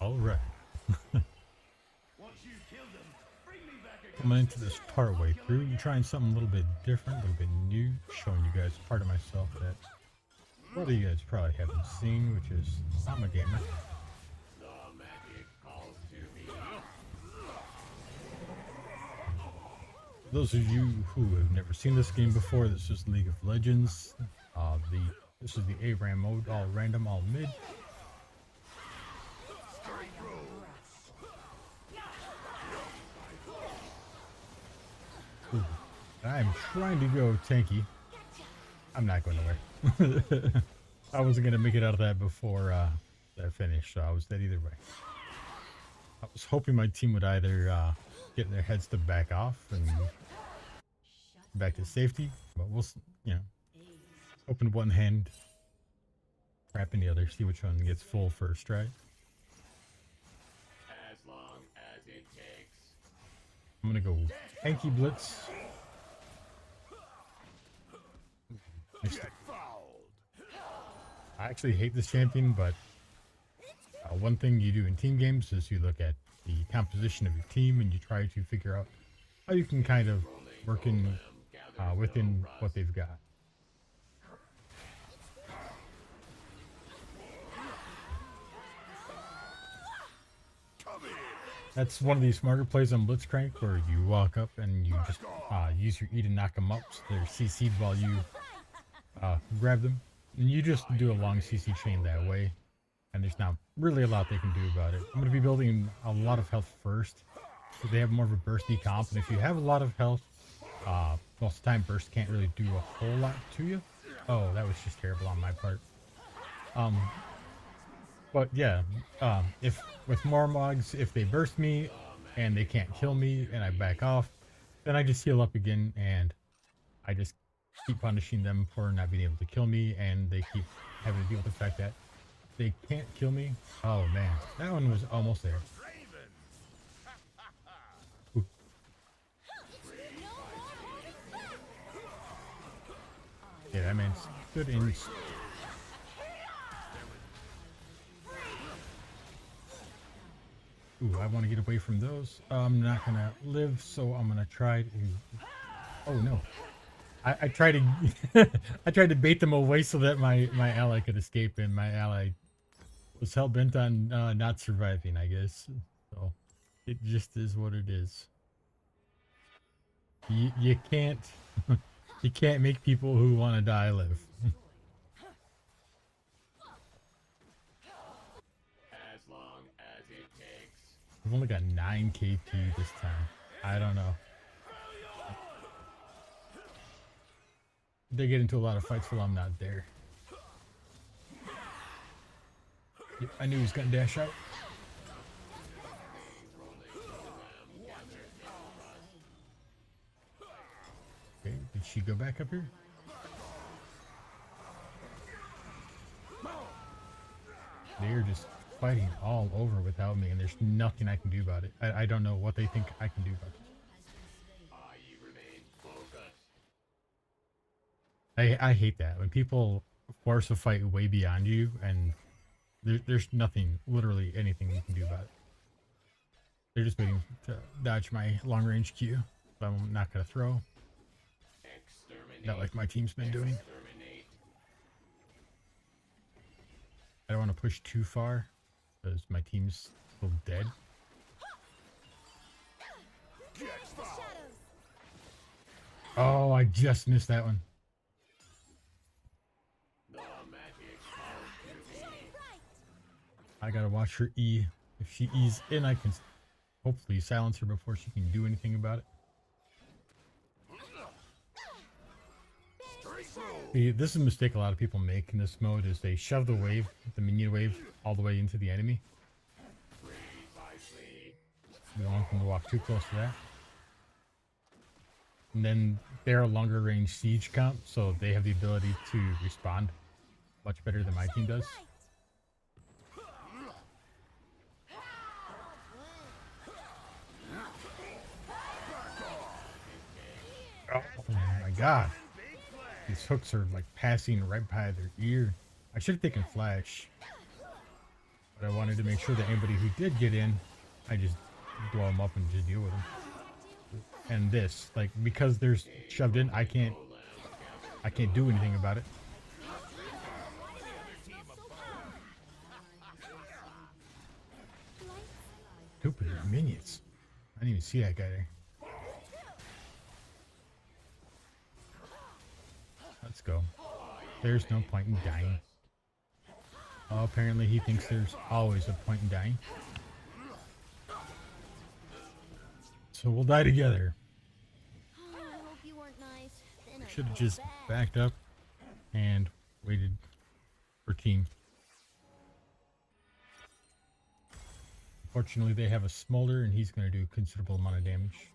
All right. Coming into this part way through, I'm trying something a little bit different, a little bit new, showing you guys part of myself that a lot of you guys probably haven't seen, which is I'm a gamer. Those of you who have never seen this game before, this is League of Legends. This is the ARAM mode, all random, all mid. Ooh. I'm trying to go tanky. I'm not going nowhere. I wasn't going to make it out of that before that finished, so I was dead either way. I was hoping my team would either get their heads to back off and back to safety, but we'll, open one hand, crap in the other, see which one gets full first, right? As long as it takes. I'm gonna go tanky blitz. I actually hate this champion, but one thing you do in team games is you look at the composition of your team and you try to figure out how you can kind of work in within what they've got. That's one of these smarter plays on Blitzcrank where you walk up and you just use your E to knock them up so they're CC'd while you grab them. And you just do a long CC chain that way. And there's not really a lot they can do about it. I'm going to be building a lot of health first. So they have more of a bursty comp. And if you have a lot of health, most of the time burst can't really do a whole lot to you. Oh, that was just terrible on my part. But yeah, if with more mogs, if they burst me and they can't kill me and I back off, then I just heal up again and I just keep punishing them for not being able to kill me, and they keep having to deal with the fact that they can't kill me. Oh man, that one was almost there. Ooh. Yeah, that man's good in. Ooh, I want to get away from those. I'm not gonna live, so I'm gonna try to. Oh no! I tried to I tried to bait them away so that my ally could escape, and my ally was hell bent on not surviving, I guess. So it just is what it is. You can't you can't make people who want to die live. As long as it takes. I've only got 9 KP this time. I don't know. They get into a lot of fights while I'm not there. Yep, I knew he was gonna dash out. Okay, did she go back up here? They're just fighting all over without me, and there's nothing I can do about it. I don't know what they think I can do about it. I hate that when people force a fight way beyond you and there's nothing, literally anything you can do about it. They're just waiting to dodge my long range Q, so I'm not gonna throw. Not like my team's been doing. I don't want to push too far because my team's still dead. Oh, I just missed that one. I gotta watch her E. If she E's in, I can hopefully silence her before she can do anything about it. This is a mistake a lot of people make in this mode, is they shove the wave, the minion wave, all the way into the enemy. You don't want them to walk too close to that. And then they're a longer range siege comp, so they have the ability to respond much better than my team does. Oh my god. These hooks are like passing right by their ear. I should have taken flash. But I wanted to make sure that anybody who did get in, I just blow them up and just deal with them. And this, like, because they're shoved in, I can't do anything about it. Stupid minions. I didn't even see that guy there. Let's go. There's no point in dying. Oh, apparently he thinks there's always a point in dying. So we'll die together. I hope you weren't nice. Then I Should have feel just bad. backed up and waited for team. Fortunately, they have a smolder, and he's going to do a considerable amount of damage.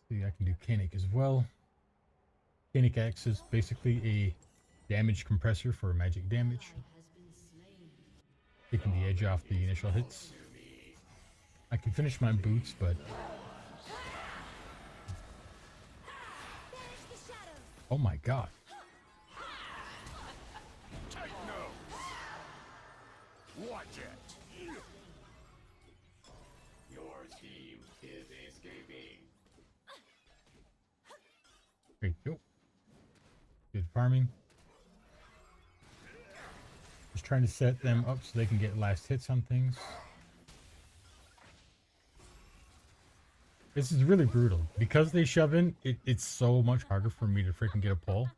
See, I can do Canic as well. Canic acts is basically a damage compressor for magic damage, taking the edge off the initial hits. I can finish my boots, but oh my god. Watch it. Your team is escaping. There you go. Good farming. Just trying to set them up so they can get last hits on things. This is really brutal. Because they shove in, it's so much harder for me to freaking get a pull.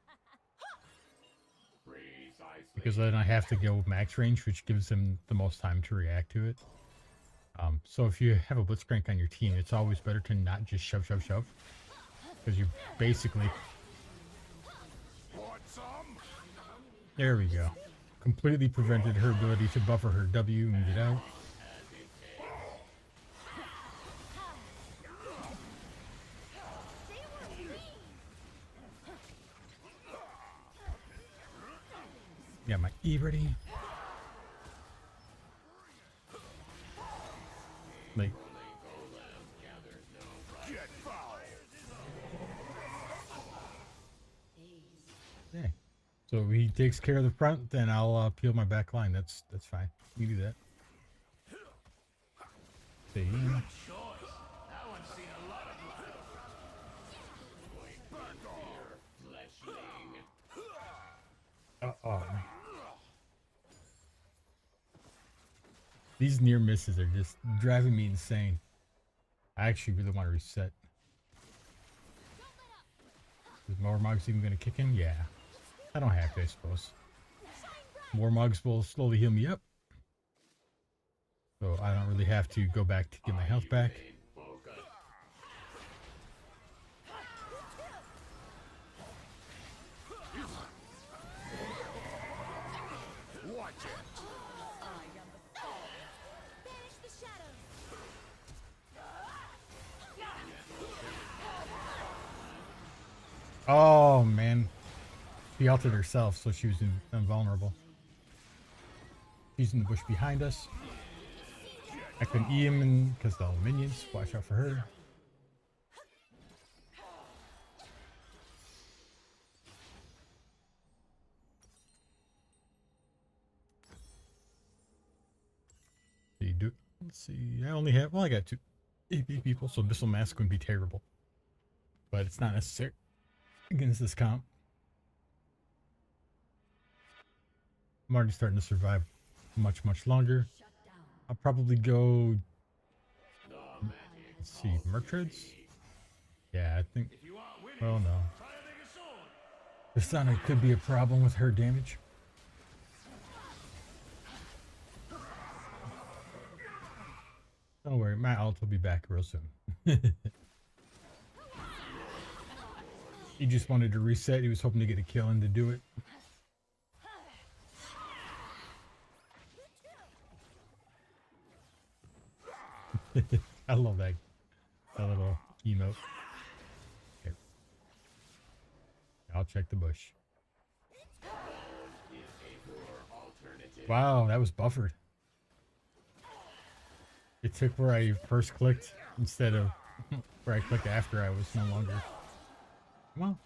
Precisely. Because then I have to go max range, which gives them the most time to react to it. So if you have a Blitzcrank on your team, it's always better to not just shove, shove, shove. Because you basically... Want some? There we go. Completely prevented her ability to buffer her W and get out. Yeah, my E ready. Like, Get foul. yeah. So he takes care of the front, then I'll peel my back line. That's fine. You do that. Stay in. Uh-oh. These near misses are just driving me insane. I actually really want to reset. Is Mormog's even going to kick in? Yeah. I don't have to, I suppose. Mormogs will slowly heal me up. So I don't really have to go back to get my health back. Watch it. Banish the shadows. Oh, man. She altered herself, so she was invulnerable. She's in the bush behind us. I couldn't E him because the minions. Watch out for her. Let's see. I only have, well, I got 2 AP people, so Missile Mask would be terrible. But it's not necessary against this comp. I'm already starting to survive much, much longer. I'll probably go, let's see, Murktreads? Yeah, I think, well, no. The Sonic could be a problem with her damage. Don't worry, my ult will be back real soon. He just wanted to reset. He was hoping to get a kill and to do it. I love that little emote. Okay. I'll check the bush. Wow, that was buffered. It took where I first clicked instead of where I clicked after I was no longer. Come on.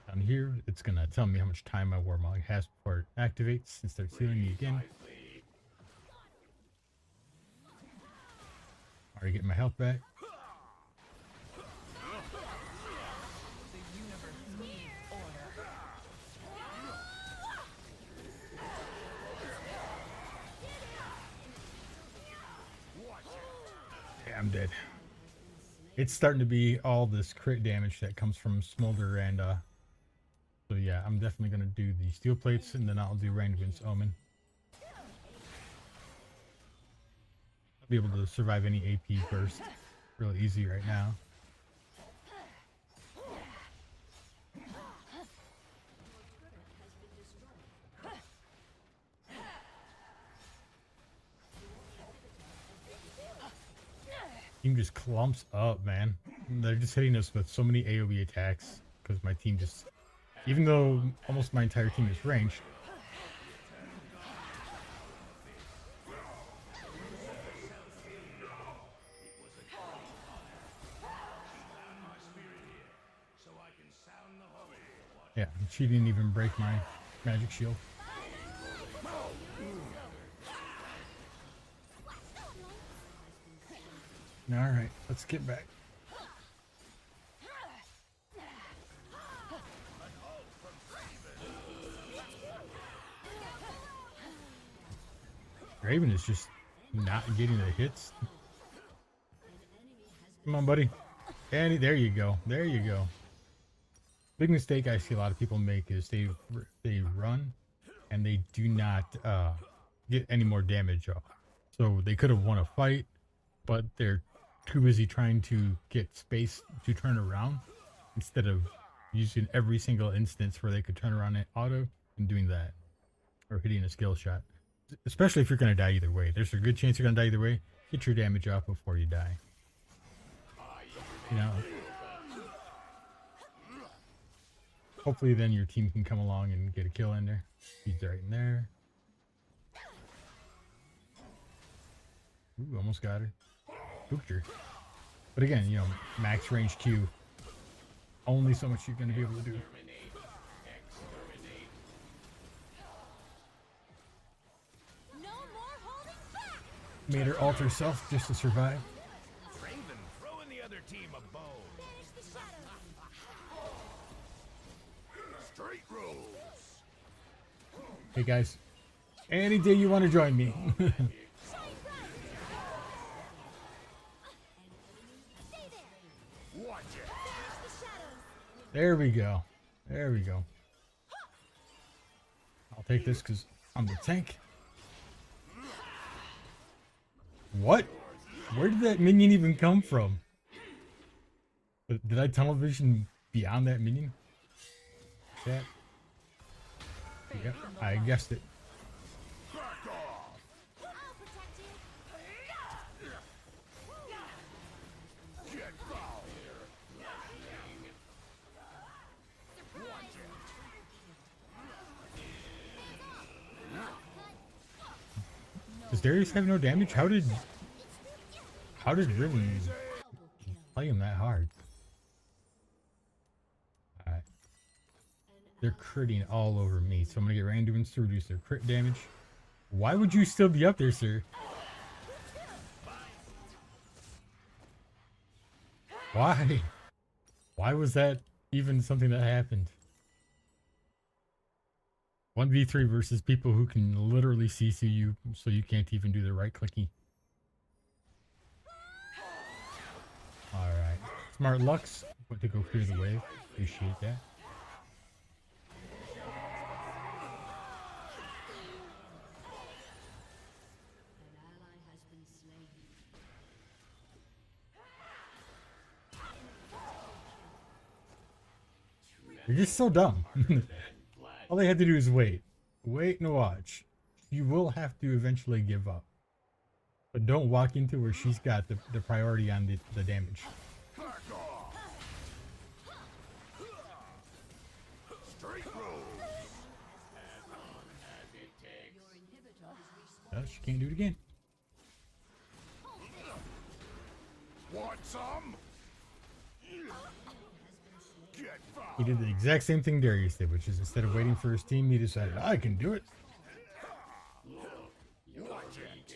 Down here, it's gonna tell me how much time my Warmog has before it activates and starts healing me again. Wisely. Already getting my health back. The universe needs order. Yeah, I'm dead. It's starting to be all this crit damage that comes from Smolder and so yeah, I'm definitely gonna do the steel plates and then I'll do Randuin's Omen. I'll be able to survive any AP burst really easy right now. Team just clumps up, man. They're just hitting us with so many AoE attacks because my team just, even though almost my entire team is ranged. Yeah, she didn't even break my magic shield. Alright, let's get back. Raven is just not getting the hits. Come on, buddy. And there you go. There you go. Big mistake I see a lot of people make is they run and they do not get any more damage off. So they could have won a fight, but they're too busy trying to get space to turn around instead of using every single instance where they could turn around and auto and doing that or hitting a skill shot. Especially if you're going to die either way. There's a good chance you're going to die either way. Get your damage off before you die. You know, hopefully then your team can come along and get a kill in there. He's right in there. Ooh, almost got her. Spooked her. But again, you know, max range Q. Only so much you're going to be able to do. Exterminate. No more holding back! Made her alter herself just to survive. Raven throwing the other team a bone. Banish the shadows! Straight rules. Hey guys, any day you want to join me. Shine bright! Stay there! Watch it. Banish the shadows! There we go. There we go. I'll take this because I'm the tank. What? Where did that minion even come from? Did I tunnel vision beyond that minion? That? Yep, I guessed it. Back off. I'll protect you! Get foul. Does Darius have no damage? How did Riven play him that hard? Alright. They're critting all over me, so I'm gonna get Randuin's to reduce their crit damage. Why would you still be up there, sir? Why? Why was that even something that happened? 1v3 versus people who can literally CC you, so you can't even do the right clicky. Alright. Smart Lux, went to go clear the wave. Appreciate that. You're just so dumb. All they had to do is wait. Wait and watch. You will have to eventually give up. But don't walk into where she's got the priority on the damage. Back off. Straight rules. As long as it takes. Oh, she can't do it again. Want some? Get He did the exact same thing Darius did, which is instead of waiting for his team, he decided, I can do it. You're eating.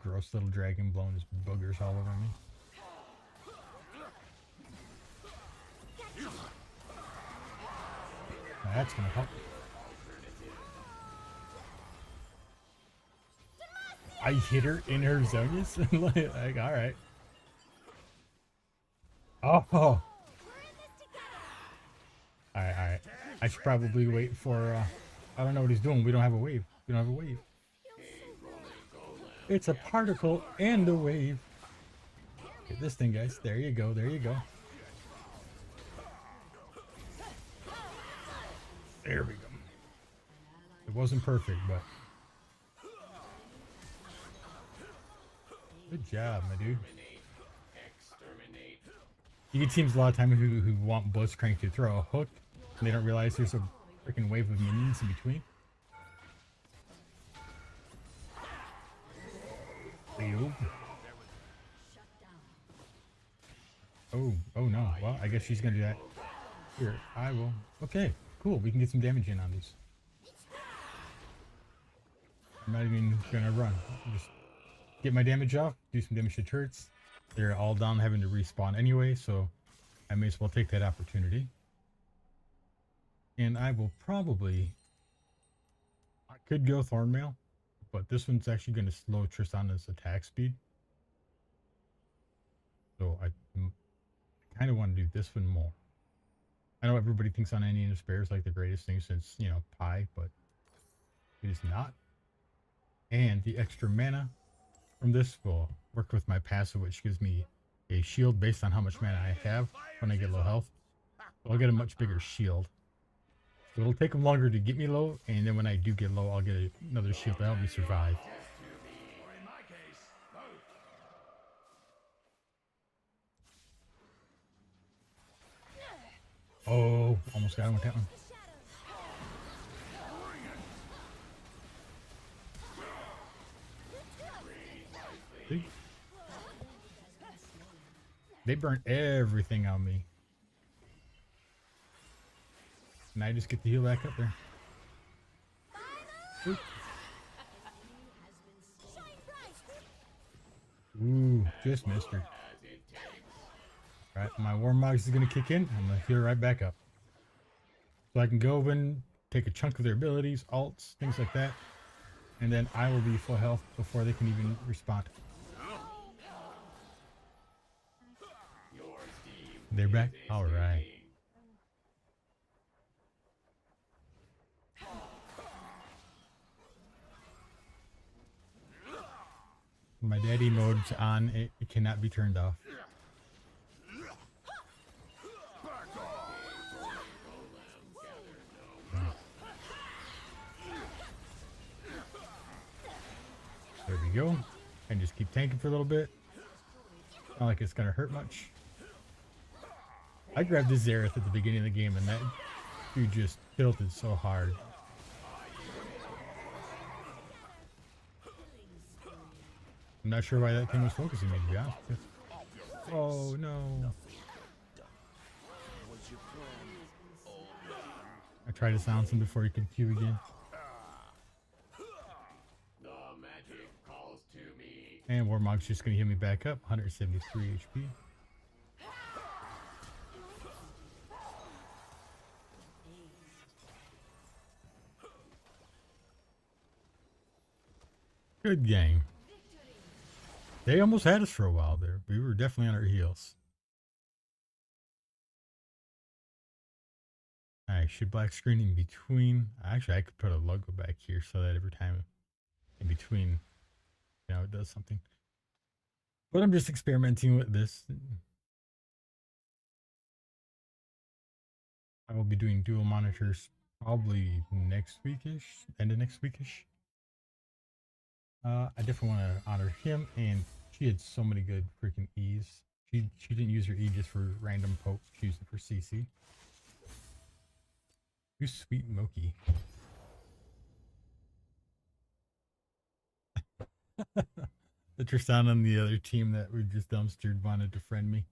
Gross little dragon blowing his boogers all over me. Now that's gonna help. I hit her in her zonas. Like, all right. Oh. We're in this together. All right. I should probably wait for. I don't know what he's doing. We don't have a wave. We don't have a wave. It's a particle and a wave. Get this thing, guys. There you go. There you go. There we go. It wasn't perfect, but good job, my dude. Exterminate. You get teams a lot of times who want Blitzcrank to throw a hook, and they don't realize there's a freaking wave of minions in between. Ew. Oh no. Well, I guess she's gonna do that. Here, I will. Okay, cool. We can get some damage in on these. I'm not even gonna run. Just get my damage off, do some damage to turrets. They're all down having to respawn anyway, so I may as well take that opportunity. And I will probably... I could go Thornmail, but this one's actually going to slow Tristana's attack speed. So I kind of want to do this one more. I know everybody thinks Unending Despair is like the greatest thing since, you know, Pi, but it is not. And the extra mana from this will work with my passive, which gives me a shield based on how much mana I have when I get low health. So I'll get a much bigger shield. So it'll take them longer to get me low, and then when I do get low, I'll get another shield to help me survive. Or in my case, both. Oh, almost got him with that one. The shadows. See? They burnt everything on me. And I just get to heal back up there. Oop. Shine bright. Ooh, just missed her. Right, my Warmog is going to kick in. I'm going to heal right back up. So I can go and take a chunk of their abilities, alts, things like that. And then I will be full health before they can even respond. They're back? Alright. My daddy mode's on. It cannot be turned off. There we go. And just keep tanking for a little bit. Not like it's gonna hurt much. I grabbed this Xerath at the beginning of the game, and that dude just tilted so hard. I'm not sure why that thing was focusing me, to be honest with you. Oh no. I tried to silence him before he could Q again. The magic calls to me. And Warmog's just gonna heal me back up, 173 HP. Good game. They almost had us for a while there. We were definitely on our heels. I should black screen in between. Actually, I could put a logo back here so that every time in between, you know, it does something. But I'm just experimenting with this. I will be doing dual monitors probably next weekish, end of next weekish. I definitely want to honor him, and she had so many good freaking E's. She didn't use her E just for random poke. She used it for CC. You sweet Moki. The Tristan on the other team that we just dumpstered wanted to friend me.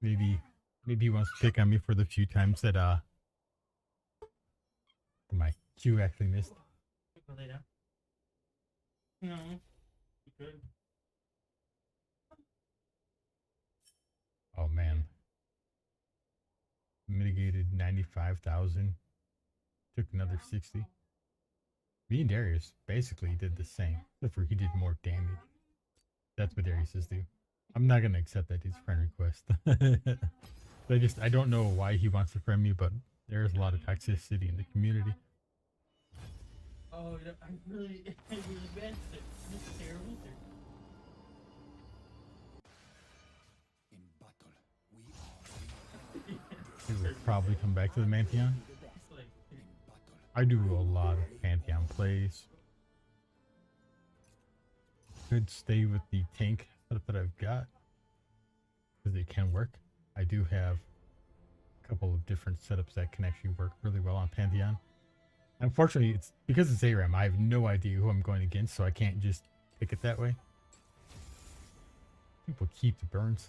Maybe he wants to pick on me for the few times that my Q actually missed. No, you could. Oh man. Mitigated 95,000. Took another 60. Me and Darius basically did the same, except for he did more damage. That's what Darius's do. I'm not gonna accept that dude's friend request. I don't know why he wants to friend me, but there's a lot of toxicity in the community. Oh, I really bad. This is terrible. In battle, we are He will probably come back to the Pantheon. It's like, in battle. I do a lot of Pantheon plays. Could stay with the tank setup that I've got because it can work. I do have a couple of different setups that can actually work really well on Pantheon. Unfortunately, it's because it's ARAM, I have no idea who I'm going against, so I can't just pick it that way. People keep the burns.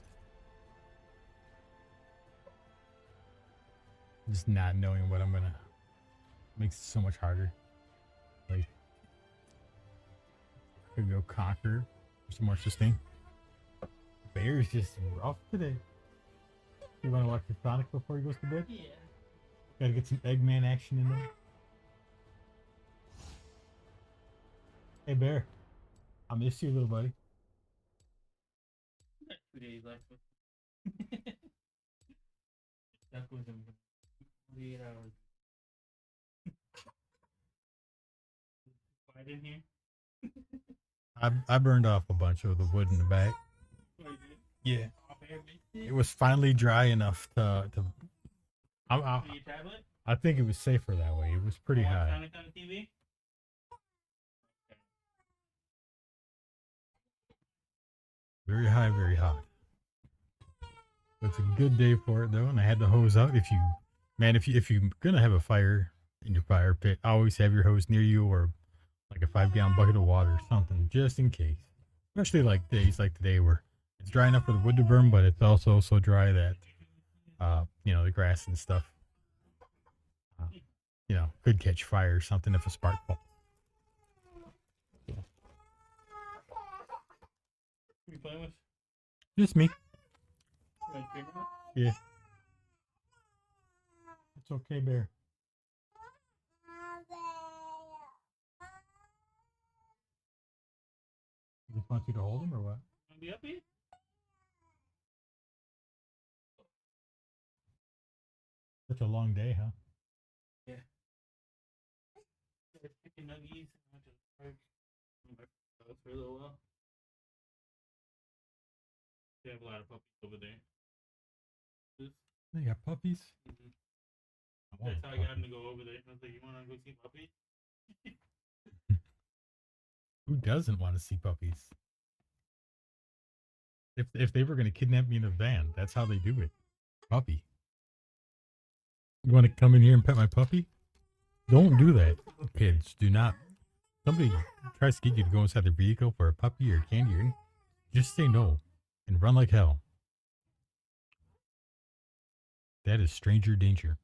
Just not knowing what I'm gonna makes it so much harder. Like, could go Conquer for some more sustain. Bear's just rough today. You want to watch the Sonic before he goes to bed? yeah. Gotta get some Eggman action in there. Hey Bear, I miss you, little buddy. 2 days left. Stuck with him for 48 hours. Quiet in here. I burned off a bunch of the wood in the back. Oh, you did? Yeah, Off air, bitch? it was finally dry enough to. For your tablet? I think it was safer that way. It was pretty Watch high. Sonic on the TV? Very high, very hot. It's a good day for it though, and I had the hose out. If you're gonna have a fire in your fire pit, always have your hose near you or like a 5-gallon bucket of water or something, just in case. Especially like days like today where it's dry enough for the wood to burn, but it's also so dry that the grass and stuff could catch fire or something if a spark falls. Who you playing with? Just me. Like, figure it out? Yeah. It's okay, Bear. Just wants you to hold him or what? Wanna be up here? Such a long day, huh? Chicken nuggies. I went to the park. Went back to the house for a little while. They have a lot of puppies over there. They got puppies. Mhm. I want That's a how I got him puppy. to go over there. I was like, you wanna go see puppies? Who doesn't want to see puppies? If they were going to kidnap me in a van, that's how they do it. Puppy. You want to come in here and pet my puppy? Don't do that, kids. Do not. Somebody tries to get you to go inside the vehicle for a puppy or candy, or just say no and run like hell. That is stranger danger.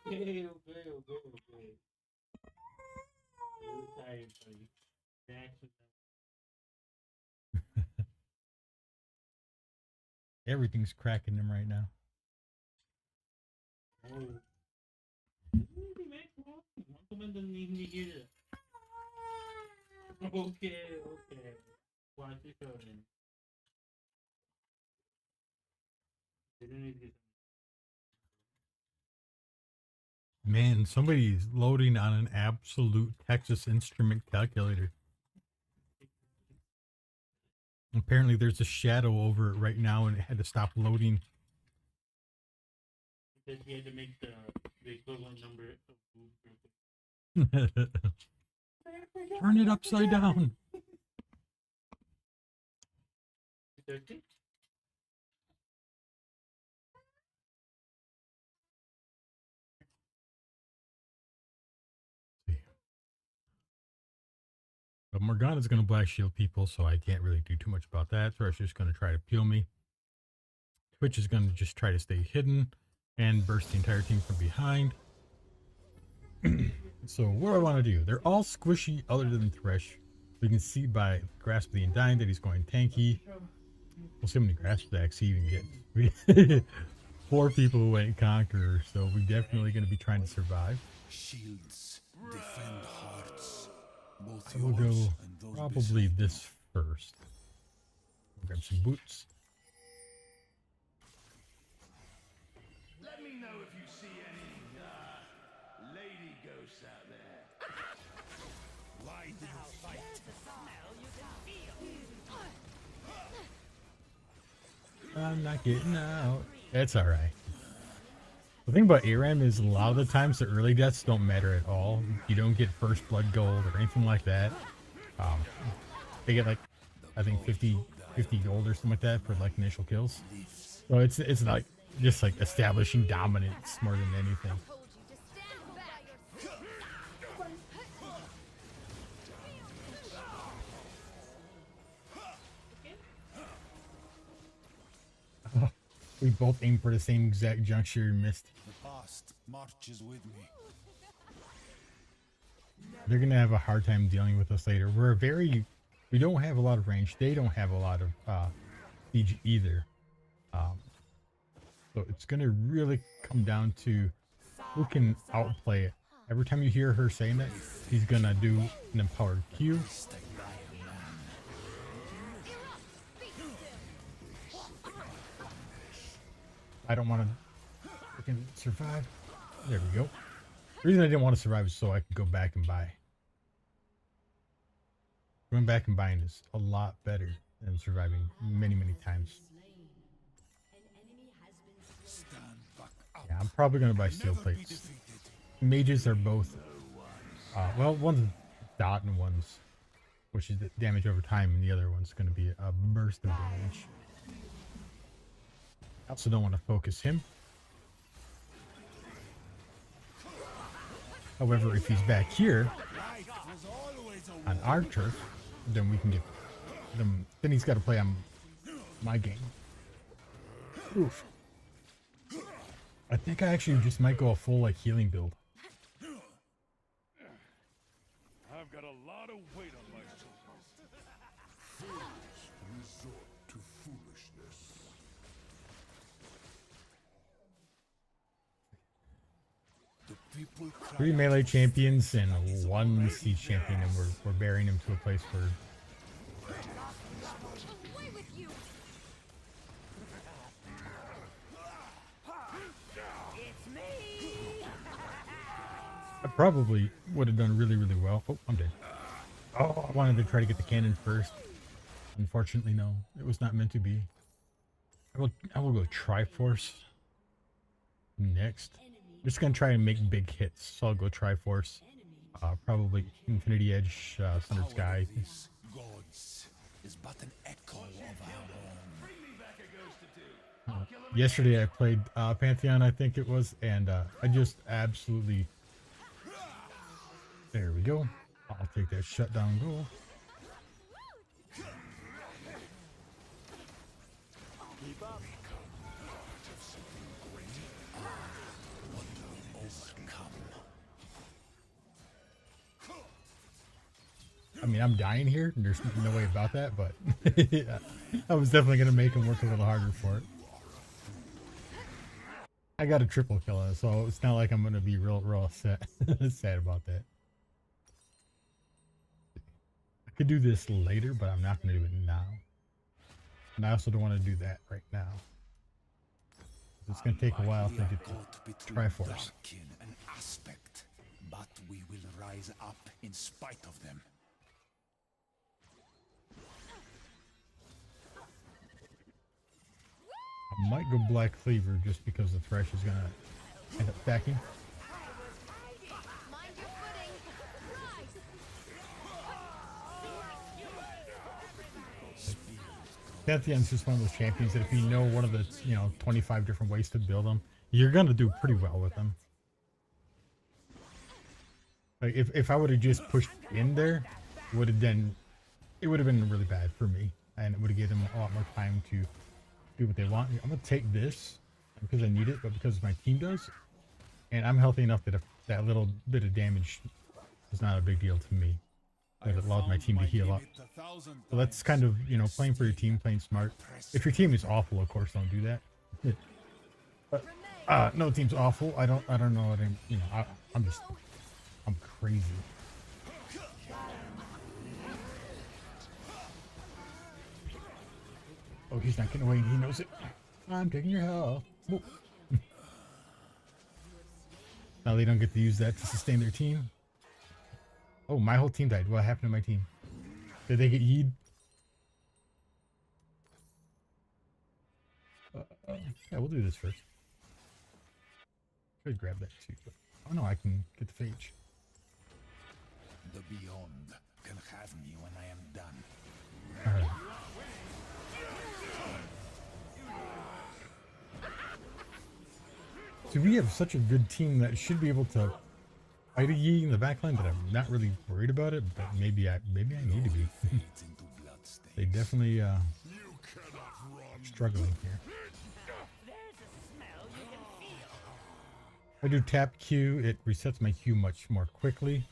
Okay. Really tired, buddy. Reaction. Everything's cracking them right now. Oh. Easy, man. Come on. One doesn't need to hear that. Okay. Watch your show then. They don't need to get Man, somebody's loading on an absolute Texas Instrument calculator. Apparently, there's a shadow over it right now, and it had to stop loading. Because he had to make the equivalent number of food. Turn it upside down. 30? But Morgana's going to black shield people, so I can't really do too much about that. Thrush is going to try to peel me. Twitch is going to just try to stay hidden and burst the entire team from behind. So what do I want to do? They're all squishy other than Thresh. We can see by Grasp of the Undying that he's going tanky. We'll see how many Grasp attacks he even gets. 4 people who went Conqueror, so we're definitely going to be trying to survive. Shields defend hearts. Both I will go yours and those probably beside this first. We'll grab some boots. Let me know if you see any lady ghosts out there. Why do you fight? I'm not getting out. It's alright. The thing about ARAM is a lot of the times the early deaths don't matter at all. You don't get first blood gold or anything like that. They get like, I think 50 gold or something like that for like initial kills. So it's like just like establishing dominance more than anything. Told you to stand by yourself. We both aimed for the same exact juncture and missed. The past marches with me. They're gonna have a hard time dealing with us later. We don't have a lot of range. They don't have a lot of siege either. So it's gonna really come down to who can outplay it. Every time you hear her saying that, he's gonna do an empowered Q. I don't want to freaking survive. There we go. The reason I didn't want to survive is so I could go back and buy. Going back and buying is a lot better than surviving many times. Stand back up. Yeah, I'm probably going to buy steel Never be plates. defeated. Mages are both, well, one's dot and one's, which is damage over time, and the other one's going to be a burst of damage. I also don't want to focus him. However, if he's back here Life was always a on our turf, then we can get them. Then he's got to play on my game. Oof. I think I actually just might go a full like healing build. I've got a lot of weight on my shoulders. resort to foolishness. 3 melee champions and 1 siege champion, and we're burying him to a place where Away with you. It's me. I probably would have done really well. Oh, I'm dead. Oh, I wanted to try to get the cannon first. Unfortunately, no. It was not meant to be. I will go Triforce next. I'm just going to try and make big hits. So I'll go Triforce. Probably Infinity Edge, Sundered Sky. These gods is but an echo of our own. Yesterday I played Pantheon, I think it was, and I just absolutely... There we go. I'll take that shutdown goal. I mean, I'm dying here. There's no way about that, but I was definitely going to make him work a little harder for it. I got a triple kill, so it's not like I'm going to be real sad about that. I could do this later, but I'm not going to do it now. And I also don't want to do that right now. It's going to take a while to get to Triforce. Dark in an aspect, but we will rise up in spite of them. I might go Black Cleaver just because the Thresh is gonna end up backing. Mind your footing. Rise. Pantheon's just one of those champions that if you know one of the 25 different ways to build them, you're gonna do pretty well with them. Like if I would have just pushed in there, it would have been really bad for me, and it would have given them a lot more time to do what they want. I'm gonna take this because I need it, but because my team does, and I'm healthy enough that if that little bit of damage is not a big deal to me, that it allowed my team to heal up. So that's kind of playing for your team, playing smart. If your team is awful, of course, don't do that. But no team's awful. I don't know what I'm crazy. Oh, he's not getting away. He knows it. I'm taking your health. Whoa. Now they don't get to use that to sustain their team. Oh, my whole team died. What happened to my team? Did they get yeed? Yeah, we'll do this first. Could grab that too. But, oh no, I can get the phage. The beyond can have me when I am done. Alright. So we have such a good team that should be able to fight a Yi in the backline, but I'm not really worried about it. But maybe I need to be. They definitely struggling here. If I do tap Q, it resets my Q much more quickly.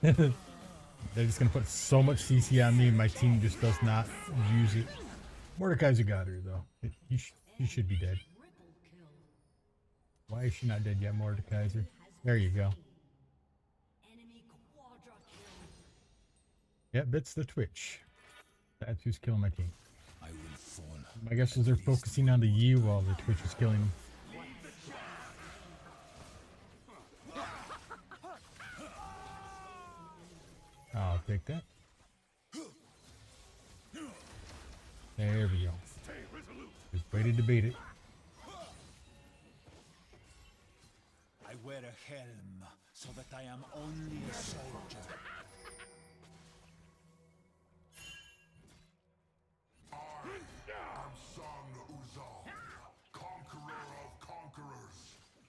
They're just gonna put so much CC on me, my team just does not use it. Mordekaiser got her though. He should be dead. Why is she not dead yet, Mordekaiser? There you go. Yep, it's the Twitch. That's who's killing my team. I will fall. My guess is they're focusing on the Yi while the Twitch is killing them. I'll take that. There we go. Just waited to beat it. I wear a helm so that I am only a soldier.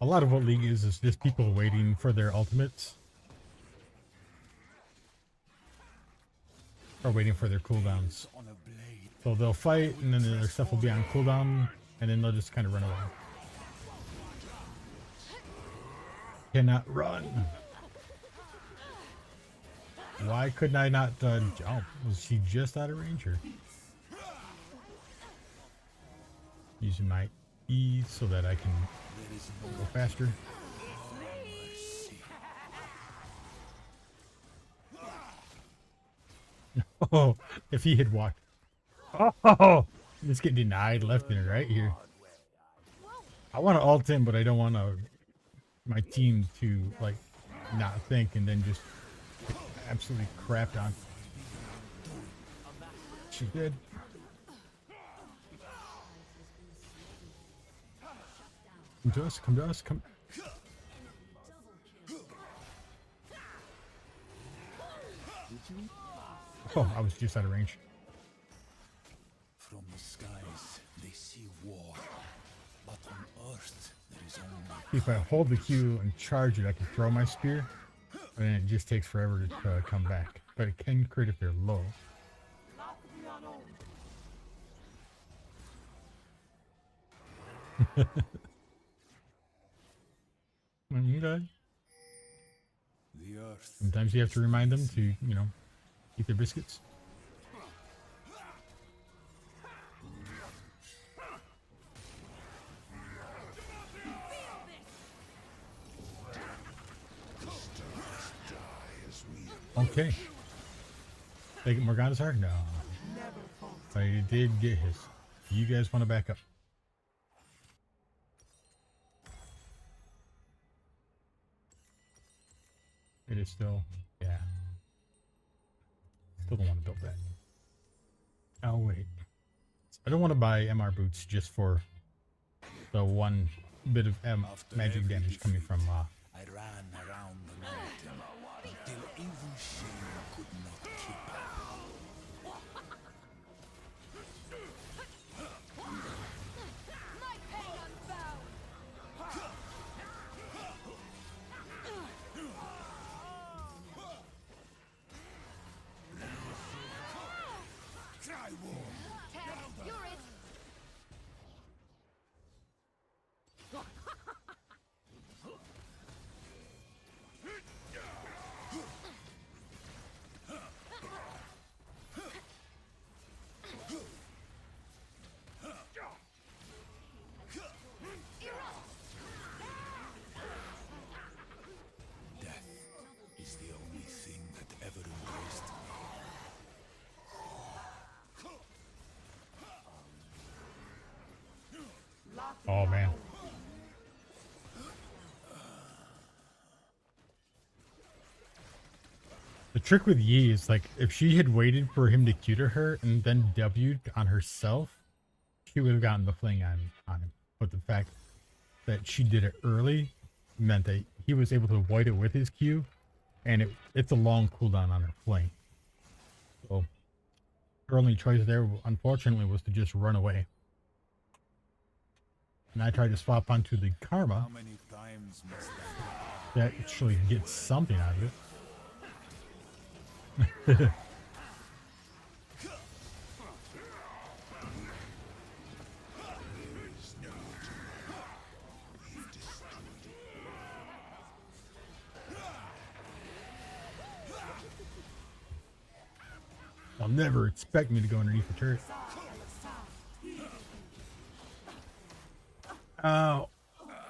A lot of what League is just people waiting for their ultimates. Or waiting for their cooldowns. On a blade. So they'll fight and then their stuff will be on cooldown and then they'll just kind of run away. Cannot run. Why couldn't I not jump? Was she just out of range or? Using my E so that I can go faster. Oh, if he had walked. Oh, just getting denied left and right here. I want to ult him, but I don't want my team to like not think and then just get absolutely crapped on. She did. Come to us, come to us, come. Oh, I was just out of range. From the skies, they see war. But on Earth, there is only... If I hold the Q and charge it, I can throw my spear. And then it just takes forever to come back. But it can crit if they're low. Okay. The Earth. Sometimes you have to remind them to, eat their biscuits. Okay. Take it, Morgana's heart? No. I did get his. You guys want to back up? It It is still, yeah. Still don't want to build that. Oh wait, I don't want to buy MR boots just for the one bit of magic damage coming from. I ran around the mountain until even Shane could not keep up. My pain unbound. Cry war! Tag, you're it. Death is the only thing that ever embraced me. Oh man. The trick with Yi is like if she had waited for him to Q to her and then W'd on herself, she would have gotten the fling on him. But the fact that she did it early meant that he was able to avoid it with his Q, and it's a long cooldown on her fling. So her only choice there, unfortunately, was to just run away. And I tried to swap onto the Karma How many times must I to actually get something out of it. They'll never expect me to go underneath the turret.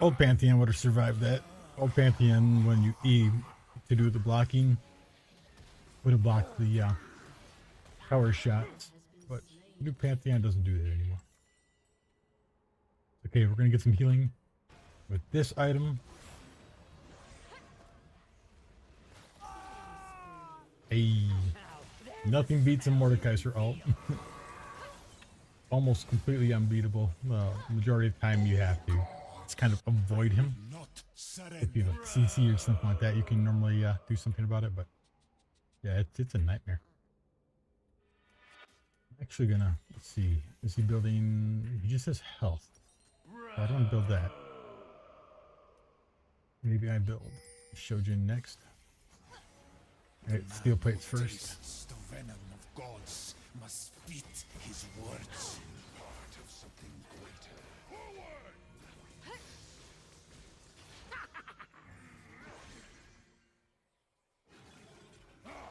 Old Pantheon would have survived that. Old Pantheon, when you E to do the blocking, would have blocked the power shots. But new Pantheon doesn't do that anymore. Okay, we're gonna get some healing with this item. Hey, nothing beats a Mordekaiser ult. Almost completely unbeatable. Majority of the time you have to. It's kind of avoid him. not surrender? If you have CC or something like that, you can normally do something about it. But yeah, it's a nightmare. I'm actually gonna, let's see. Is he building? He just says health. I don't build that. Maybe I build Shojin next. Alright, steel plates first. Tastes the venom of gods must spit his words. Part of something greater.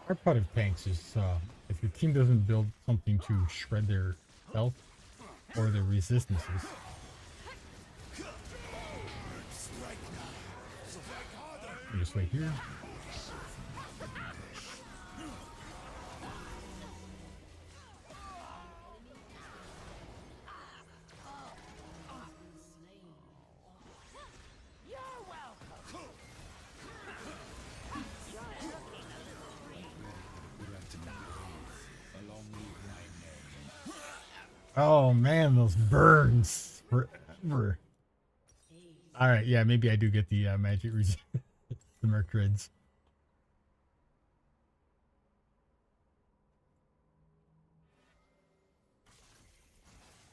Hard part of tanks is if your team doesn't build something to shred their health or their resistances. You just wait here. Oh man, those burns forever. All right, yeah, maybe I do get the magic resist, the Mercrids.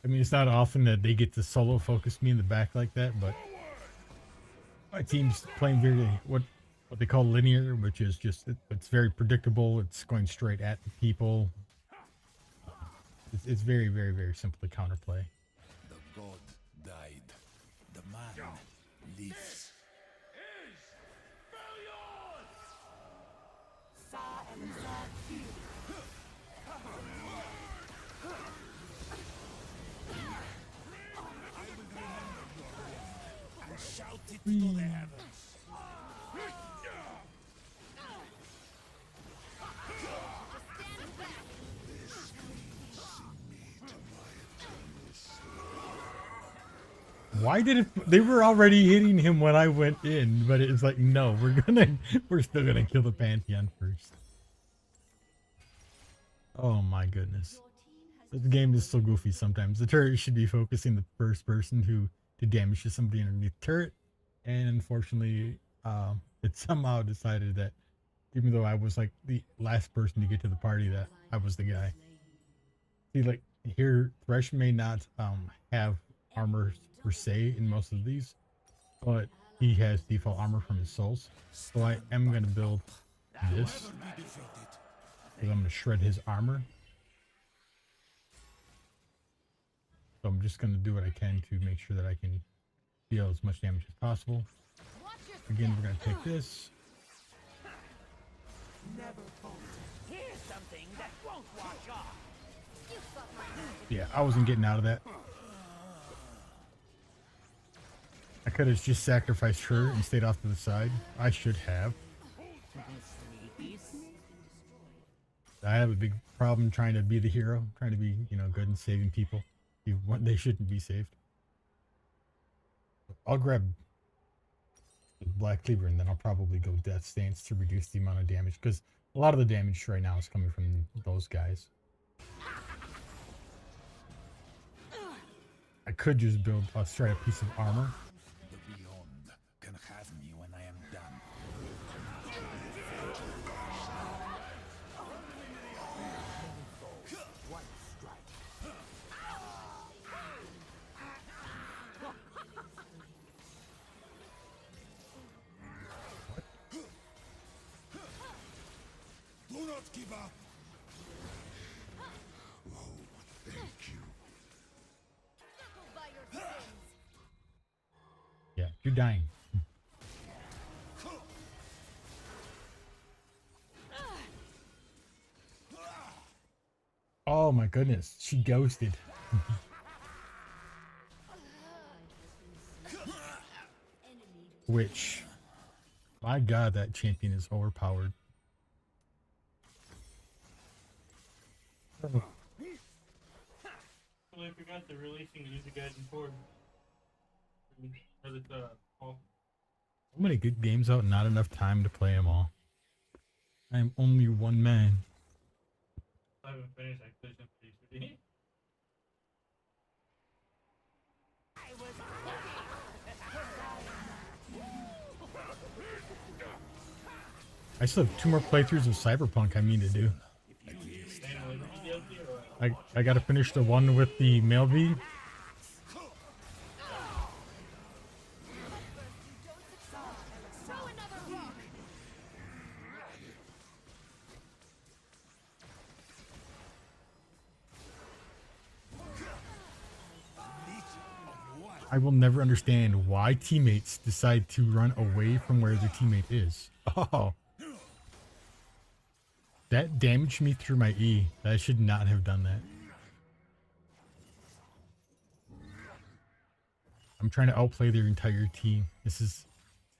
I mean, it's not often that they get to solo focus me in the back like that, but my team's playing very what they call linear, which is just it's very predictable. It's going straight at the people. It's very, very, very simple to counterplay. The god died. The man lives. And shout it to the heavens. Why did it? They were already hitting him when I went in, but it's like, no, we're still gonna kill the Pantheon first. Oh my goodness. This game is so goofy sometimes. The turret should be focusing the first person to damage to somebody underneath the turret. And unfortunately, it somehow decided that even though I was like the last person to get to the party, that I was the guy. See, like here, Thresh may not have armor per se in most of these, but he has default armor from his souls. So I am going to build this, because I'm going to shred his armor. So I'm just going to do what I can to make sure that I can deal as much damage as possible. Again, we're going to take this. Here's something that won't wash off. You fuck my Yeah, I wasn't getting out of that. I could have just sacrificed her and stayed off to the side. I should have. I have a big problem trying to be the hero, trying to be, you know, good and saving people. When they shouldn't be saved. I'll grab the Black Cleaver and then I'll probably go Death Stance to reduce the amount of damage, because a lot of the damage right now is coming from those guys. I could just build a straight up piece of armor. The beyond can have me when I am done. Do not give up. Oh, thank you. by your sins. Yeah, you're dying. Oh my goodness, she ghosted. Which, my god, that champion is overpowered. Well, I forgot they're releasing User Guide and 4. All. So many good games out, not enough time to play them all. I am only one man. I haven't finished Activision Blizzard. I still have 2 more playthroughs of Cyberpunk I mean to do. I gotta finish the one with the male V. Throw another rock. I will never understand why teammates decide to run away from where their teammate is. Oh. That damaged me through my E. I should not have done that. I'm trying to outplay their entire team. This is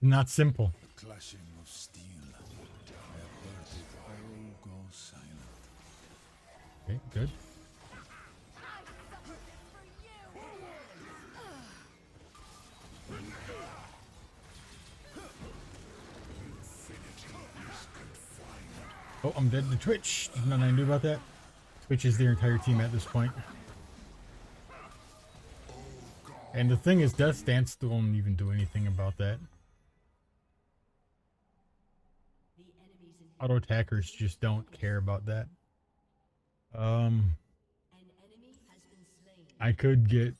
not simple. Clashing of steel. I have heard it all go silent. Okay, good. Oh, I'm dead to Twitch. There's nothing I can do about that. Twitch is their entire team at this point. And the thing is, Death Stance still won't even do anything about that. Auto attackers just don't care about that. I could get...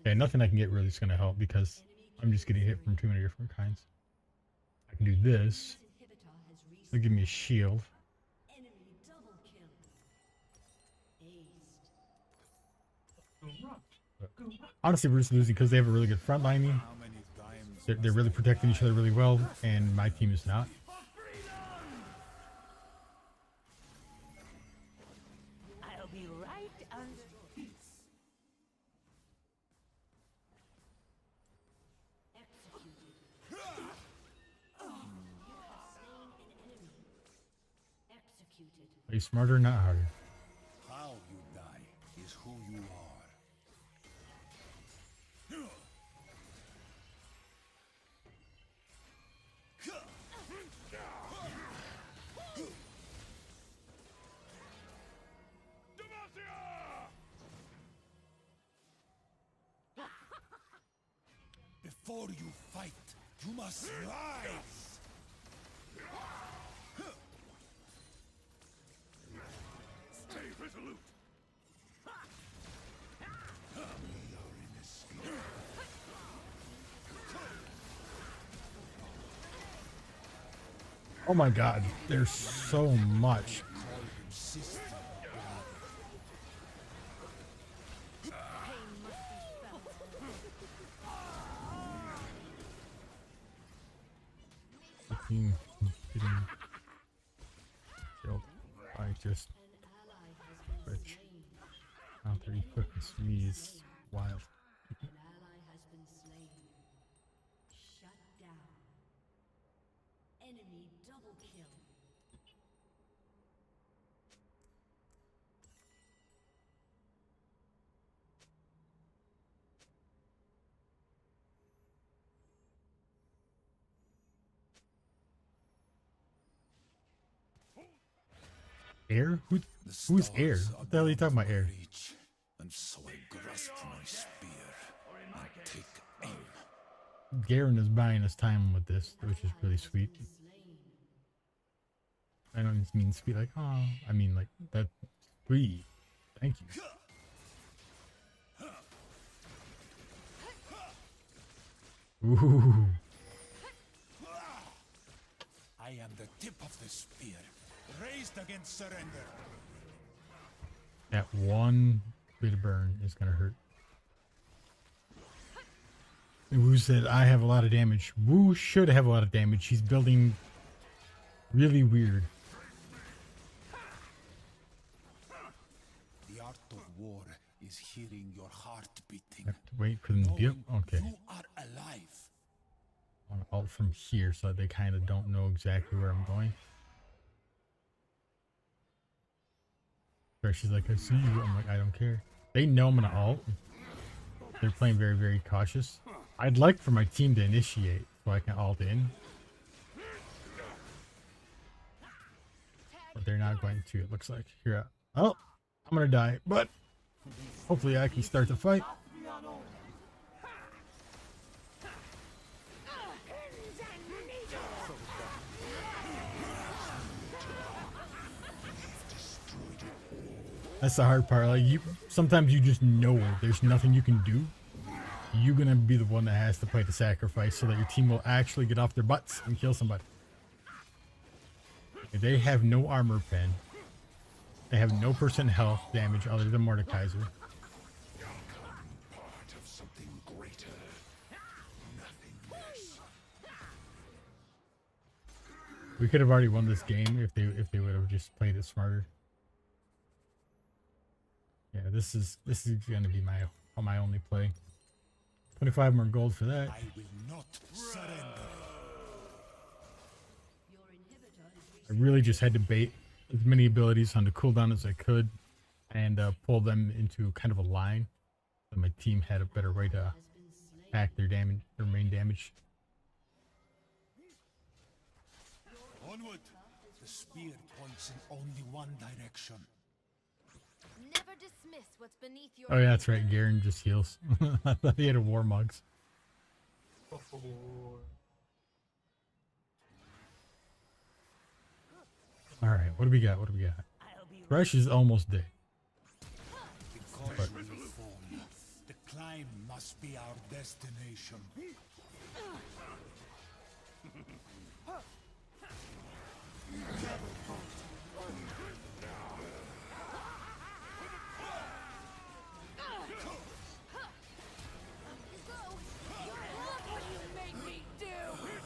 Yeah, nothing I can get really is going to help because I'm just getting hit from too many different kinds. I can do this. It'll give me a shield. Honestly, we're just losing because they have a really good front lining. How many times They're really protecting each other really well, and my team is not. I'll be right under. Are you smarter or not harder? how you die is who you are. Before you fight, you must rise. Stay resolute. Oh my god, there's so much. Getting killed by just which counter equipment is wild. An ally has been slain. Shut down. Enemy double kill. Air? Who's Air? What the hell are you talking about, Air? Reach, and so I grasp my spear and take aim. Garen is buying us time with this, which is really sweet. I don't just mean sweet like, oh, I mean like, that's sweet. Thank you. Ooh. I am the tip of the spear, raised against surrender. That one bit of burn is gonna hurt. Wu said, I have a lot of damage. Wu should have a lot of damage. He's building really weird. The art of war is hearing your heart beating. I have to wait for them to be up. Okay. You are alive. I want to ult from here so that they kind of don't know exactly where I'm going. She's like, I see you. I'm like, I don't care. They know I'm gonna ult. They're playing very, very cautious. I'd like for my team to initiate so I can ult in. But they're not going to, it looks like. Here, oh, I'm gonna die, but hopefully I can start the fight. That's the hard part. Like sometimes you just know there's nothing you can do. You're gonna be the one that has to play the sacrifice so that your team will actually get off their butts and kill somebody. They have no armor pen. They have no % health damage other than Mordekaiser. Part of something greater. Nothing less. We could have already won this game if they would have just played it smarter. Yeah, this is gonna be my only play. 25 more gold for that. I will not surrender. Your inhibitor is I really just had to bait as many abilities on the cooldown as I could and pull them into kind of a line so my team had a better way to attack their damage, their main damage. Onward. The spear points in only one direction. never dismiss what's beneath your Oh yeah, that's right. Garen just heals. I thought he had a Warmugs. All right, what do we got? What do we got? I'll be Thresh is almost dead. Because we fall, the climb must be our destination.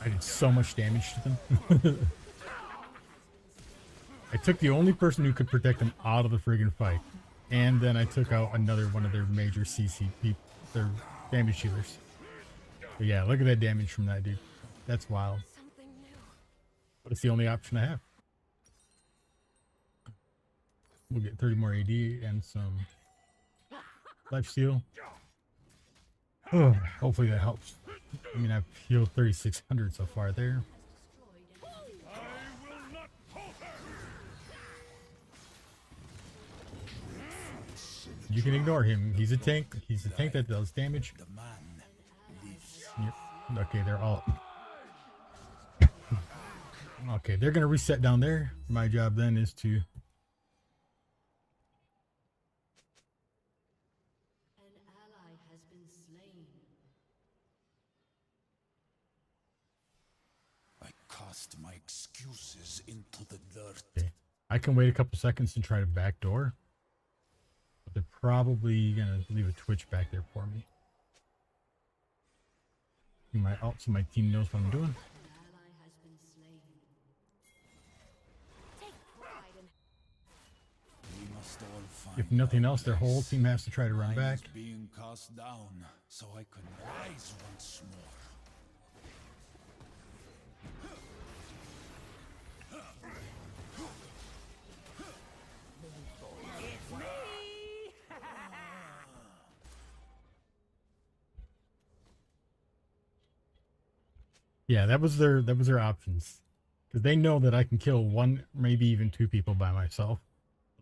I did so much damage to them. I took the only person who could protect them out of the friggin' fight. And then I took out another one of their major CCP, their damage healers. But yeah, look at that damage from that dude. That's wild. something new. But it's the only option I have. We'll get 30 more AD and some lifesteal. Hopefully that helps. I mean, I've healed 3,600 so far there. You can ignore him. He's a tank. He's a tank that does damage. The man lives. Yep. Okay, they're all. Okay, they're gonna reset down there. My job then is to. An ally has been slain. I cast my excuses into the dirt. Okay. I can wait a couple seconds and try to backdoor. But they're probably gonna leave a Twitch back there for me. My alt so my team knows what I'm doing. An ally has been slain. Take pride in We must all find If nothing our else, their whole place. team has to try to run I back. was being cast down, so I could rise once more. it's me. Yeah, that was their options. Because they know that I can kill one, maybe even two people by myself.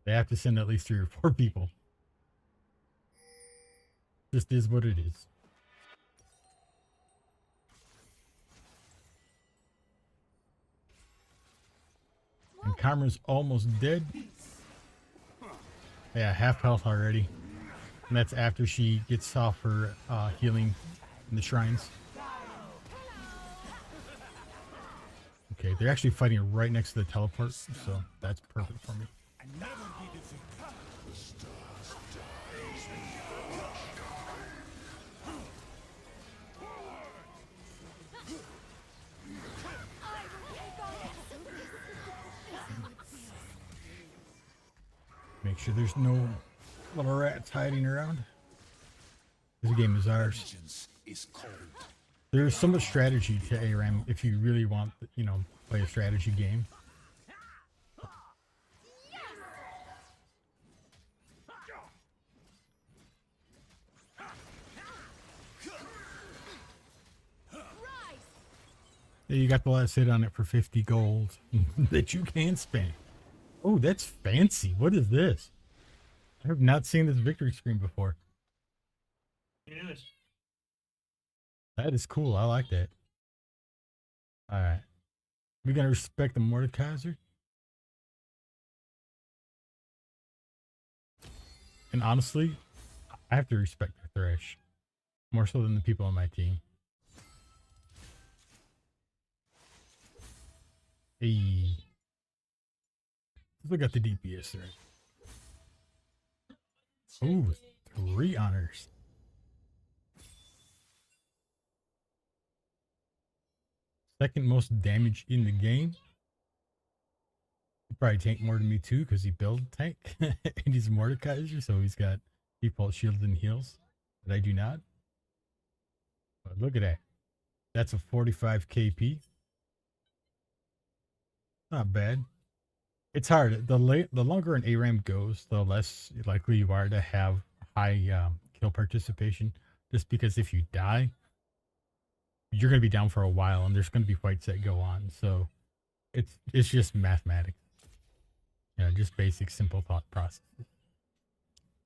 They have to send at least 3 or 4 people. Just is what it is. And Kamra's almost dead. Yeah, half health already. And that's after she gets off her healing in the shrines. Okay, they're actually fighting right next to the teleport, so that's perfect for me. And never be defeated. Make sure there's no little rats hiding around. This game is ours. Vengeance is cold. There's so much strategy to ARAM if you really want, you know, play a strategy game. Yeah, you got the last hit on it for 50 gold that you can spend. Oh, that's fancy. What is this? I have not seen this victory screen before. Yes. That is cool. I like that. Alright. We're going to respect the Mordekaiser. And honestly, I have to respect the Thresh. More so than the people on my team. Hey. Let's look at the DPS there. Ooh, 3 honors. Second most damage in the game. He probably tanked more than me too, because he built tank. And he's a Mordekaiser, so he's got default shields and heals. But I do not. But look at that. That's a 45 KP. Not bad. It's hard. The longer an ARAM goes, the less likely you are to have high kill participation. Just because if you die, you're going to be down for a while, and there's going to be fights that go on. So it's just mathematics. You know, just basic, simple thought processes.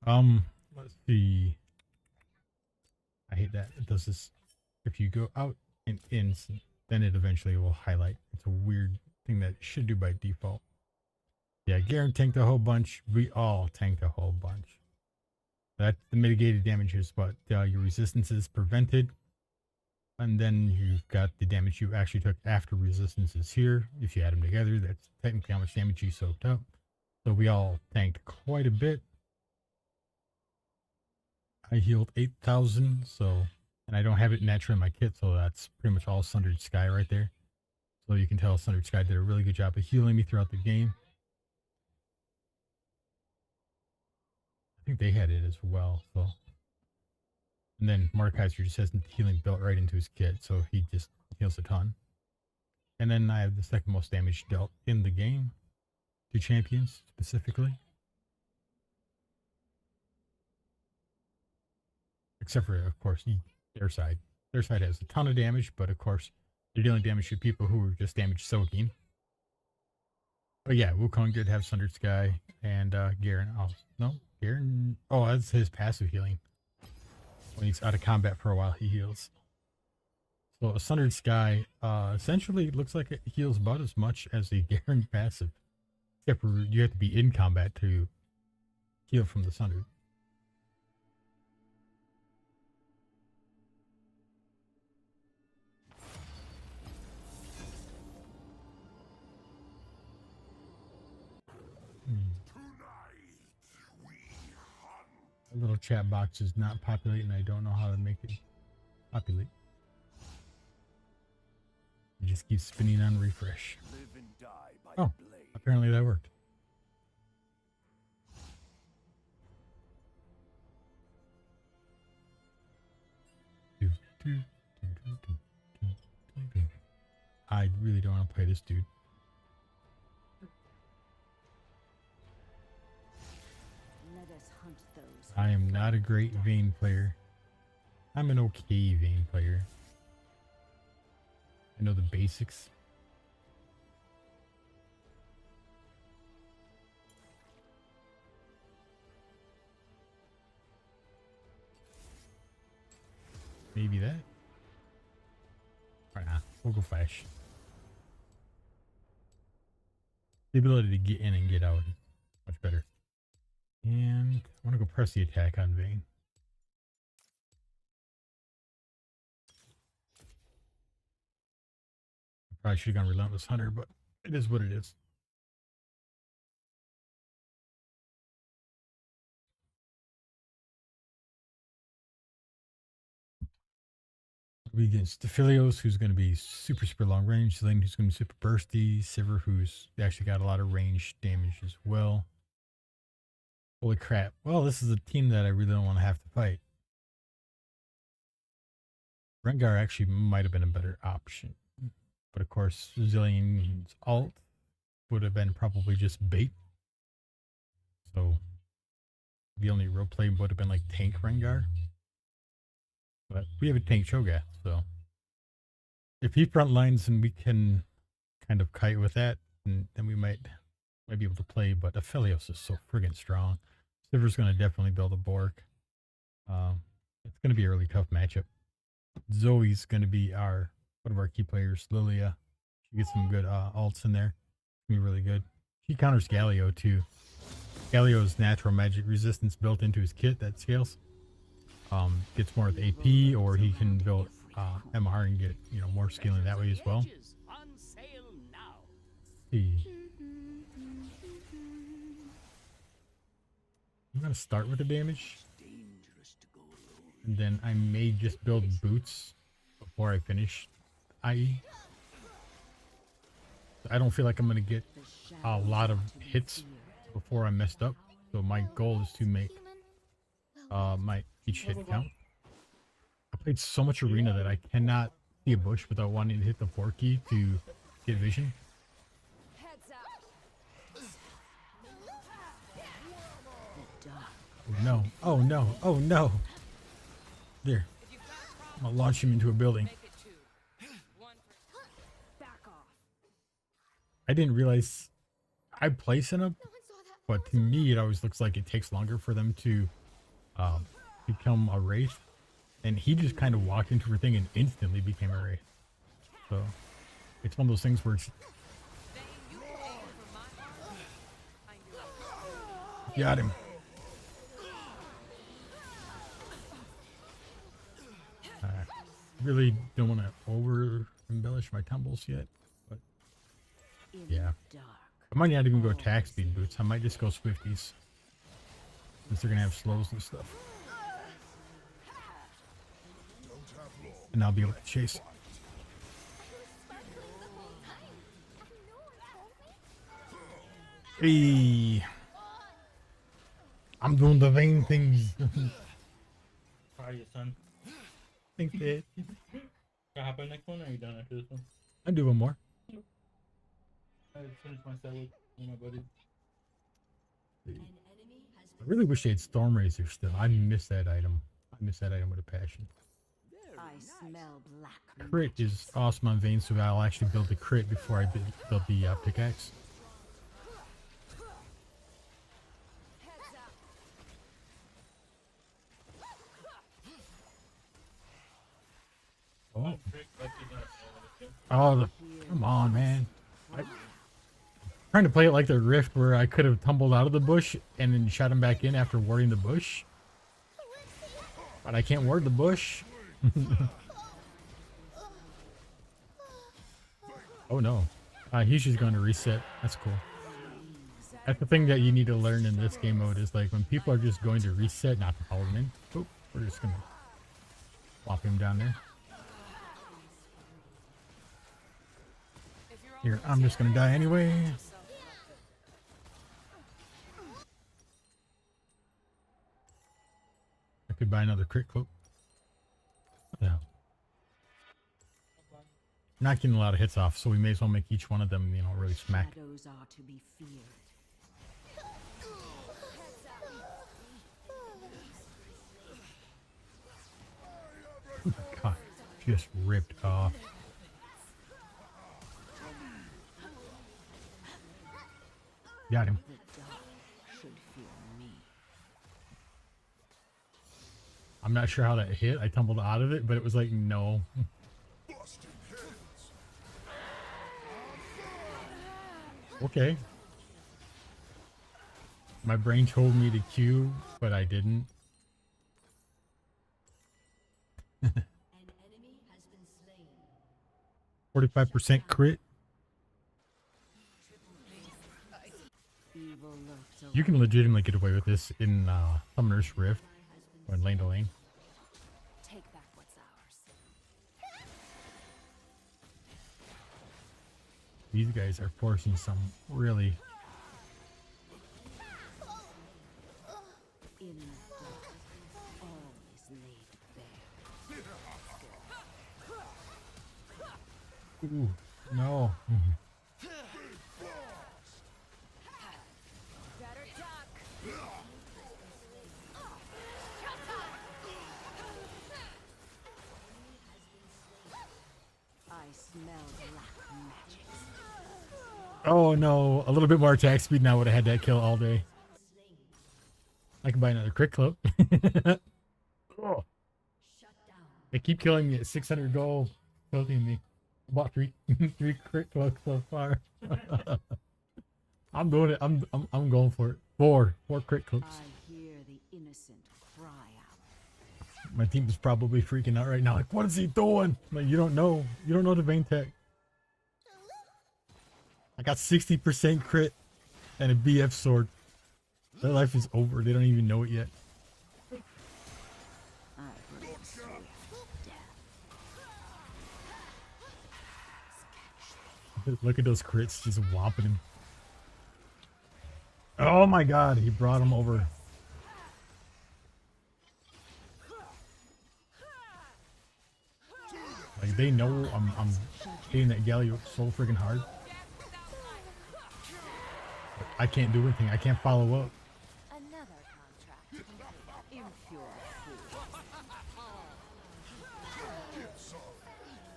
Let's see. I hate that it does this. If you go out and in, then it eventually will highlight. It's a weird thing that it should do by default. Yeah, Garen tanked a whole bunch. We all tanked a whole bunch. That's the mitigated damage is what your resistance is prevented. And then you've got the damage you actually took after resistances here. If you add them together, that's technically how much damage you soaked up. So we all tanked quite a bit. I healed 8,000, so, and I don't have it naturally in my kit, so that's pretty much all Sundered Sky right there. So you can tell Sundered Sky did a really good job of healing me throughout the game. I think they had it as well, so. And then Mordekaiser just has healing built right into his kit, so he just heals a ton. And then I have the second most damage dealt in the game to champions specifically. Except for, of course, their side. Their side has a ton of damage, but of course, they're dealing damage to people who are just damage soaking. But yeah, Wukong did have Sundered Sky and Garen. Oh, no, Garen. Oh, that's his passive healing. When he's out of combat for a while, he heals. So a Sundered Sky essentially looks like it heals about as much as a Garen passive. Except for you have to be in combat to heal from the Sundered. A little chat box is not populating. I don't know how to make it populate. It just keeps spinning on refresh. Live and die by Oh, the blade. apparently that worked. I really don't want to play this dude. Let us hunt those. I am not a great Vayne player. I'm an okay Vayne player. I know the basics. Maybe that. Right now, we'll go Flash. The ability to get in and get out is much better. And I want to go press the attack on Vayne. I probably should have gone Relentless Hunter, but it is what it is. We against Dephilios, who's going to be super, super long range. Zelene, who's going to be super bursty. Sivir, who's actually got a lot of range damage as well. Holy crap. Well, this is a team that I really don't want to have to fight. Rengar actually might have been a better option. But of course, Zilean's ult would have been probably just bait. So the only real play would have been like tank Rengar. But we have a tank Cho'Gath, so if he front lines and we can kind of kite with that, then we might be able to play. But Aphelios is so friggin' strong. Sivir's going to definitely build a Bork. It's going to be a really tough matchup. Zoe's going to be one of our key players. Lilia, she gets some good ults in there. It's going to be really good. She counters Galio too. Galio's natural magic resistance built into his kit that scales. Gets more with AP, or he can build MR and get more scaling that way as well. On sale now. See. I'm gonna start with the damage, and then I may just build boots before I finish IE. I don't feel like I'm gonna get a lot of hits before I'm messed up, so my goal is to make my each hit count. I played so much arena that I cannot see a bush without wanting to hit the 4 key to get vision. Oh no, oh no, oh no. There. I'm gonna launch him into a building. I didn't realize I play Senna, but to me it always looks like it takes longer for them to become a wraith, and he just kind of walked into her thing and instantly became a wraith. So it's one of those things where it's got him. Really don't want to over embellish my tumbles yet, but yeah, I might not even go attack speed boots. I might just go Swifties, since they're gonna have slows and stuff, and I'll be able to chase. Hey, I'm doing the vain things. Proud of you, son. Think that Can I hop on next one, or are you done after this one? I'll do one more. I finished my set with my buddy. I really wish they had Storm Razor still. I miss that item. I miss that item with a passion. I smell black. Crit is awesome on Vayne, so I'll actually build the crit before I build the pickaxe. Oh, Trick, like Oh, come on, man. Trying to play it like the Rift where I could have tumbled out of the bush and then shot him back in after warding the bush. But I can't ward the bush. Oh no. He's just going to reset. That's cool. That's the thing that you need to learn in this game mode is like when people are just going to reset, not to follow them in. Oop, we're just going to plop him down there. Here, I'm just going to die anyway. I could buy another crit cloak. Yeah. Not getting a lot of hits off, so we may as well make each one of them, you know, really smack. Shadows are to be feared. God, just ripped off. Got him. The dark should fear me. I'm not sure how that hit. I tumbled out of it, but it was like, no. Okay. My brain told me to Q, but I didn't. An enemy has been slain. 45% crit. Evil lurks You can legitimately get away with this in Summoner's Rift or lane to lane. take back what's ours. These guys are forcing some really. In the dark, all is laid bare. Ooh, no. I smell black magic. Oh no, a little bit more attack speed now would have had that kill all day. I can buy another crit cloak. Oh, Shut down. they keep killing me at 600 gold. Tilting me. I bought three crit cloaks so far. I'm doing it. I'm going for it. Four crit cloaks. I hear the innocent cry out. My team is probably freaking out right now. Like, what is he doing? Like, you don't know. You don't know the Vayne tech. I got 60% crit and a BF sword. Their life is over. They don't even know it yet. I bring swift death. Look at those crits just whopping him. Oh my god, he brought him over. Like, they know I'm hitting that Galio so freaking hard. But I can't do anything. I can't follow up. Another contract. Impure fool.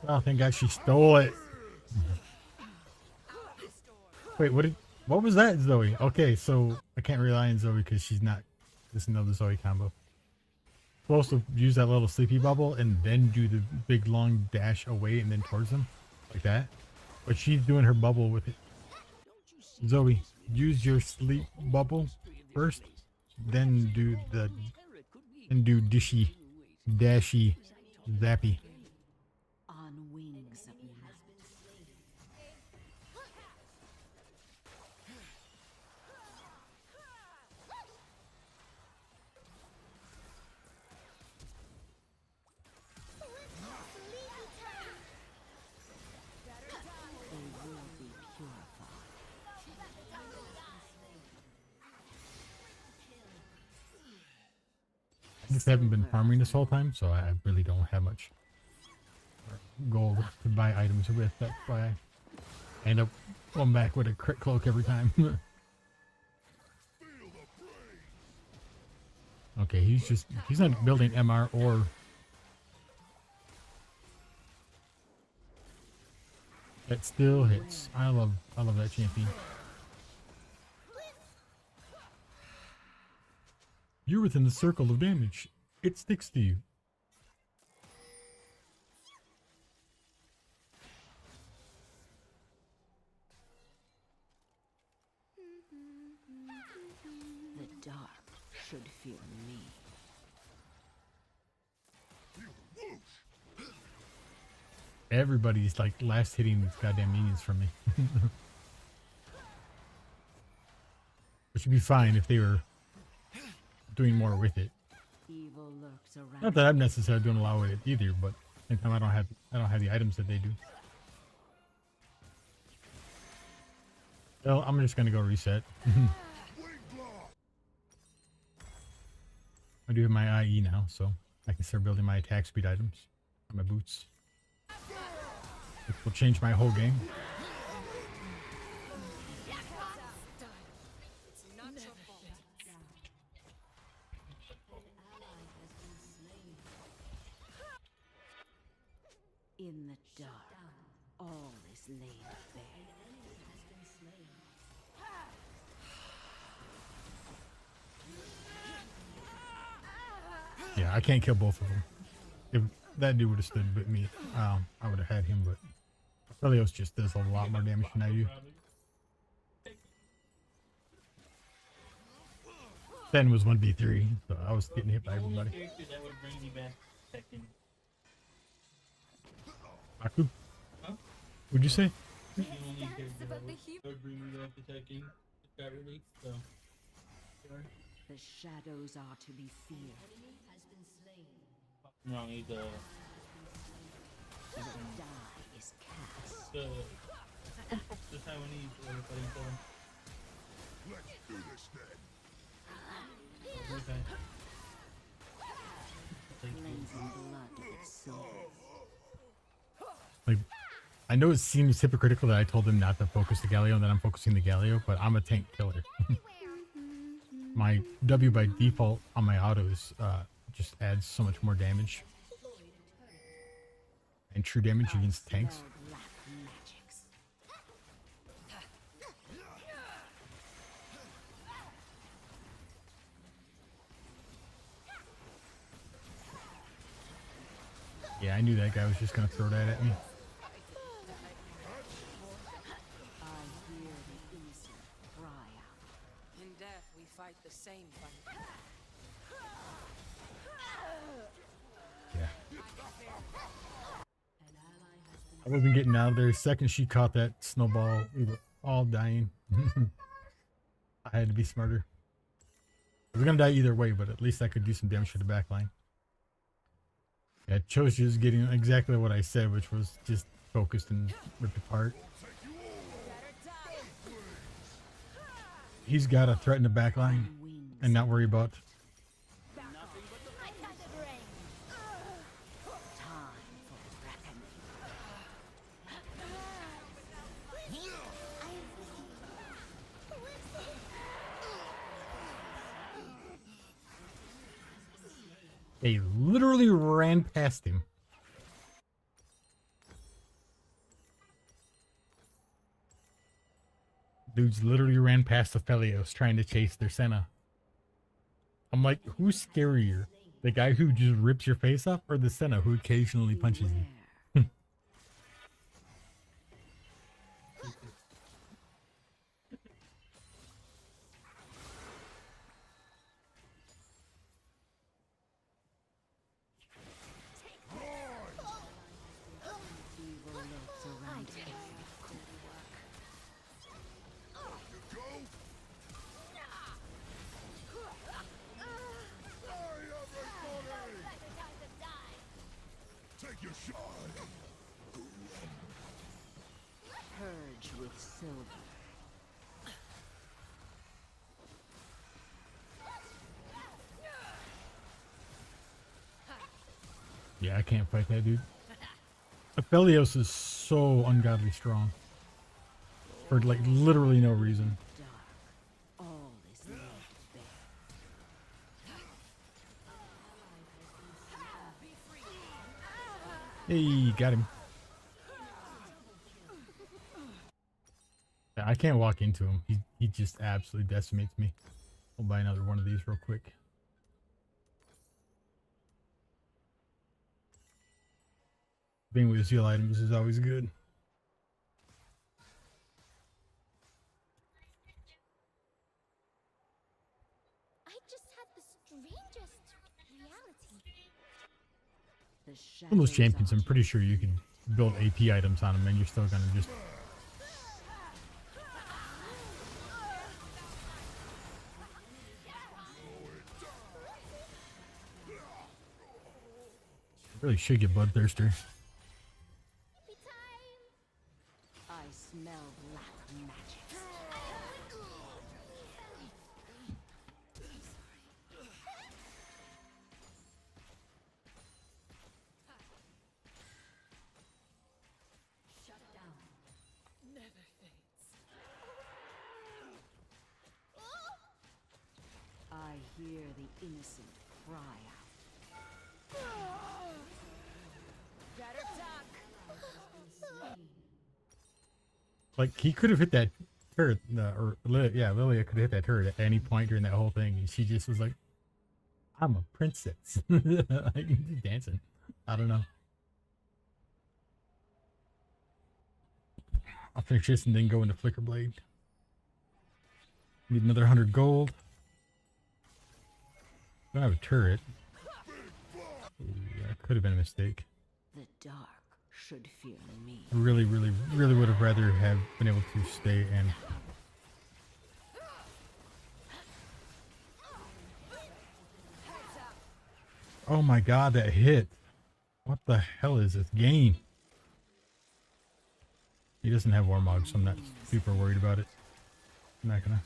Oh, thank God she stole it. Wait, what was that, Zoe? Okay, so I can't rely on Zoe because she's not. This is another Zoe combo. Supposed to use that little sleepy bubble and then do the big long dash away and then towards them like that. But she's doing her bubble with it. Zoe, use your sleep bubble first, then do dishy, dashy, zappy. On wings of night. They will be purified. I just haven't been farming this whole time, so I really don't have much gold to buy items with. That's why I end up going back with a crit cloak every time. Okay, he's not building MR or that still hits. I love that champion. You're within the circle of damage. It sticks to you. The dark should fear me. Everybody's like last hitting these goddamn minions from me. Which would be fine if they were doing more with it. Evil lurks around. Not that I'm necessarily doing a lot with it either, but at the same time I don't have the items that they do. Well, I'm just gonna go reset. I do have my IE now, so I can start building my attack speed items on my boots. Which will change my whole game. In the dark, all is laid bare. Yeah, I can't kill both of them. If that dude would have stood with me, I would have had him, but Aphelios just does a lot more damage than I do. Then was 1v3, so I was getting hit by everybody. Character that would bring me back second. Aku? Huh? What'd you say? The only character that would bring me back to second. It got released, so. Sure. The shadows are to be feared. I'm wrong, he's The die is cast. the Taiwanese fighting for him. Let's do this then. Okay. Thank you. Cleansing blood of its soul. Like, I know it seems hypocritical that I told him not to focus the Galio and that I'm focusing the Galio, but I'm a tank killer. My W by default on my autos just adds so much more damage. And true damage against tanks. Spell black magics. Yeah, I knew that guy was just gonna throw that at me. I hear the innocent cry out. In death, we fight the same fight. Yeah. I wasn't getting out of there. The second she caught that snowball, we were all dying. I had to be smarter. I was gonna die either way, but at least I could do some damage to the back line. Yeah, Choshu's getting exactly what I said, which was just focused and ripped apart. He's gotta threaten the back line Wings. and not worry about Time for reckoning. They literally ran past him. Dudes literally ran past Aphelios trying to chase their Senna. I'm like, who's scarier? The guy who just rips your face off or the Senna who occasionally punches you? Beware. Evil lurks around every Take your shot. purge with silver. Yeah, I can't fight that dude. Aphelios is so ungodly strong. For like literally no reason. Dark. All is laid bare. Hey, got him. Yeah, I can't walk into him. He just absolutely decimates me. I'll buy another one of these real quick. Being with seal items is always good. The Some of those shadows champions, are I'm pretty sure you can build AP items on them and you're still gonna just... Really should get Bloodthirster. I smell black magic. Shut down. Never fades. I hear the innocent cry out. Better duck. Like, he could have hit that turret, Lilia could have hit that turret at any point during that whole thing, and she just was like, I'm a princess. Like, dancing. I don't know. I'll finish this and then go into Flicker Blade. Need another 100 gold. Don't have a turret. Ooh, that could have been a mistake. The dark should fear me. I really would have rather have been able to stay and... Oh my god, that hit. What the hell is this game? He doesn't have Warmog, so I'm not super worried about it. I'm not gonna...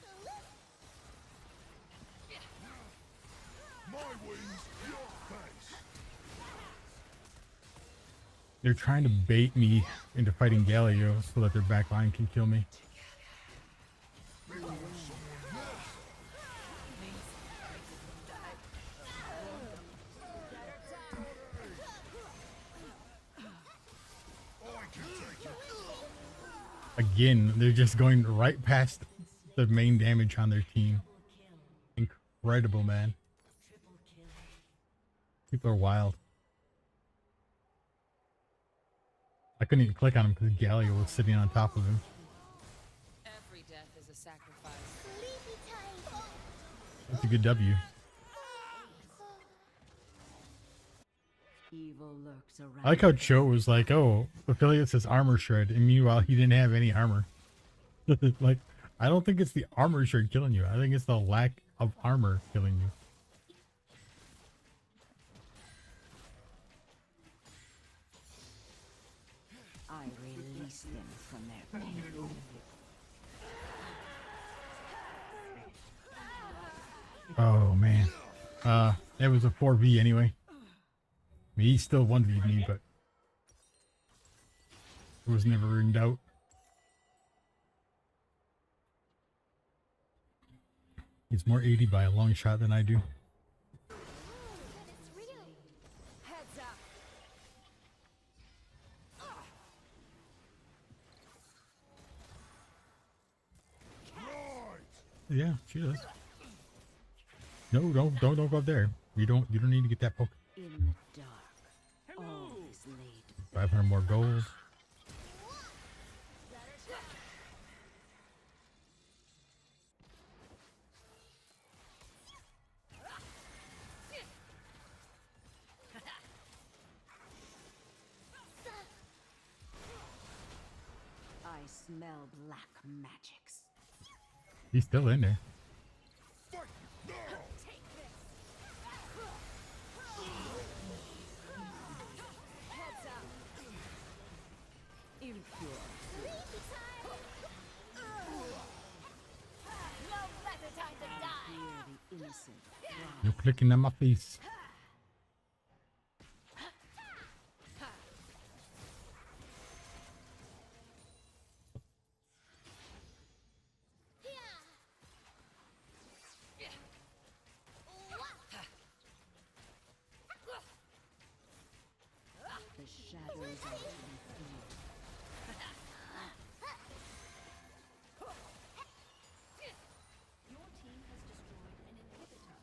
My wings, your face. They're trying to bait me into fighting Galio so that their back line can kill me. Again, they're just going right past the main damage on their team. Incredible, man. People are wild. I couldn't even click on him because Galio was sitting on top of him. Every death is a sacrifice. That's a good W. Evil lurks around. I like how Cho was like, oh, Affiliate says armor shred, and meanwhile he didn't have any armor. Like, I don't think it's the armor shred killing you. I think it's the lack of armor killing you. I release them from their pain. Oh man. It was a 4v anyway. I mean, he still 1v'd me, but it was never in doubt. He's more 80 by a long shot than I do. Heads up. Yeah, she does. No, don't go up there. You don't need to get that poke. In the dark, all is laid. 500 more gold. I smell black magics. He's still in there. Impure. Hear the innocent cry. You're clicking on my face. The shadows are to be feared. Your team has destroyed an inhibitor.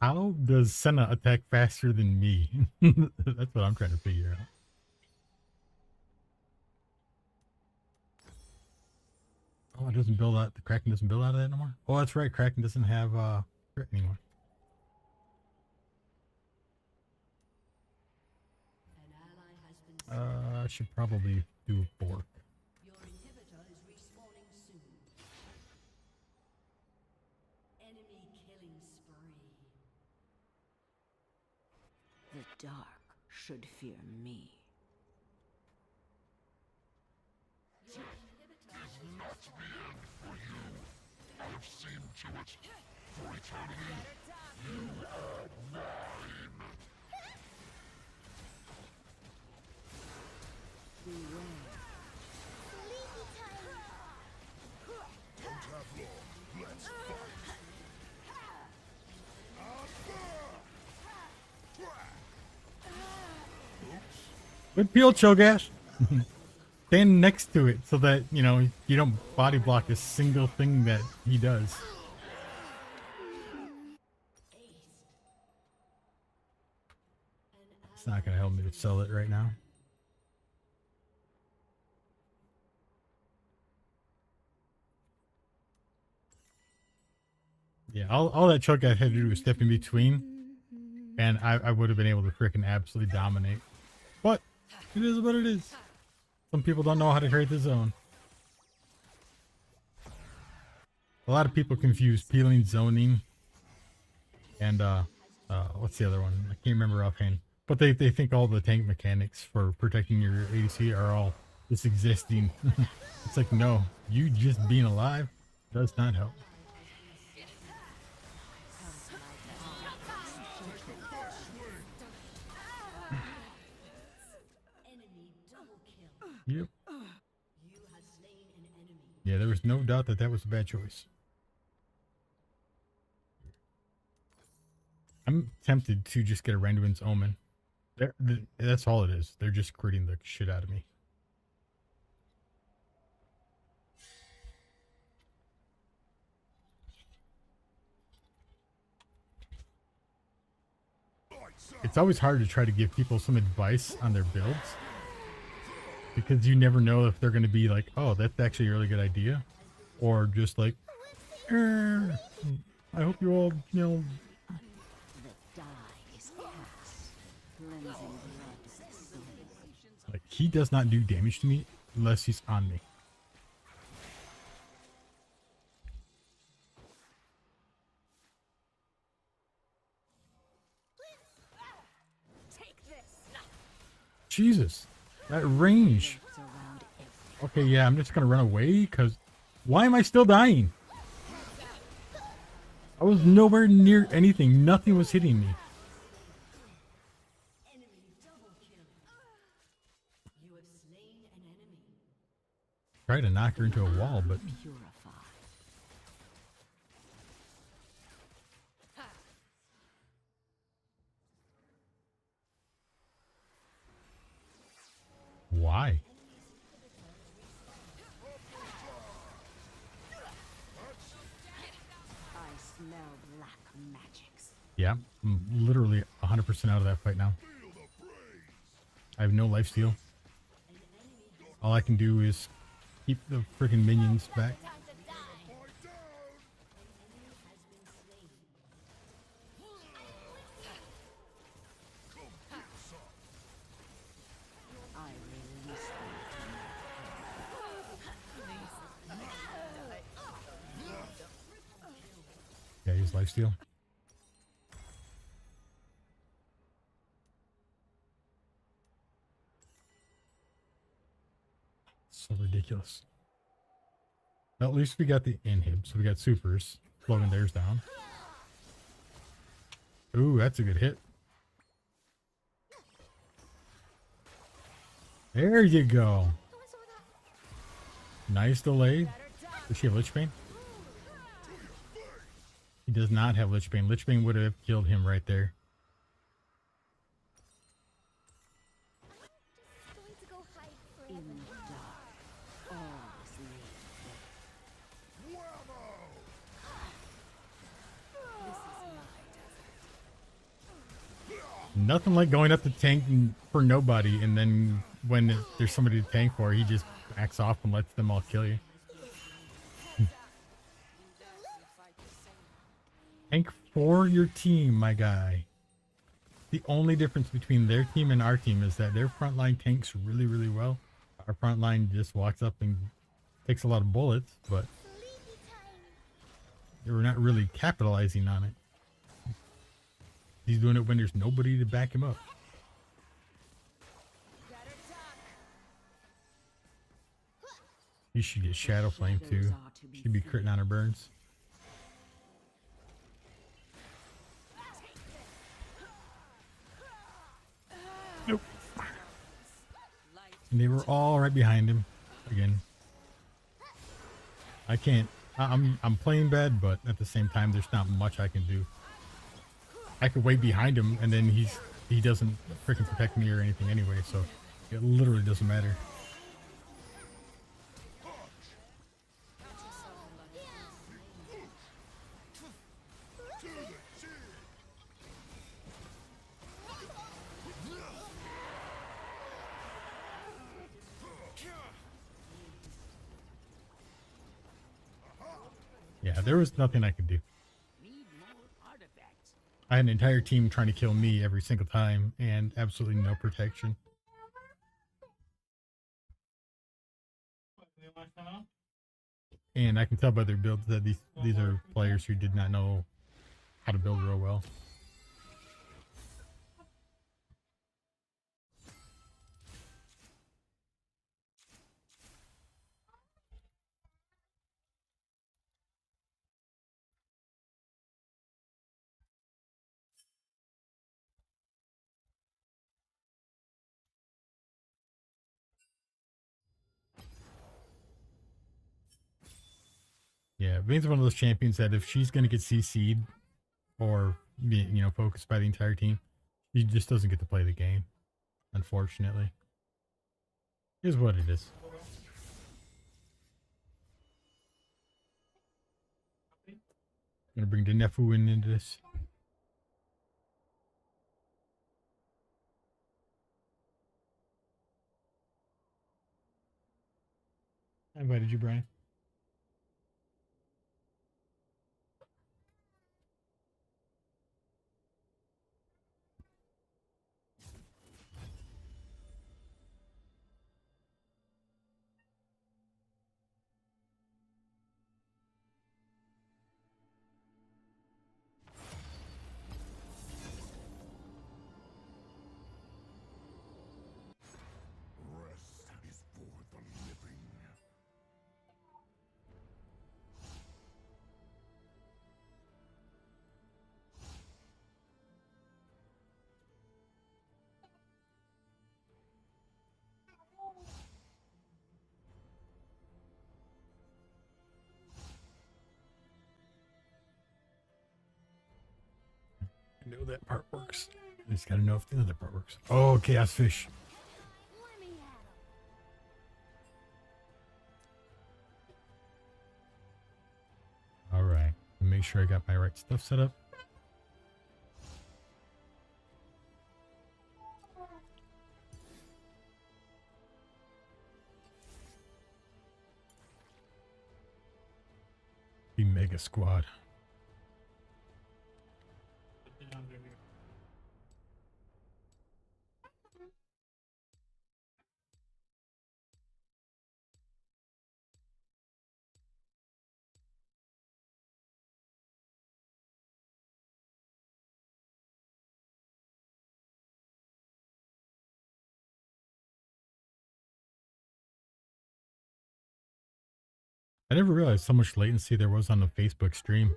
How does Senna attack faster than me? That's what I'm trying to figure out. Oh, it doesn't build out. The Kraken doesn't build out of that no more. Oh, that's right. Kraken doesn't have crit anymore. An ally has been I should probably do a bork. Your inhibitor is respawning soon. Enemy killing spree. The dark should fear me. Your inhibitor Good peel, Cho'Gath. Stand next to it so that, you know, you don't body block a single thing that he does. It's not going to help me to sell it right now. Yeah, all that Cho'Gath had to do was step in between, and I would have been able to freaking absolutely dominate. But it is what it is. Some people don't know how to create the zone. A lot of people confuse peeling, zoning, and what's the other one? I can't remember offhand. But they think all the tank mechanics for protecting your ADC are all just existing. It's like, no, you just being alive does not help. enemy double kill. Yep. You have slain an enemy. Yeah, there was no doubt that that was a bad choice. I'm tempted to just get a Randuin's Omen. That's all it is. They're just critting the shit out of me. It's always hard to try to give people some advice on their builds, because you never know if they're going to be like, oh, that's actually a really good idea, or just like, I hope you all, you know. The die is cast, cleansing blood soul. Like, he does not do damage to me unless he's on me. Take this. Jesus, that range. Surround every Okay, yeah, I'm just gonna run away, because why am I still dying? I was nowhere near anything. Nothing was hitting me. Enemy double kill. You have slain an enemy. Tried to knock her into a wall, but purify. why? I smell black magics. Yeah, I'm literally 100% out of that fight now. I have no lifesteal. All I can do is keep the freaking minions back. I release them. Yeah, use lifesteal. So ridiculous. Well, at least we got the inhib, so we got supers. Slowing theirs down. Ooh, that's a good hit. There you go. Nice delay. Does she have Lich Bane? He does not have Lich Bane. Lich Bane would have killed him right there. In the dark, all is laid bare. This is my desert. Nothing like going up to tank for nobody, and then when there's somebody to tank for, he just backs off and lets them all kill you. Tank for your team, my guy. The only difference between their team and our team is that their frontline tanks really, really well. Our frontline just walks up and takes a lot of bullets, but we're not really capitalizing on it. He's doing it when there's nobody to back him up. You should get Shadow Flame too. She'd be critting on her burns. Nope. And they were all right behind him. Again. I can't. I'm playing bad, but at the same time, there's not much I can do. I could wait behind him, and then he doesn't freaking protect me or anything anyway, so it literally doesn't matter. Yeah, there was nothing I could do. I had an entire team trying to kill me every single time, and absolutely no protection. And I can tell by their builds that these are players who did not know how to build real well. Yeah, Vayne's one of those champions that if she's going to get CC'd or, you know, focused by the entire team, she just doesn't get to play the game, unfortunately. Here's what it is. I'm going to bring the Nefu into this. I invited you, Brian. I know that part works. I just gotta know if the other part works. Oh, Chaos Fish. Alright. Make sure I got my right stuff set up. The Mega Squad. I never realized how much latency there was on the Facebook stream.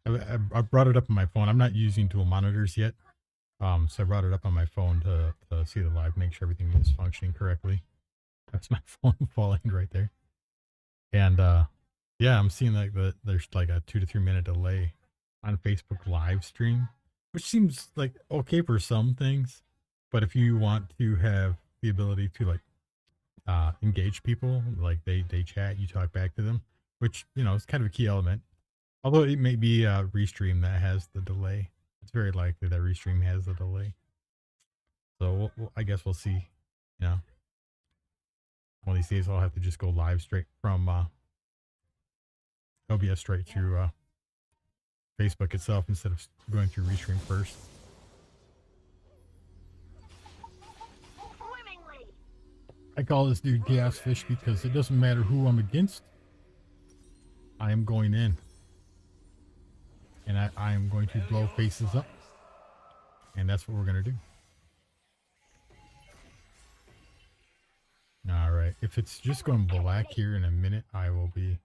I brought it up on my phone. I'm not using dual monitors yet. So I brought it up on my phone to see the live, make sure everything is functioning correctly. That's my phone falling right there. And yeah, I'm seeing like there's like a 2 to 3 minute delay on Facebook live stream, which seems like okay for some things. But if you want to have the ability to like engage people, like they chat, you talk back to them, which, you know, is kind of a key element. Although it may be Restream that has the delay. It's very likely that Restream has a delay. So I guess we'll see. You know, one of these days I'll have to just go live straight from OBS straight to Facebook itself instead of going through Restream first. I call this dude Gas Fish because it doesn't matter who I'm against. I am going in. And I am going to blow faces up. And that's what we're going to do. Alright. If it's just going black here in a minute, I will be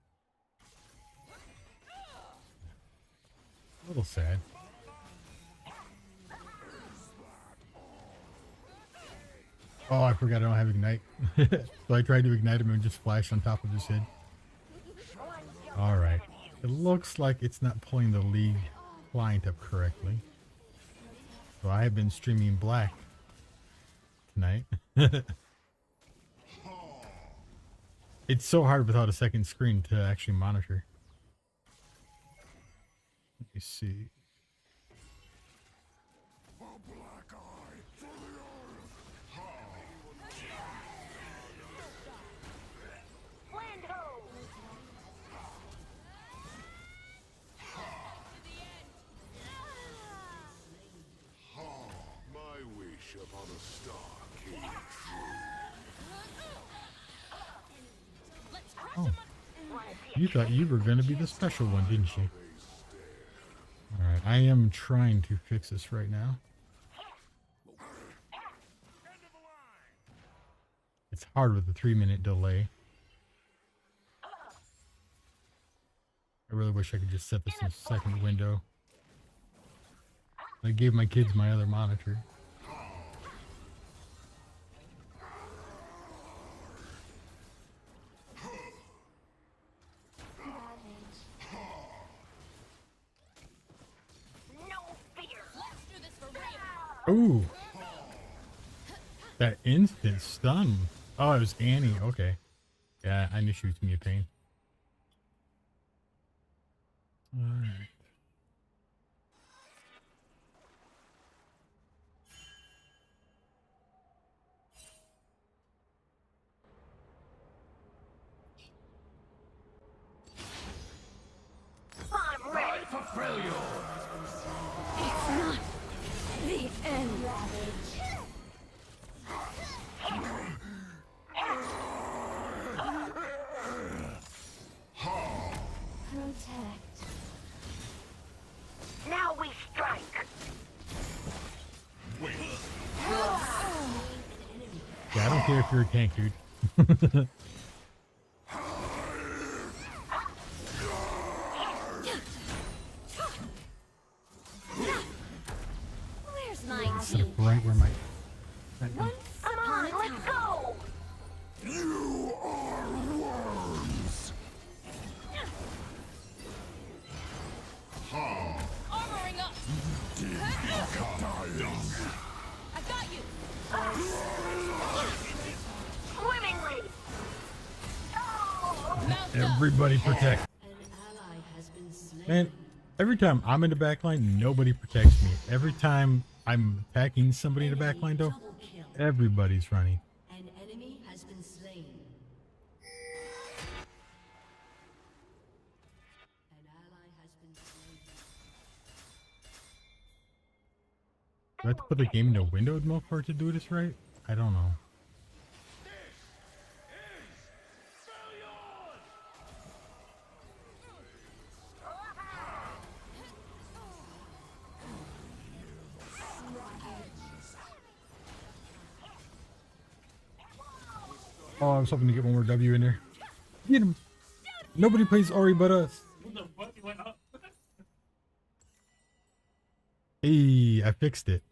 a little sad. Oh, I forgot I don't have Ignite. So I tried to ignite him and just flash on top of his head. Alright. It looks like it's not pulling the League client up correctly. So I have been streaming black tonight. It's so hard without a second screen to actually monitor. Let me see. Oh, you thought you were going to be the special one, didn't you? Alright, I am trying to fix this right now. It's hard with the 3-minute delay. I really wish I could just set this in a second window. I gave my kids my other monitor. Ooh. That instant stun. Oh, it was Annie. Okay. Yeah, I knew she was gonna be a pain. Alright. I'm ready for failure. It's not the end. Protect. Now we strike. Yeah, I don't care if you're a tank, dude. Where's my Set up right where my... Come on, let's go. You are worms. Armoring up. I got you. Swimmingly. Everybody protect. An ally has been slain. Man, every time I'm in the backline, nobody protects me. Every time I'm attacking somebody in the backline, though, Double kill. everybody's running. An enemy has been slain. An ally has been slain. Do I have to put the game in a windowed mode for it to do this right? I don't know. Oh, I was hoping to get one more W in there. Get him! Nobody plays Ori but us. What the fuck? He went up. Hey, I fixed it.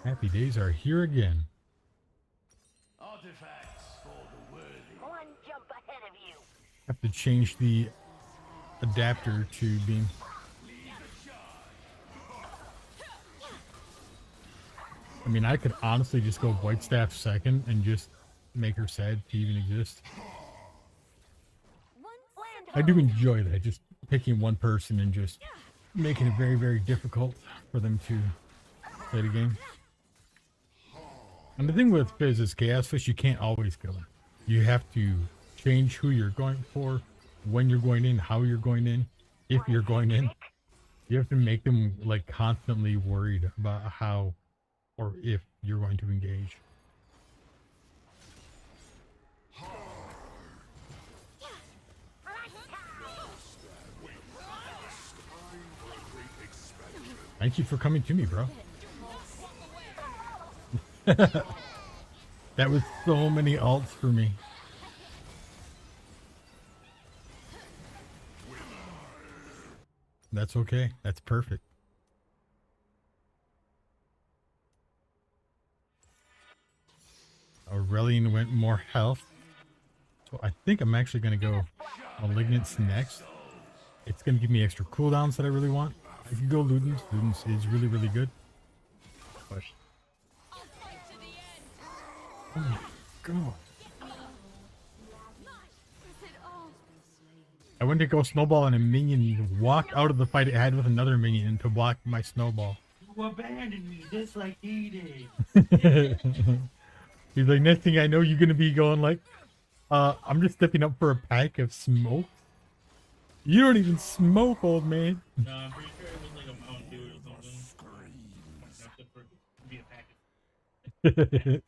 Happy days are here again. Artifacts for the worthy. One jump ahead of you. Have to change the adapter to being... I mean, I could honestly just go White Staff second and just make her sad to even exist. One land I do enjoy that, just picking one person and just making it very, very difficult for them to play the game. And the thing with Fizz is Chaos Fish, you can't always kill him. You have to change who you're going for, when you're going in, how you're going in, if you're going in. You have to make them like constantly worried about how or if you're going to engage. Thank you for coming to me, bro. That was so many alts for me. That's okay. That's perfect. Aurelian went more health. So I think I'm actually going to go Malignance next. It's going to give me extra cooldowns that I really want. I can go Ludens. Ludens is really, really good. But... oh my god. I went to go snowball and a minion walked out of the fight it had with another minion to block my snowball. You abandoned me just like he did. He's like, next thing I know, you're gonna be going like, I'm just stepping up for a pack of smoke. You don't even smoke, old man. No, I'm pretty sure it was like a Mountain Dew or something. Not to be a packet.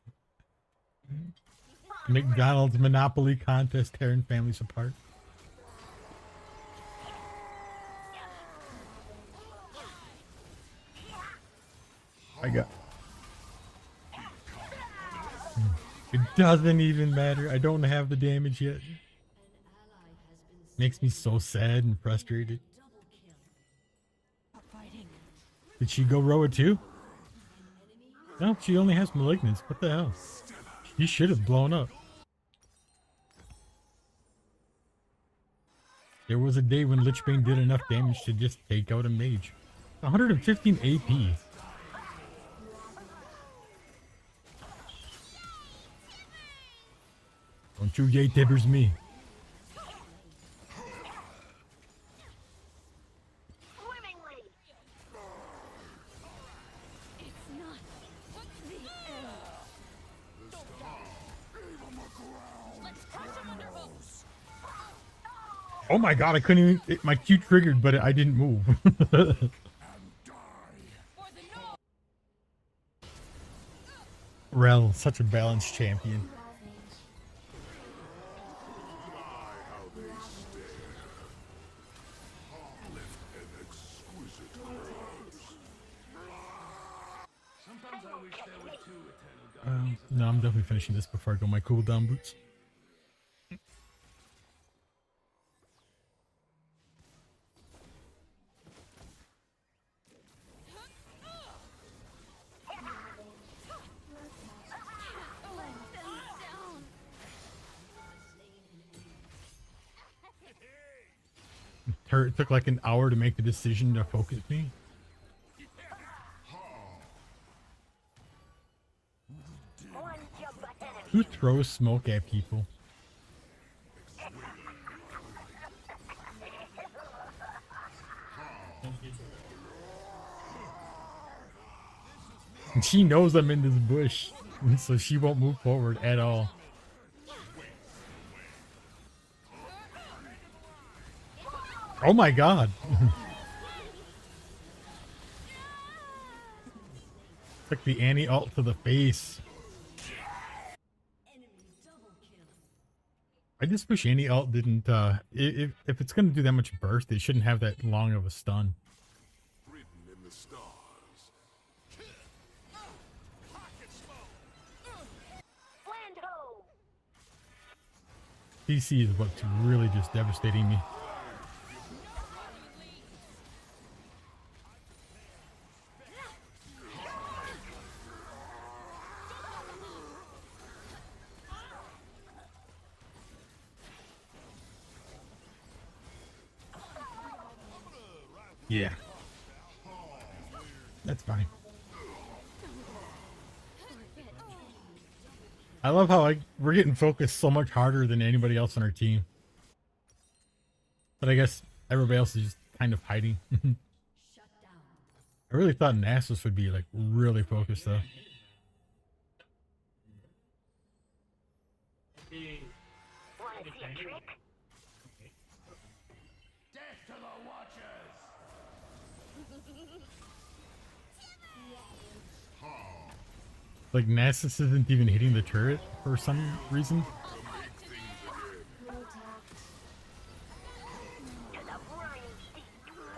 McDonald's Monopoly contest tearing families apart. I got... it doesn't even matter. I don't have the damage yet. Makes me so sad and frustrated. Did she go Roa too? No, she only has Malignance. What the hell? He should have blown up. There was a day when Lichbane did enough damage to just take out a mage. 115 AP. Don't you yay tibbers me. Oh my god, I couldn't even... my Q triggered, but I didn't move. Rel, such a balanced champion. No, I'm definitely finishing this before I go my cooldown boots. It took like an hour to make the decision to focus me. Who throws smoke at people? And she knows I'm in this bush, so she won't move forward at all. Oh my god. Took the Annie ult to the face. I just wish Annie ult didn't, if it's gonna do that much burst, it shouldn't have that long of a stun. CC is what's really just devastating me. Yeah. That's fine. I love how we're getting focused so much harder than anybody else on our team. But I guess everybody else is just kind of hiding. Shut down. I really thought Nasus would be like really focused though. Death to the Watchers! Like Nasus isn't even hitting the turret for some reason.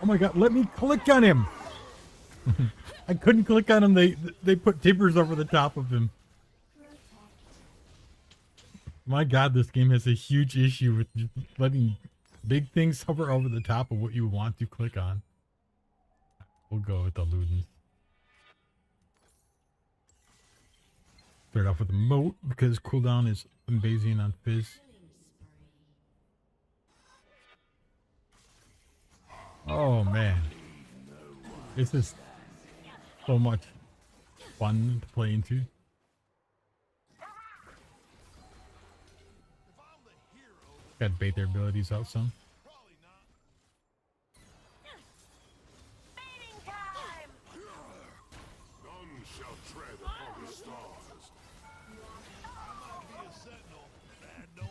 Oh my god, let me click on him! I couldn't click on him, they put timbers over the top of him. My god, this game has a huge issue with just letting big things hover over the top of what you want to click on. We'll go with the Ludens. Start off with a moat because cooldown is amazing on Fizz. Oh man, this is so much fun to play into. Got to bait their abilities out some.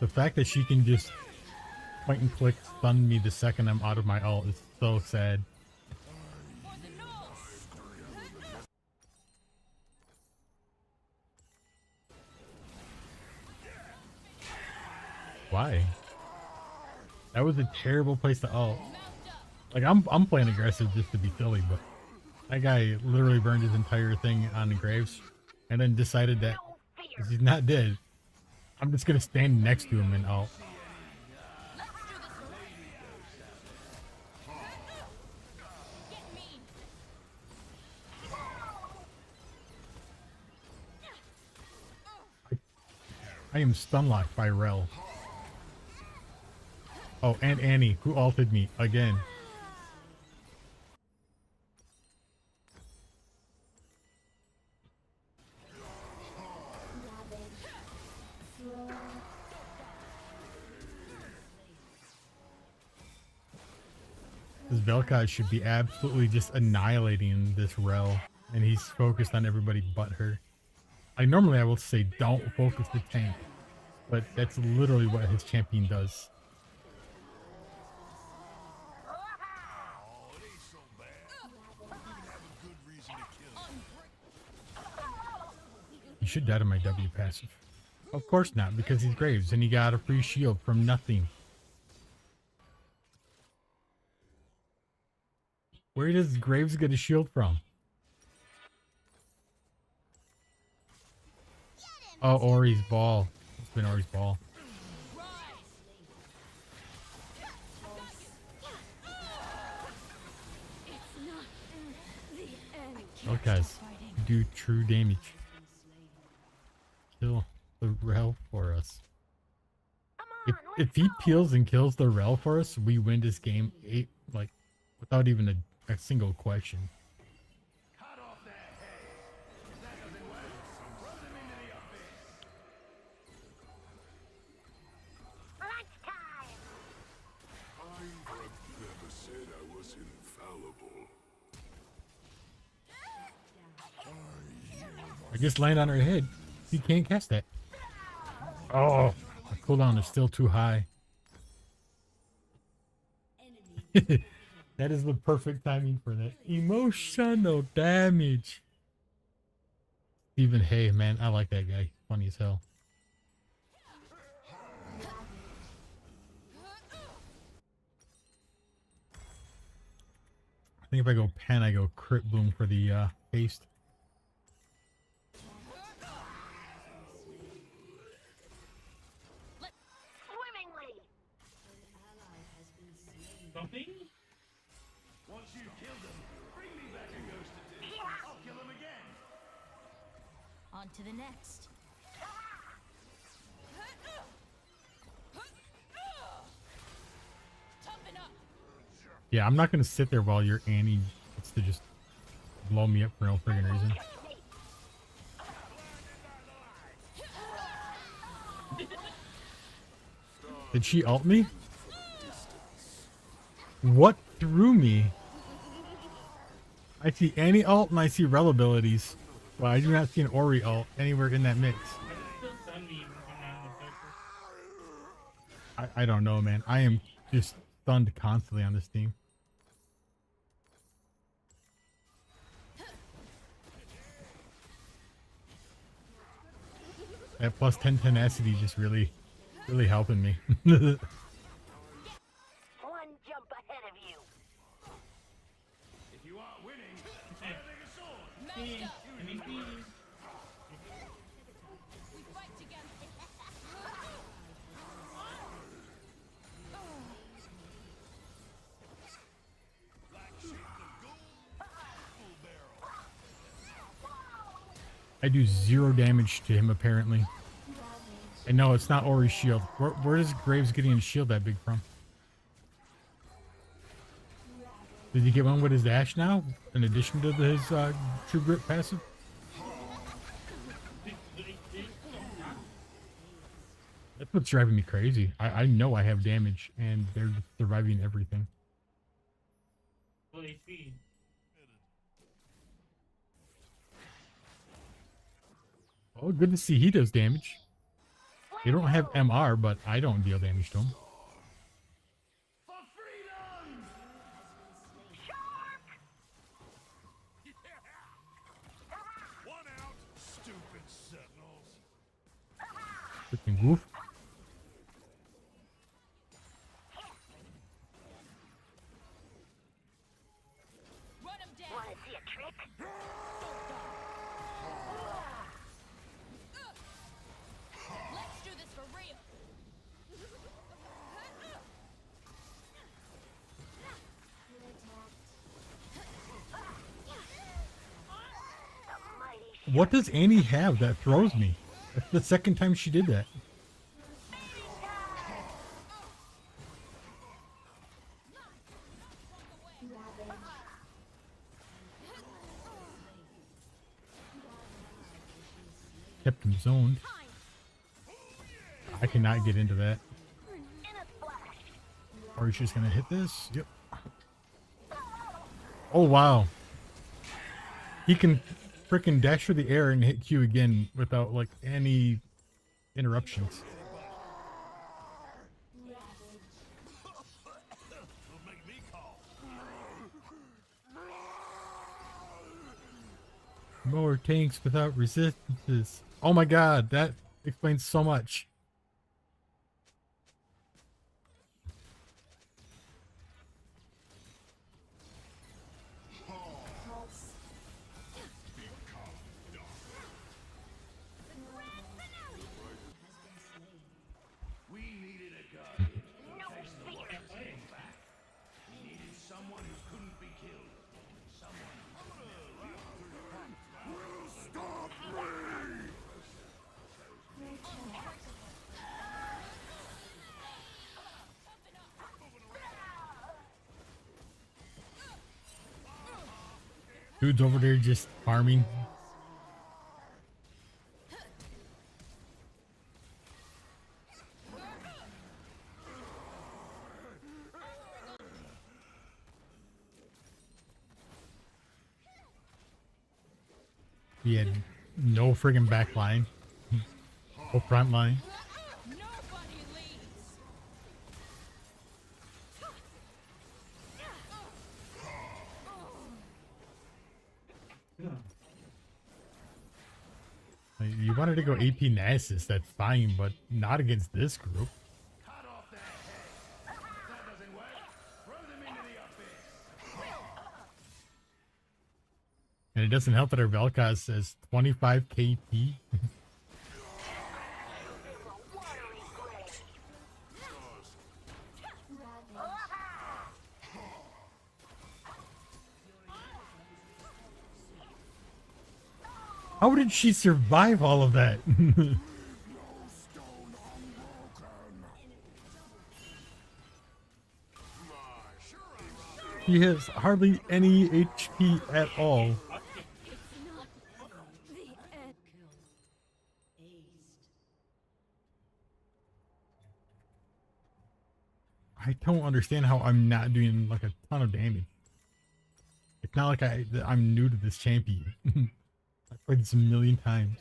The fact that she can just point and click stun me the second I'm out of my ult is so sad. Why? That was a terrible place to ult. Like I'm playing aggressive just to be silly, but that guy literally burned his entire thing on the Graves and then decided that because he's not dead, I'm just gonna stand next to him and ult. I am stun locked by Rel. Oh, and Annie, who ulted me again. This Vel'Koz should be absolutely just annihilating this Rel, and he's focused on everybody but her. Normally I will say don't focus the tank, but that's literally what his champion does. You should die to my W passive. Of course not, because he's Graves and he got a free shield from nothing. Where does Graves get a shield from? Oh, Ori's ball. It's been Ori's ball. Oh, guys, do true damage. Kill the Rel for us. If he peels and kills the Rel for us, we win this game without even a single question. Cut off their heads! If that doesn't work, throw them into the abyss! I never said I was infallible. I just land on her head. You can't cast that. Oh, the cooldown is still too high. That is the perfect timing for that. Emotional damage. Even hey, man, I like that guy. Funny as hell. I think if I go pen, I go crit boom for the haste. Something? Once you've killed them, bring me back a ghost to do. I'll kill them again. On to the next. Yeah, I'm not gonna sit there while your Annie gets to just blow me up for no friggin' reason. Did she ult me? What threw me? I see Annie ult and I see Rel abilities. Well, I do not see an Ori ult anywhere in that mix. I don't know, man. I am just stunned constantly on this team. That plus 10 tenacity just really helping me. One jump ahead of you. If you aren't winning, I'll take a sword. I do 0 damage to him apparently. And no, it's not Ori's shield. Where is Graves getting his shield that big from? Did he get one with his dash now? In addition to his True Grit passive? That's what's driving me crazy. I know I have damage and they're surviving everything. Full HP. Oh, good to see he does damage. You don't have MR, but I don't deal damage to him. For freedom! One out, stupid sentinels. Freaking goof. Wanna see a trick? Let's do this for real. What does Annie have that throws me? That's the second time she did that. Kept him zoned. I cannot get into that. Or he's just gonna hit this. Yep. Oh wow. He can freaking dash through the air and hit Q again without like any interruptions. More tanks without resistances. Oh my god, that explains so much. We needed a guardian in case the Watchers came back. We needed someone who couldn't be killed. Someone who could never Stop me! Dude's over there just farming. He had no friggin' back line. No front line. Nobody leaves. Like, you wanted to go AP Nasus, that's fine, but not against this group. cut off their head. If that doesn't work, throw them into the abyss. And it doesn't help that our Vel'Koz says 25 KP. How did she survive all of that? He has hardly any HP at all. The end. I don't understand how I'm not doing like a ton of damage. It's not like I'm new to this champion. I played this a million times.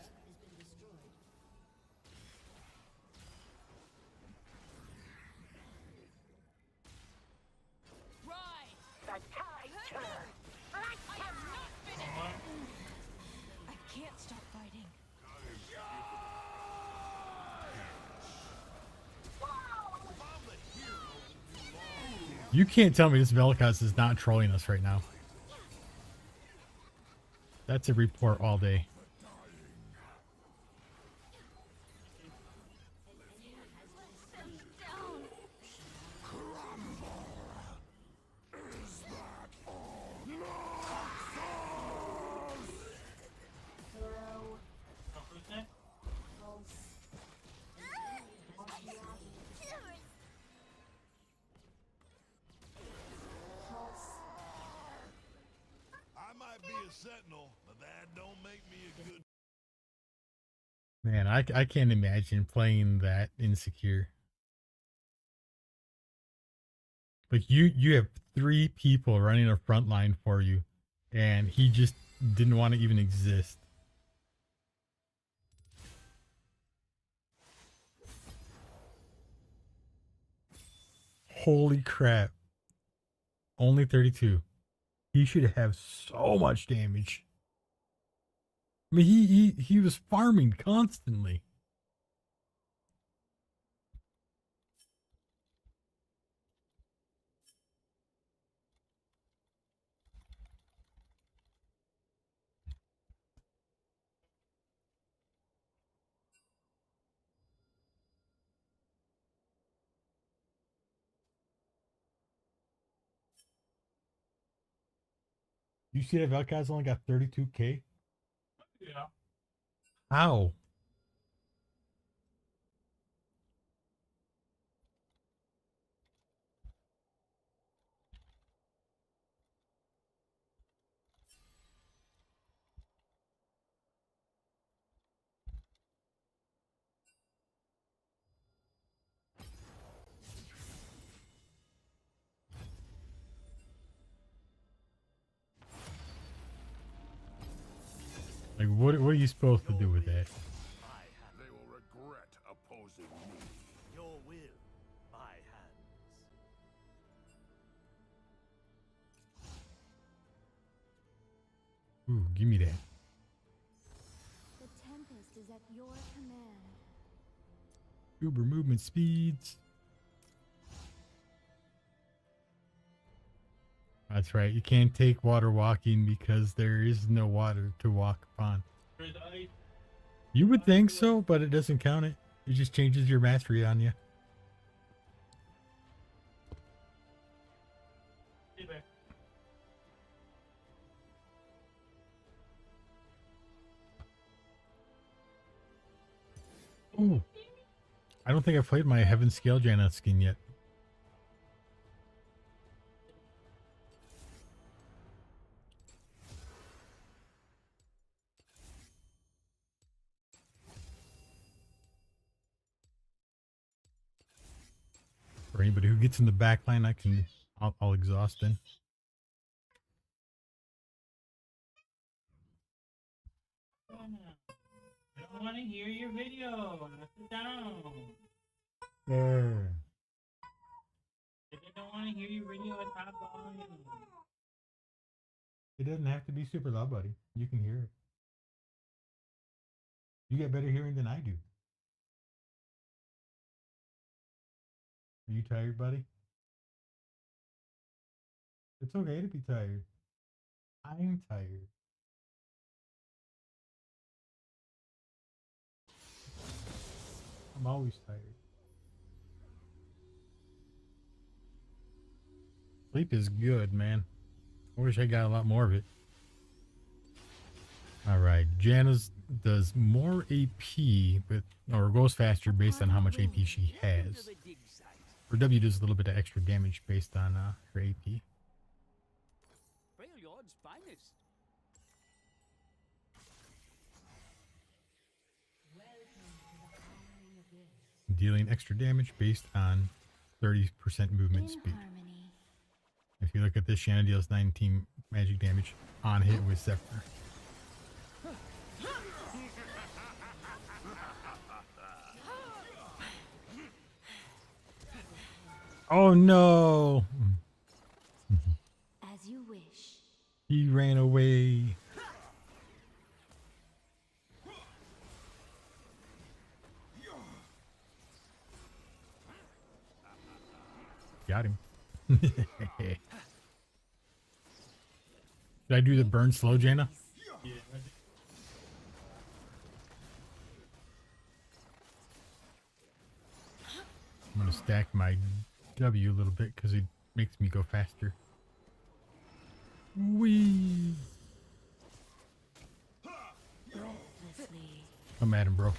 The tide turns. I am not finished. I can't stop fighting. You can't tell me this Vel'Koz is not trolling us right now. That's a report all day. I might be a sentinel, but that don't make me a good. Man, I can't imagine playing that insecure. Like you have 3 people running a front line for you, and he just didn't want to even exist. Holy crap. Only 32. He should have so much damage. I mean, he was farming constantly. You see that Vel'Koz only got 32k? Yeah. How? Like, what are you supposed to do with that? They will regret opposing me. Your will, my hands. Ooh, give me that. The Tempest is at your command. Uber movement speeds. That's right. You can't take water walking because there is no water to walk upon. There's ice. You would think so, but it doesn't count it. It just changes your mastery on you. Get back. Ooh. I don't think I've played my Heaven Scale Janna skin yet. For anybody who gets in the back line, I'll exhaust in. I don't want to hear your video. Sit down. If I don't want to hear your video at top volume. It doesn't have to be super loud, buddy. You can hear it. You get better hearing than I do. Are you tired, buddy? It's okay to be tired. I'm tired. I'm always tired. Sleep is good, man. I wish I got a lot more of it. Alright, Janna's does more AP with, or goes faster based on how much AP she has. Or W does a little bit of extra damage based on her AP. Freljord's finest. Dealing extra damage based on 30% movement In speed. harmony. If you look at this, Shanna deals 19 magic damage on hit with Zephyr. Oh no! As you wish. He ran away. Got him. Should I do the burn slow, Jaina? Yeah, I think I'm gonna stack my W a little bit because it makes me go faster. Wee! Breathlessly. I'm at him, bro.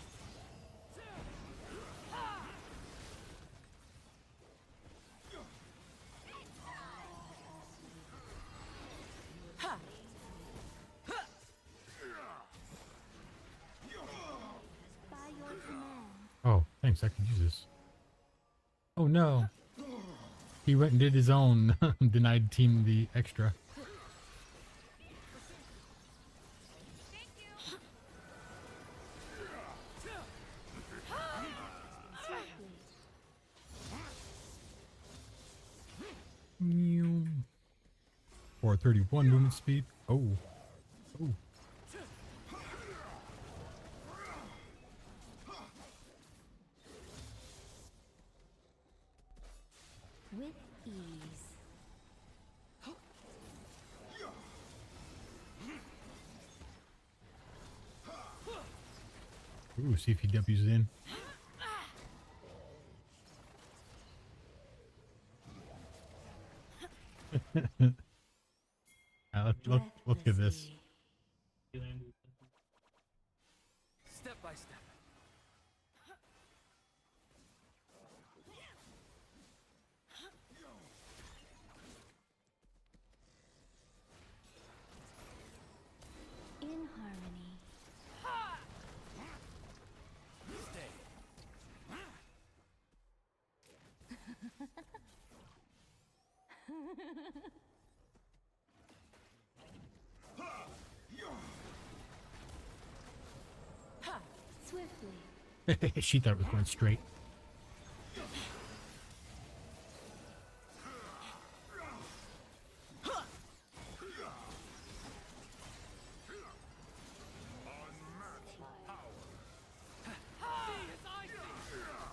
By your command. Oh, thanks. I could use this. Oh no. He went and did his own. Denied team the extra. Meow. 431 movement speed. Oh. Oh. With ease. Ooh, see if he W's in. Look at this. he landed. Step by step. In harmony. Swiftly. She thought it was going straight.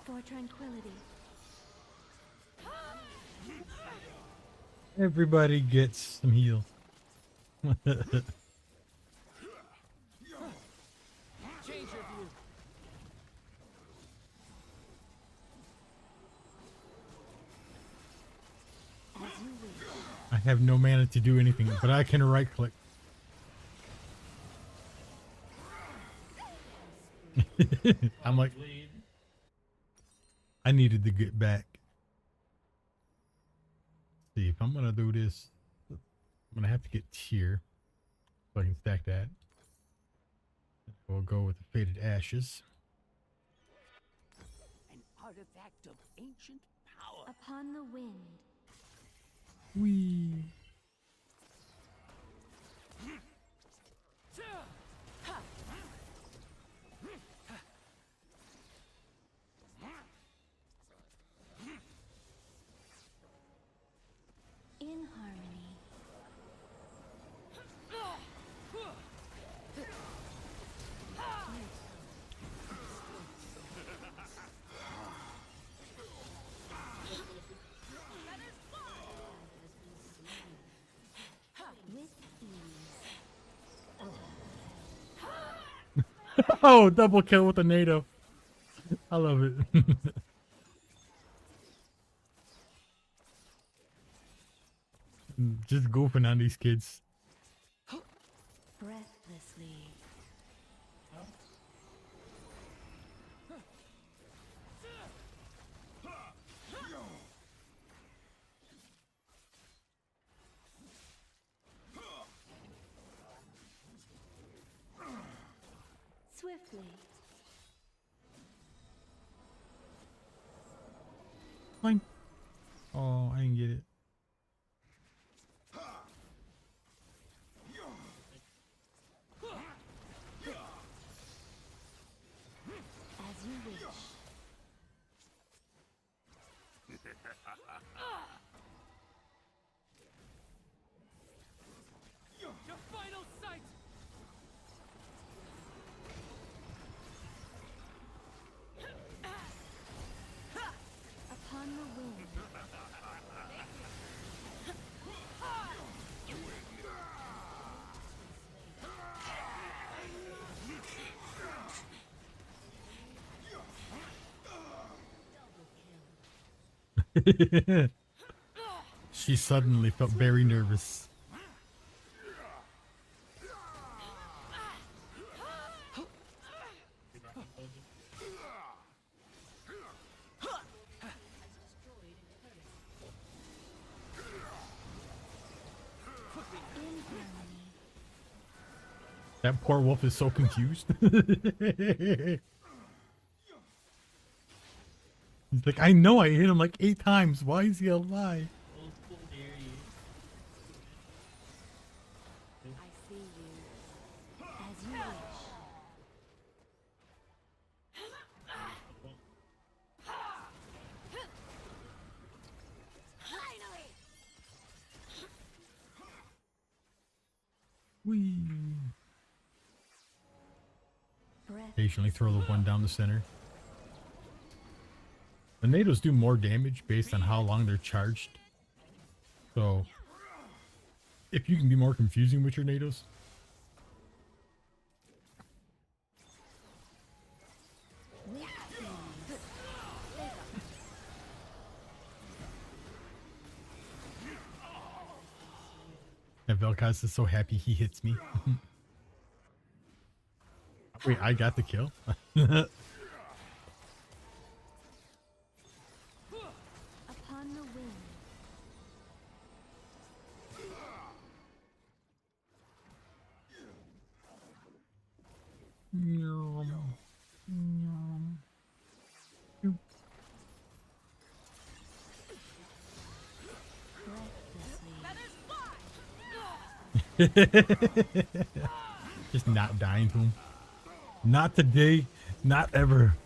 For tranquility. Everybody gets some heal. Change your view. As you wish. I have no mana to do anything, but I can right click. I'm like, Lead. I needed to get back. See, if I'm gonna do this, I'm gonna have to get tier so I can stack that. We'll go with the Faded Ashes. An artifact of ancient power. Upon the wind. Whee! In harmony. With ease. Oh, double kill with a NATO. I love it. Just goofing on these kids. Breathlessly. Swiftly. Fine. Oh, I didn't get it. As you wish. Your final sight! Upon the wind. She suddenly felt very nervous. That poor wolf is so confused. He's like, I know I hit him like 8 times. Why is he alive? Old school dare you. I see you. As you wish. Finally! Whee. Breath. Occasionally throw the one down the center. The NATOs do more damage based on how long they're charged. So, if you can be more confusing with your NATOs. And Vel'Koz is so happy he hits me. Wait, I got the kill? Upon the wind. Just not dying to him. Not today, not ever.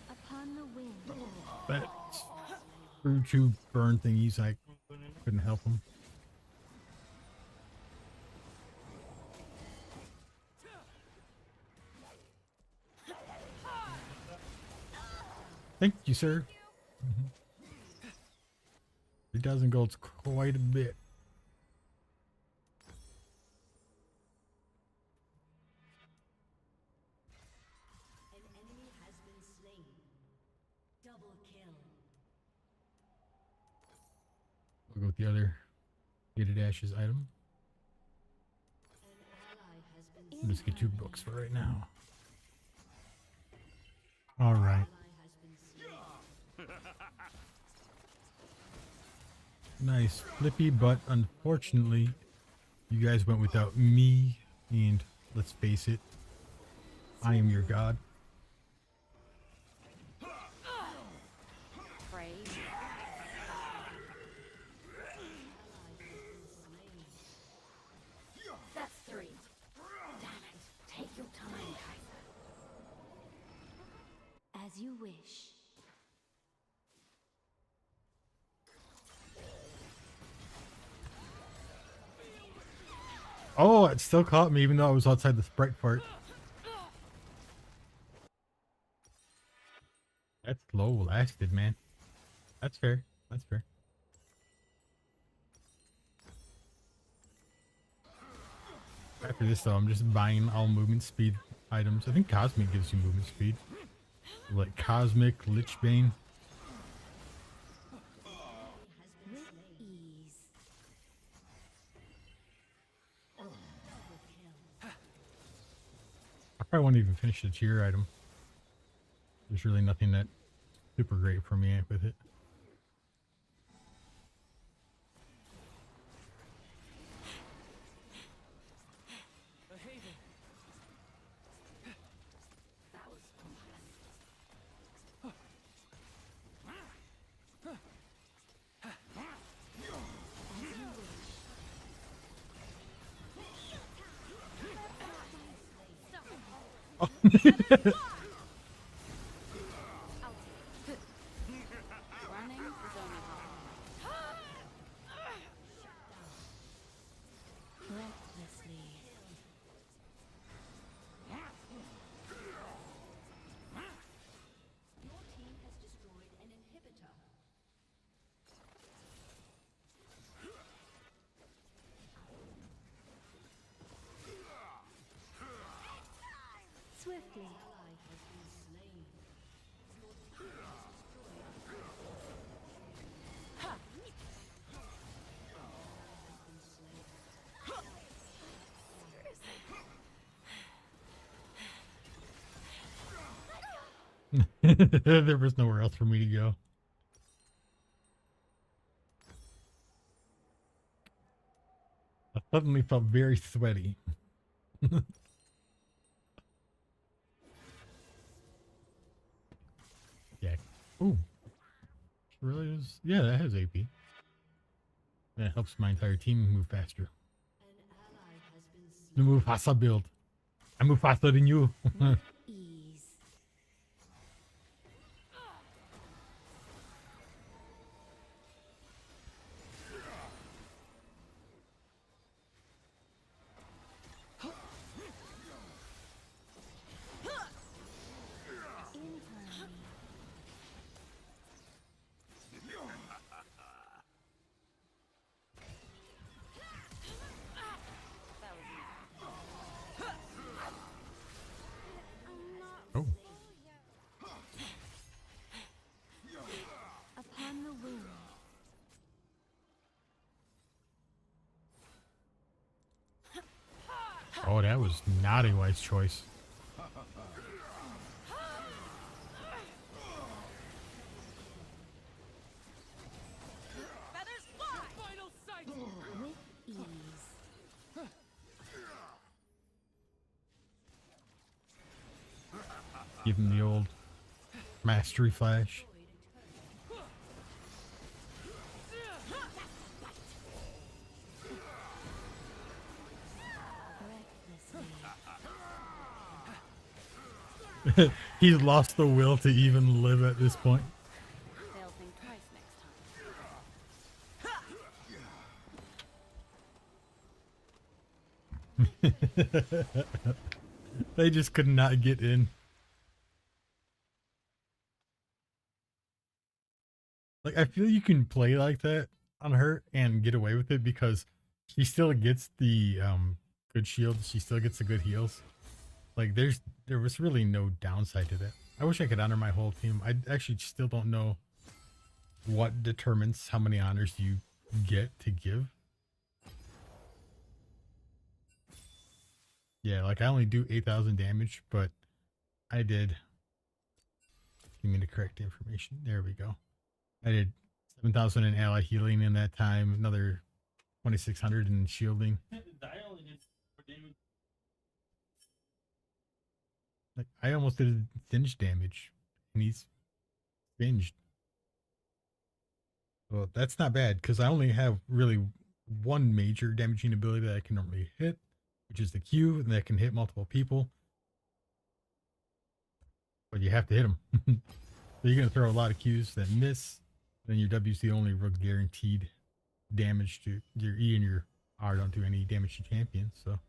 Upon the wind. But screw two burn thingies, I couldn't help him. Thank you, sir. 3,000 gold's quite a bit. An enemy has been slain. Double kill. We'll go with the other Gated Ashes item. An ally has been I'll just get 2 books for right now. Alright. ally has been slain. Nice flippy, but unfortunately, you guys went without me, and let's face it, I am your god. Praise. That's 3. Damn it. Take your time, Kaiser. As you wish. Oh, it still caught me even though I was outside the sprite part. That's low lasted, man. That's fair. That's fair. After this though, I'm just buying all movement speed items. I think Cosmic gives you movement speed. Like Cosmic, Lichbane. With ease. I probably won't even finish the tier item. There's really nothing that super great for me with it. Running is only half. Recklessly. Your team has destroyed an inhibitor. Swiftly. Ally has been slain. Your team has destroyed. Ha! There was nowhere else for me to go. I suddenly felt very sweaty. Yeah. Ooh. Really is. Yeah, that has AP. That helps my entire team move faster. An ally has been The slain. Mufasa build. I move faster than you. Ease. Oh. Upon the wing. Oh, that was not a wise choice. Feathers fly! Final sight! With ease. Give him the old mastery flash. Recklessly. He's lost the will to even live at this point. They'll think twice next time. They just could not get in. Like, I feel you can play like that on her and get away with it because she still gets the good shield. She still gets the good heals. Like, there was really no downside to that. I wish I could honor my whole team. I actually still don't know what determines how many honors you get to give. Yeah, like I only do 8,000 damage, but I did. Give me the correct information. There we go. I did 7,000 in ally healing in that time, another 2,600 in shielding. I only did 4 damage. Like I almost did singed damage, and he's singed. Well, that's not bad because I only have really one major damaging ability that I can normally hit, which is the Q, and that can hit multiple people. But you have to hit them. So you're gonna throw a lot of Qs that miss. Then your W's the only real guaranteed damage to your E and your R don't do any damage to champions. So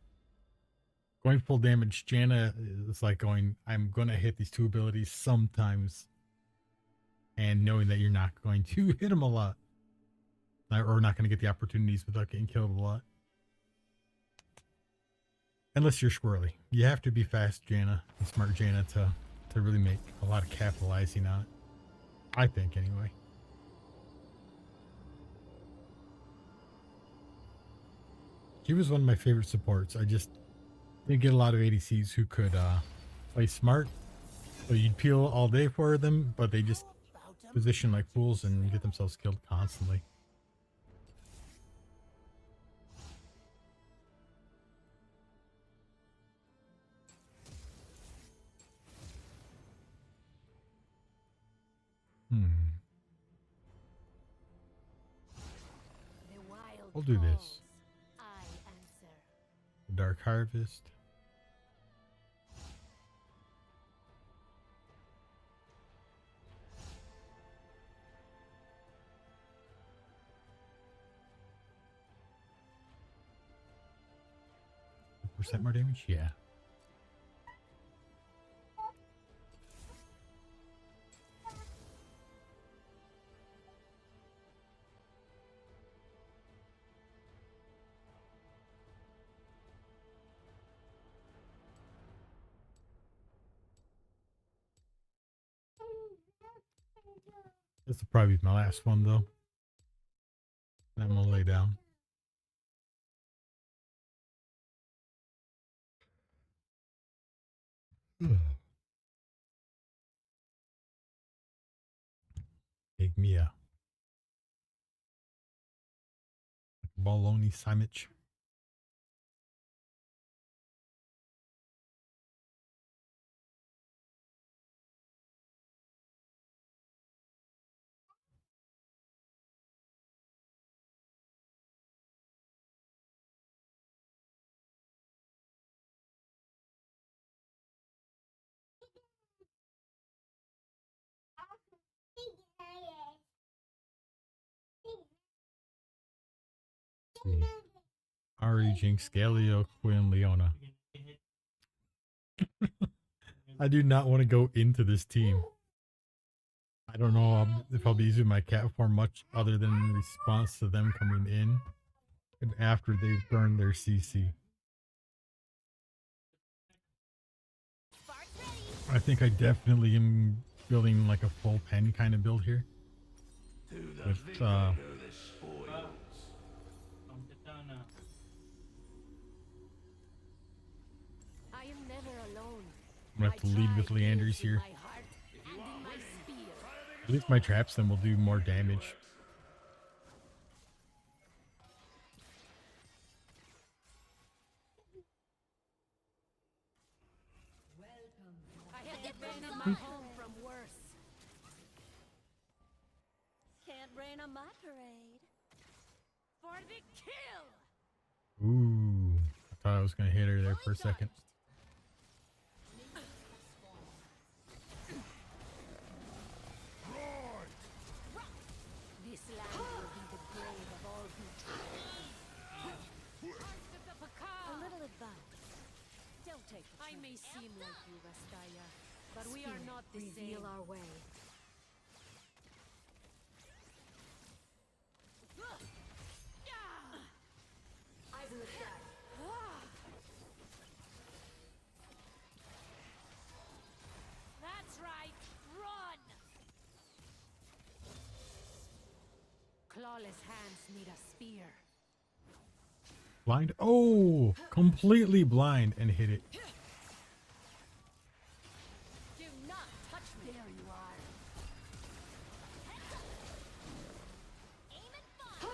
going full damage, Janna is like going, I'm gonna hit these two abilities sometimes, and knowing that you're not going to hit them a lot, or not going to get the opportunities without getting killed a lot. Unless you're squirrely, you have to be fast, Janna, and smart Janna to really make a lot of capitalizing on it. I think, anyway. He was one of my favorite supports. I just didn't get a lot of ADCs who could play smart. So you'd peel all day for them, but they just position like fools and get themselves killed constantly. The wild We'll do this. calls. I answer. Dark Harvest. 10% more damage? Yeah. This will probably be my last one though. And I'm gonna lay down. Take me a bologna sandwich. See. Ari, Jinx, Galio, Quinn, Leona. I do not want to go into this team. I don't know if I'll be using my cat form much other than in response to them coming in and after they've burned their CC. I think I definitely am building like a full pen kind of build here. With I am never alone. I'm gonna have to lead with Leandries here. At least my traps then will do more damage. I have defended my home from worse. Can't rain on my parade. For the kill! Ooh, I thought I was gonna hit her there for a second. This land will be the grave of all who try. A little advice. Don't take the I may seem like you, Rastaya, but we are not the same. Reveal our way. Eyes in the sky. That's right. Run. Clawless hands need a spear. Blind. Oh, completely blind and hit it. Do not touch me. There you are. Aim and fire.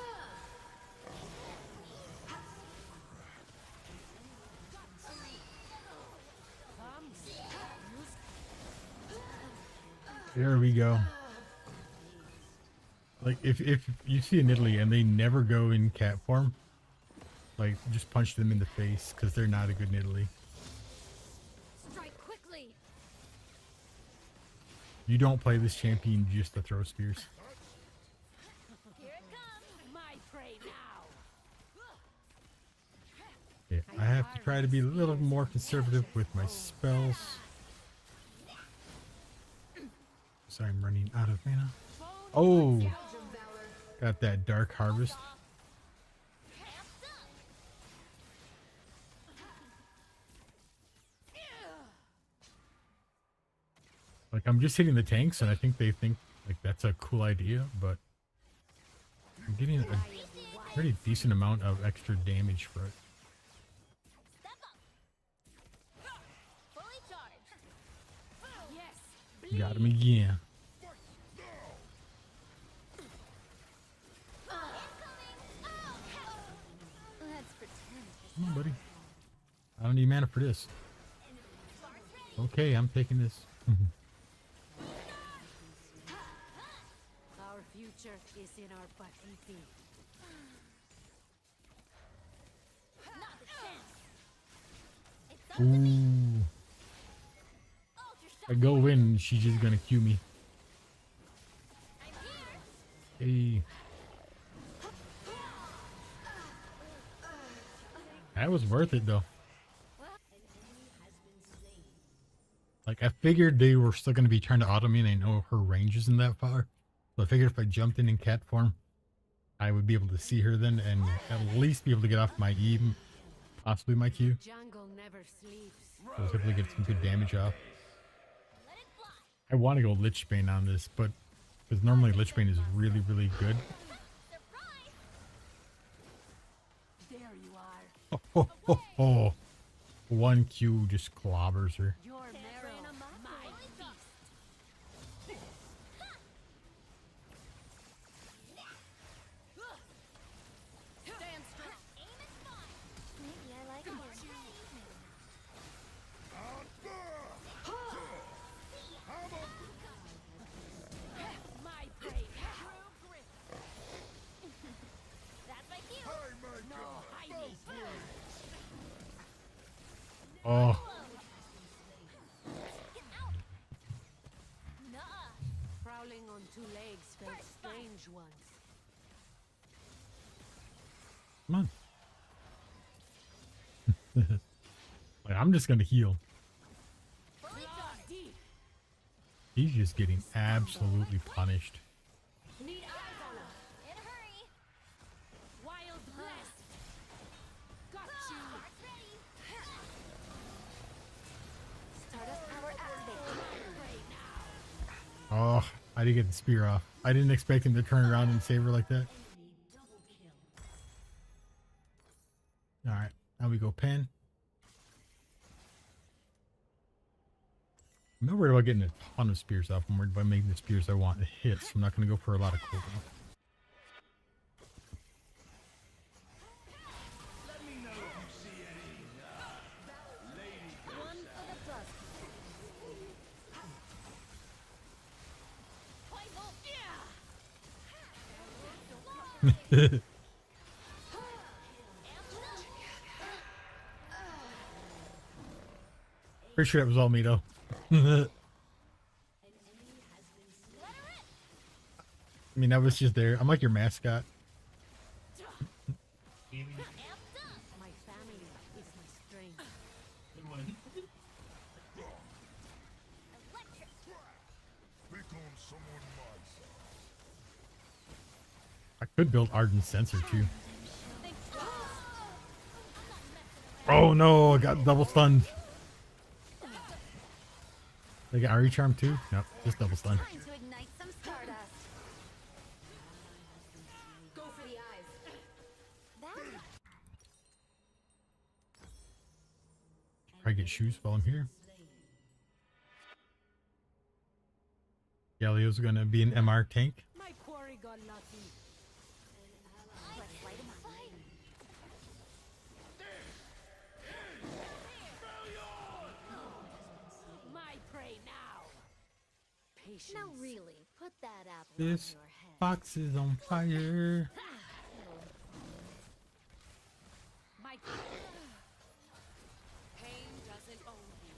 There we go. Like if you see a Nidalee and they never go in cat form, like just punch them in the face because they're not a good Nidalee. Strike quickly. You don't play this champion just to throw spears. Here it comes. My prey now. Yeah, I have to try to be a little more conservative with my spells. Sorry, I'm running out of mana. Oh, got that Dark Harvest. Like, I'm just hitting the tanks, and I think they think like that's a cool idea, but I'm getting a pretty decent amount of extra damage for it. Fully charged. Yes. Got him again. Let's pretend. Come on, buddy. I don't need mana for this. Okay, I'm taking this. Our future is in our Pacific. Not a chance. Ooh. I go in, she's just gonna Q me. Hey. That was worth it though. Like, I figured they were still going to be trying to auto me, and I know her range isn't that far. So I figured if I jumped in cat form, I would be able to see her then, and at least be able to get off my E, possibly my Q. Jungle never sleeps. So hopefully get some good damage off. I want to go Lich Bane on this, but because normally Lich Bane is really, really good. There you are. Oh, oh, oh. One Q just clobbers her. Your marrow, my feast. Stand strong. Maybe I like it. My prey. That's my cue. No hiding. Oh, Prowling on two legs felt strange once. come on. Like, I'm just gonna heal. Deep. He's just getting absolutely punished. Need eyes on her. In a hurry. Wild blast. Got you. Heart's ready. Stardust power activated. Prey now. Oh, I didn't get the spear off. I didn't expect him to turn around and save her like that. Alright, now we go pen. I'm not worried about getting a ton of spears off. I'm worried about making the spears I want to hit, so I'm not going to go for a lot of cooldown. Let me know if you see any, lady One for the plus. Poison. Pretty sure that was all me though. I mean, that was just there. I'm like your mascot. My family is my strength. Come on. Pick on someone my side. I could build Ardent Sensor too. Oh no, I got double stunned. They got RE Charm too? Nope, just double stun. Time to ignite some stardust. Go for the eyes. That Probably get shoes while I'm here. Galio's gonna be an MR tank. My quarry got lucky. let's light him up. My prey now. Patience. Now really, put that apple This on your head. box is on fire. My pain doesn't own you.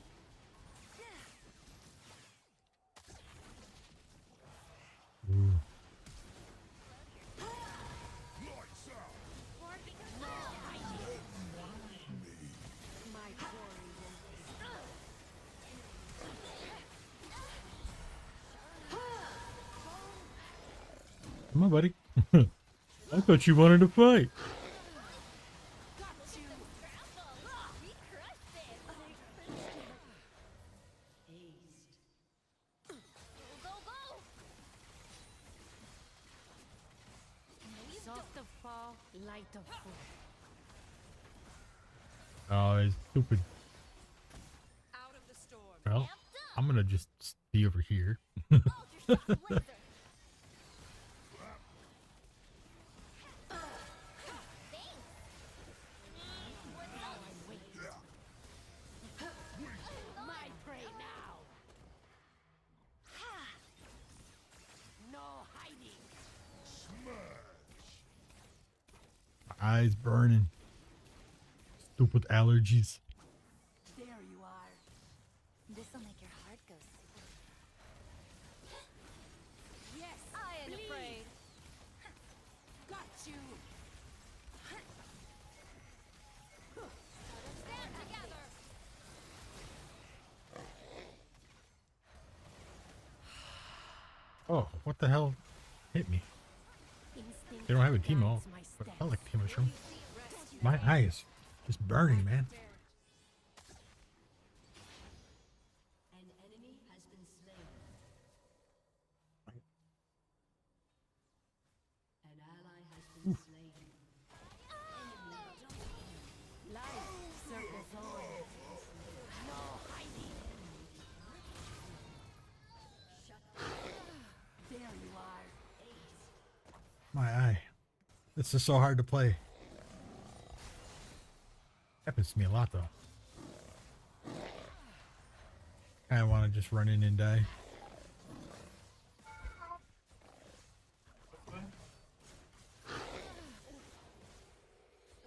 Ooh. Lights out. My quarry will Come on, buddy. I thought you wanted to fight. got you. We crushed it. Go, go, go. Soft of fall, light of fall. Oh, it's stupid. Out of the storm. Well, I'm gonna just be over here. Ultra shock laser. My prey now. No hiding. My eyes burning. Stupid allergies. There you are. This'll make your heart go super. Yes. I ain't bleed. afraid. Got you. Stand together. Oh, what the hell hit me? Instinct They don't have a Teemo, guides my but I steps. like Teemo Shroom. My eye is just burning, man. An enemy has been slain. An ally has been slain. Life circles on. No hiding. There you are. My eye. This is so hard to play. Happens to me a lot, though. I want to just run in and die.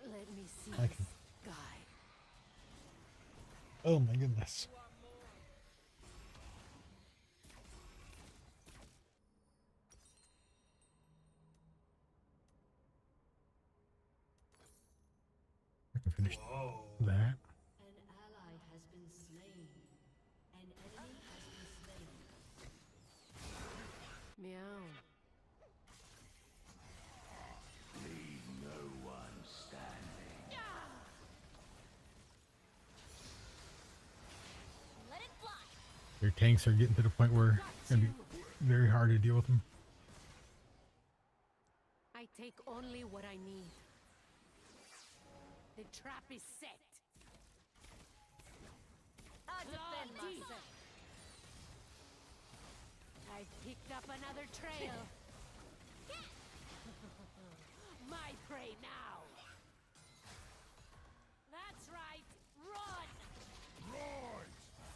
Let me see I the can- sky. Oh my goodness. I can finish that. An ally has been slain. An enemy has been slain. Meow. Leave no one standing. Let it fly. Your tanks are getting to the point where it's going to be very hard to deal with them. I take only what I need. The trap is set. I'll defend Bloody. myself. I picked up another trail. My prey now. That's right. Run.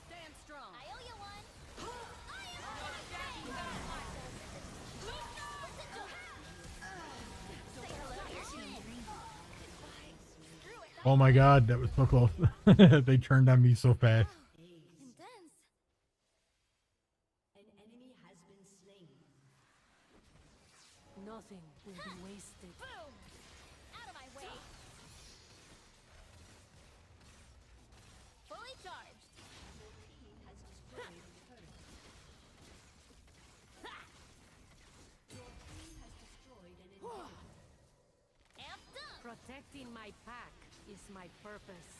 Stand strong. I owe you one. I am Say hello to your team. Screw it. Oh my god, that was so close. They turned on me so fast. Intense. An enemy has been slain. Nothing will be wasted. Boom. Out of my way. Fully charged. Your team has destroyed a turret. Your team has destroyed an inhibitor. Amped up. Protecting my pack is my purpose.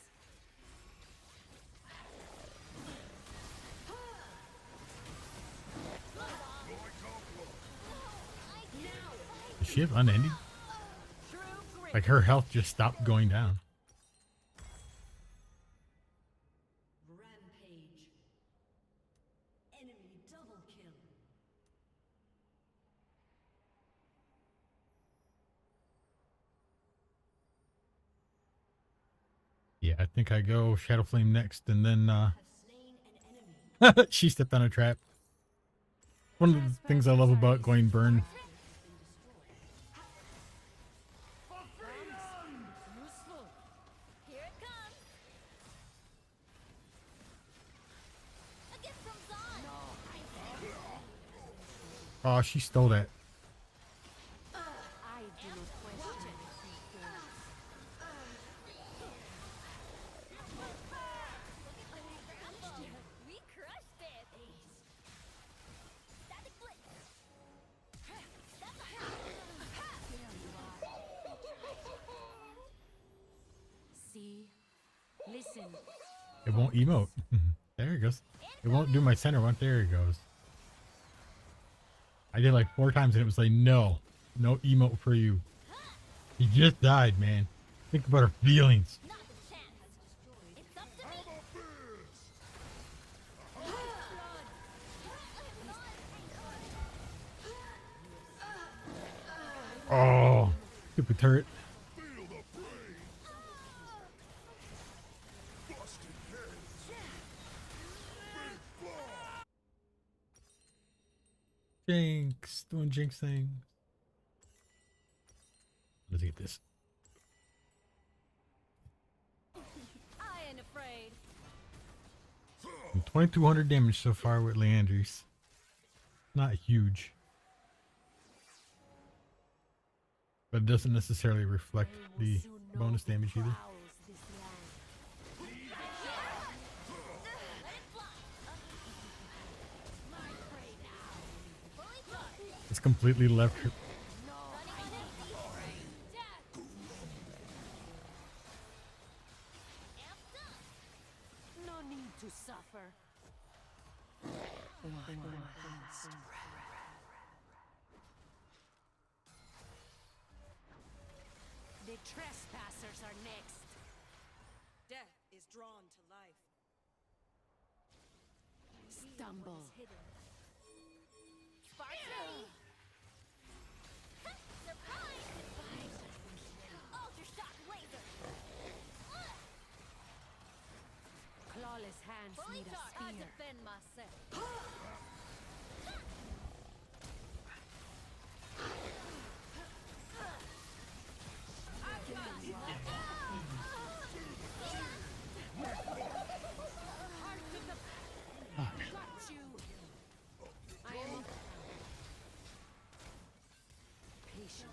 Does she have unending? True grit. Like her health just stopped going down. Rampage. Enemy double kill. Yeah, I think I go Shadow Flame next, and then Have slain an enemy. she stepped on a trap. One of the things I love about going burn. Useful. Here it comes. A gift from Zon. Oh, she stole that. I do not question We crushed it. Static blitz. That's a See? Listen. It won't emote. There it goes. It won't do my center one. There it goes. I did like 4 times and it was like, no emote for you. He just died, man. Think about her feelings. not a chance. It's up to me. Oh, stupid turret. Jinx, doing Jinx things. Let's get this. I ain't afraid. 2200 damage so far with Leandris. Not huge. But it doesn't necessarily reflect They will the soon know bonus who damage either. prowls this land. Let it fly. My prey now. Fully charged. It's completely left her. No need to suffer. The trespassers are next. Death is drawn to life. Stumble. Sparks Surprise! Ultra shock laser! Clawless hands Fully need a charged. I spear. defend myself. Got you. I am patience.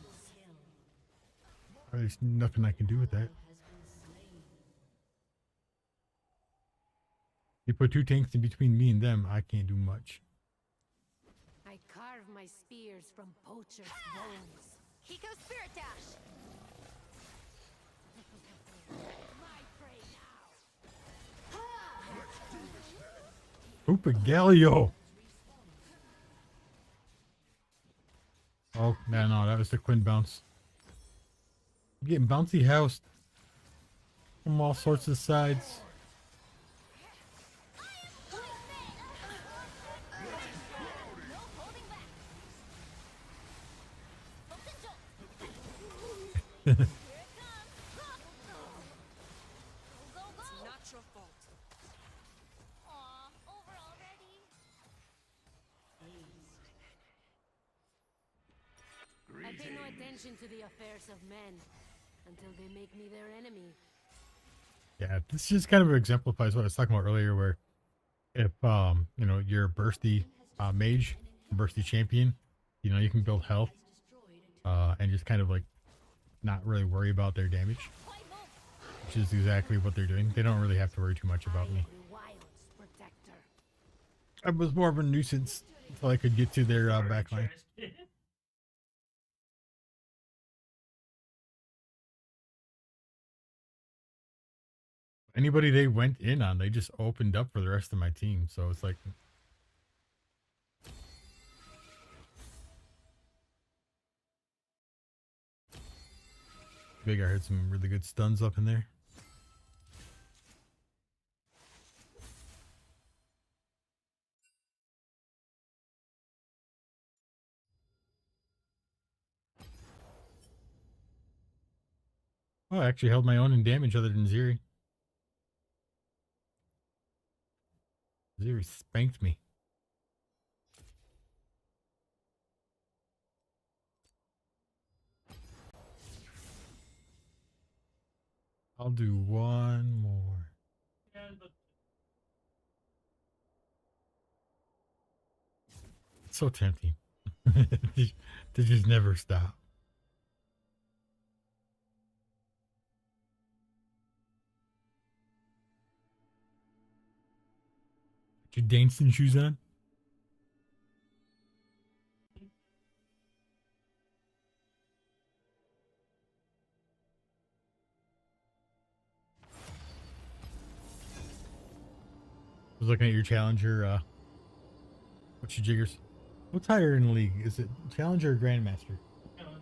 There's nothing I can do with that. Has been slain. You put two tanks in between me and them, I can't do much. I carve my spears from poacher's bones. Hiko Spirit Dash! My prey now. Oopa Galio! Oh, no, that was the Quinn bounce. I'm getting bouncy housed from all sorts of sides. No holding back. Potential. Here it comes. Go, go, It's go. not your fault. Aw, over already. I pay no attention to the affairs of men until they make me their enemy. Yeah, this just kind of exemplifies what I was talking about earlier, where if you know, you're a bursty mage, bursty champion, you know, you can build health and just kind of like not really worry about their damage, which is exactly what they're doing. They don't really have to worry too much about me. The wild's protector. I was more of a nuisance until I could get to their backline. Anybody they went in on, they just opened up for the rest of my team. So it's like, big. I heard some really good stuns up in there. Oh, I actually held my own in damage other than Ziri. Ziri spanked me. I'll do one more. It's so tempting to just never stop. Put your dancing shoes on. I was looking at your challenger. What's your jiggers? What's higher in the league? Is it challenger or grandmaster? Time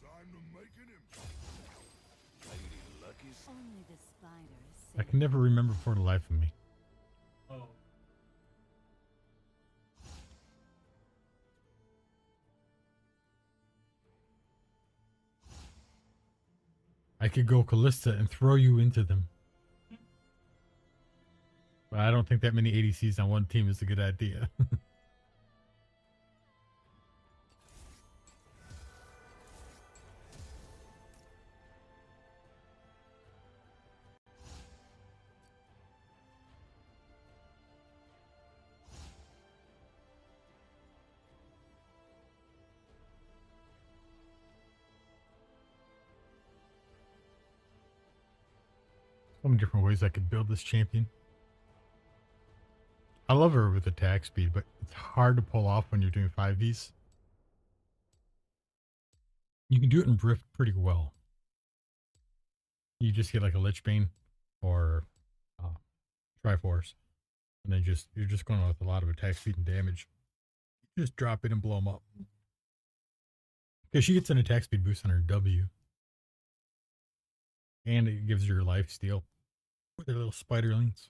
to make an impact. Lady Lucky's Only the spiders. I can never remember for the life of me. Oh. I could go Callista and throw you into them. But I don't think that many ADCs on one team is a good idea. So many different ways I could build this champion. I love her with attack speed, but it's hard to pull off when you're doing 5Vs. You can do it in Rift pretty well. You just get like a Lich Bane or Triforce, and then you're just going with a lot of attack speed and damage. Just drop it and blow them up. Because she gets an attack speed boost on her W. And it gives her life steal with her little spiderlings.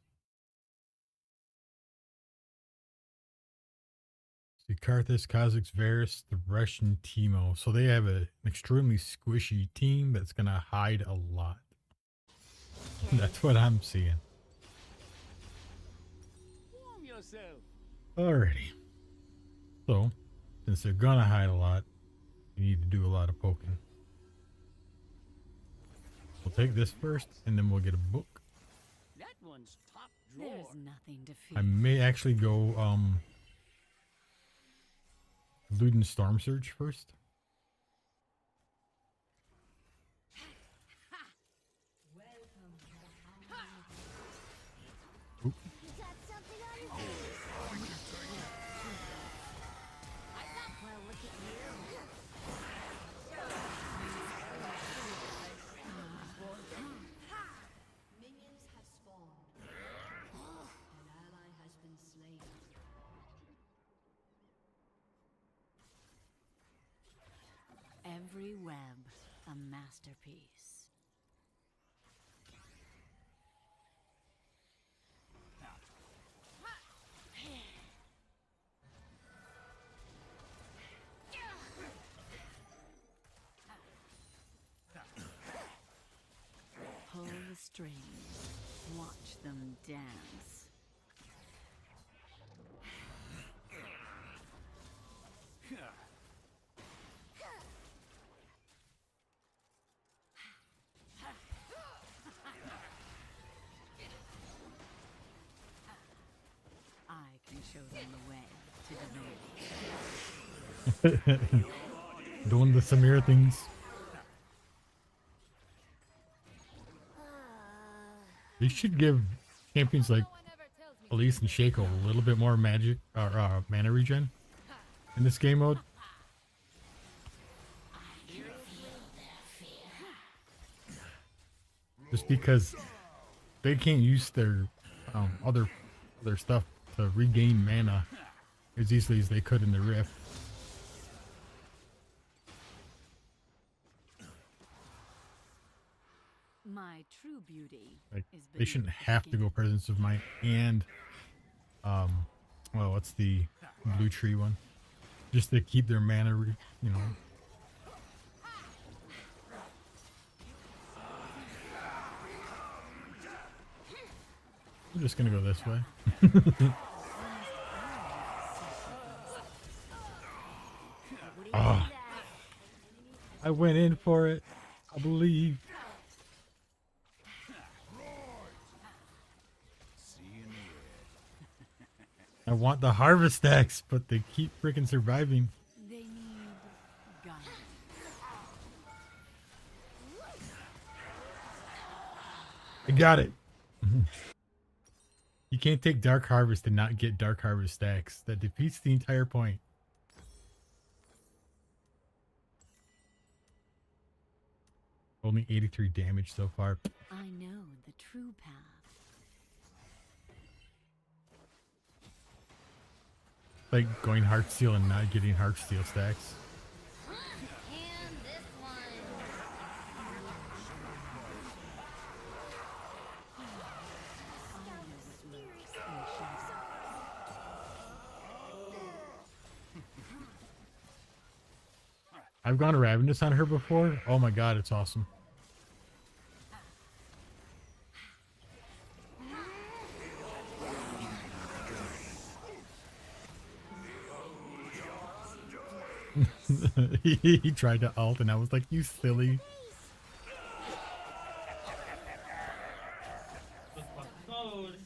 See, Karthus, Kha'Zix, Varus, Thresh, and Teemo. So they have an extremely squishy team that's going to hide a lot. That's what I'm seeing. Warm yourself. Alrighty. So, since they're going to hide a lot, you need to do a lot of poking. We'll take this first, and then we'll get a book. That one's top drawer. There's nothing to fear. I may actually go Luden Storm Surge first. Oop. Minions have spawned. An ally has been slain. Every web, a masterpiece. Pull the strings, watch them dance. I can show them the way to divinity. Doing the Samir things. They should give champions like Elise and Shaco a little bit more magic or mana regen in this game mode. Just because they can't use their other stuff to regain mana as easily as they could in the Rift. My true beauty Like is they shouldn't beneath the have to skin. go Presence of Might and well, what's the blue tree one? Just to keep their mana, you know. I'm just gonna go this way. Ah, I went in for it. I believe. I want the harvest stacks, but they keep freaking surviving. They need guidance. I got it. You can't take Dark Harvest and not get Dark Harvest stacks. That defeats the entire point. Only 83 damage so far. I know the true path. Like going Heartsteel and not getting Heartsteel stacks. And this one. I've gone Ravenous on her before. Oh my god, it's awesome. he tried to ult and I was like, you silly. That's my code.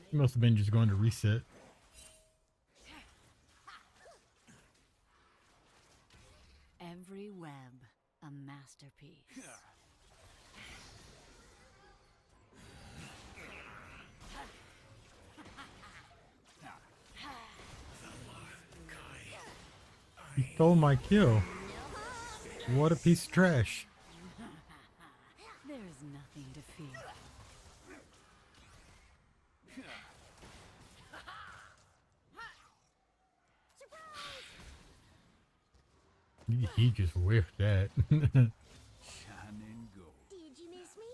He must have been just going to reset. Every web, a masterpiece. He stole my kill. What a piece of trash. There's nothing to fear. He just whiffed that. Can and go. Did you miss me?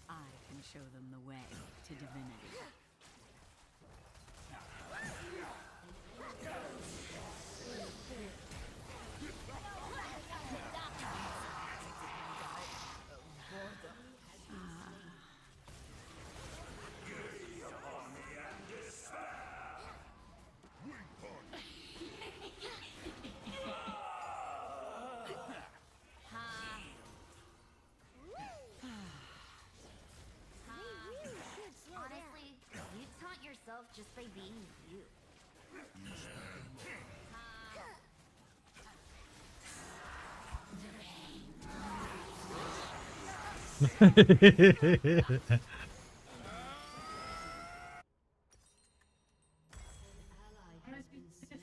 I can show them the way to divinity. Honestly, you taunt yourself just by being you.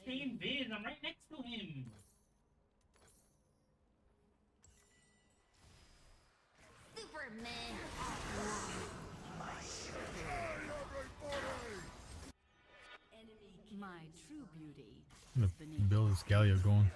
Stay in Viz. I'm right next to him. Superman. My true beauty. I'm gonna build this Galio going.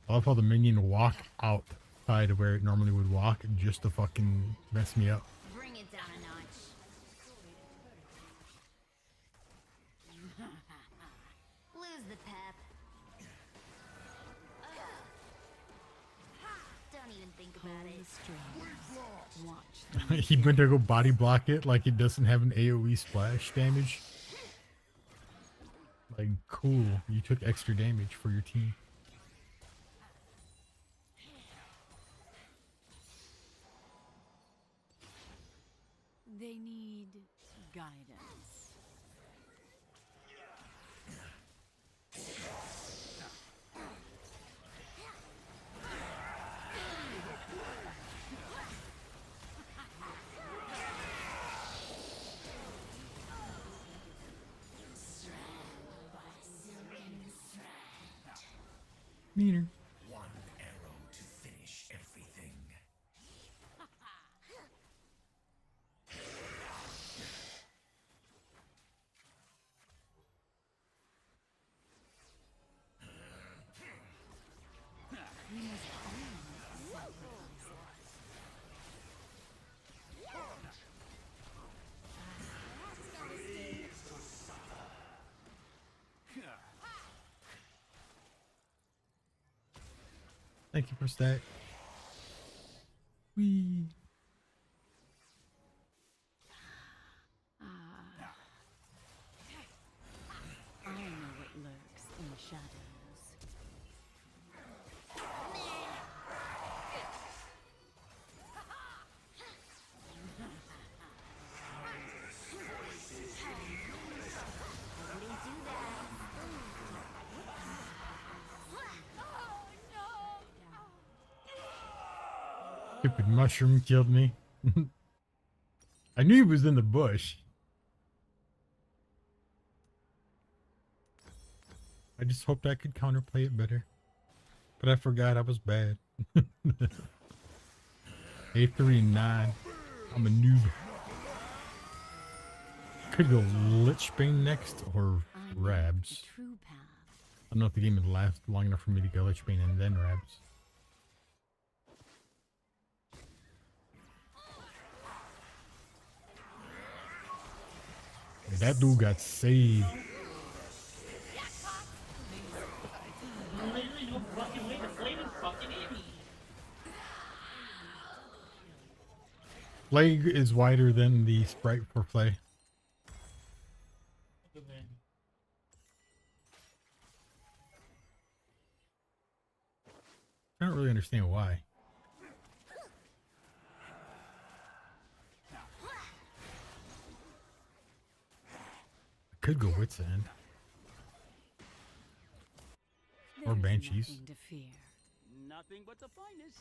I love how the minion walk outside of where it normally would walk just to fucking mess me up. Bring it down a notch. Lose the pep. Don't even think about it. Watch. He went to go body block it like it doesn't have an AoE splash damage. Like, cool. You took extra damage for your team. They need guidance. Meaner. One arrow to finish everything. Thank you for stack. Wee. I know what lurks in the shadows. Stupid mushroom killed me. I knew he was in the bush. I just hoped I could counterplay it better. But I forgot I was bad. 839. I'm a noob. Could go Lichbane next or Rabs. True path. I don't know if the game would last long enough for me to go Lichbane and then Rabs. That dude got saved. Literally no fucking way. The flame is fucking in me. Plague is wider than the sprite for play. I don't really understand why. Could go Wits End. Or There is Banshees. nothing to fear. Nothing but the finest.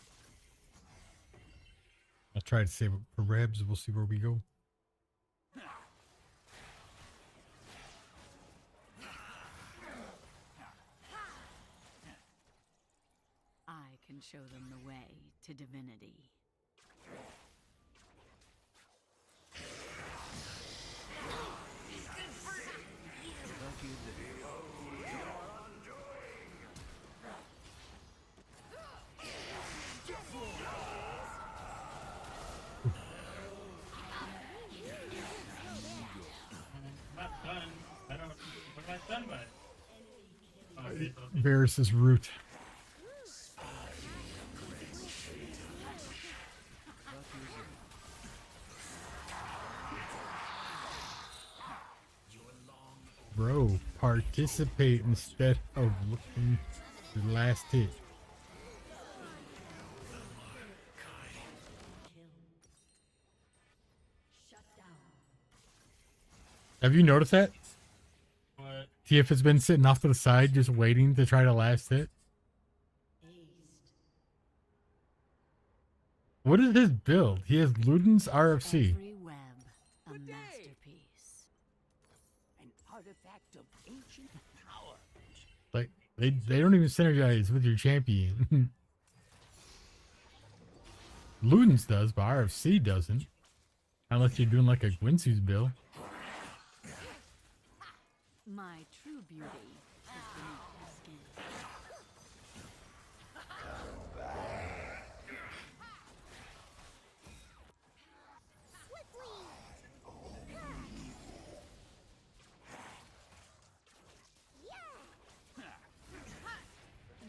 I'll try to save it for Rebs. We'll see where we go. I can show them the way to divinity. Not done. I don't. What have I done by it? Oh, okay, so Varys' root. Bro, participate instead of looking the last hit. Have you noticed that? what? TF has been sitting off to the side just waiting to try to last hit. What is his build? He has Luden's RFC. Every web, a masterpiece. An artifact of ancient power. Like they don't even synergize with your champion. Luden's does, but RFC doesn't. Unless you're doing like a Gwynsu's build. My true beauty is beneath the skin.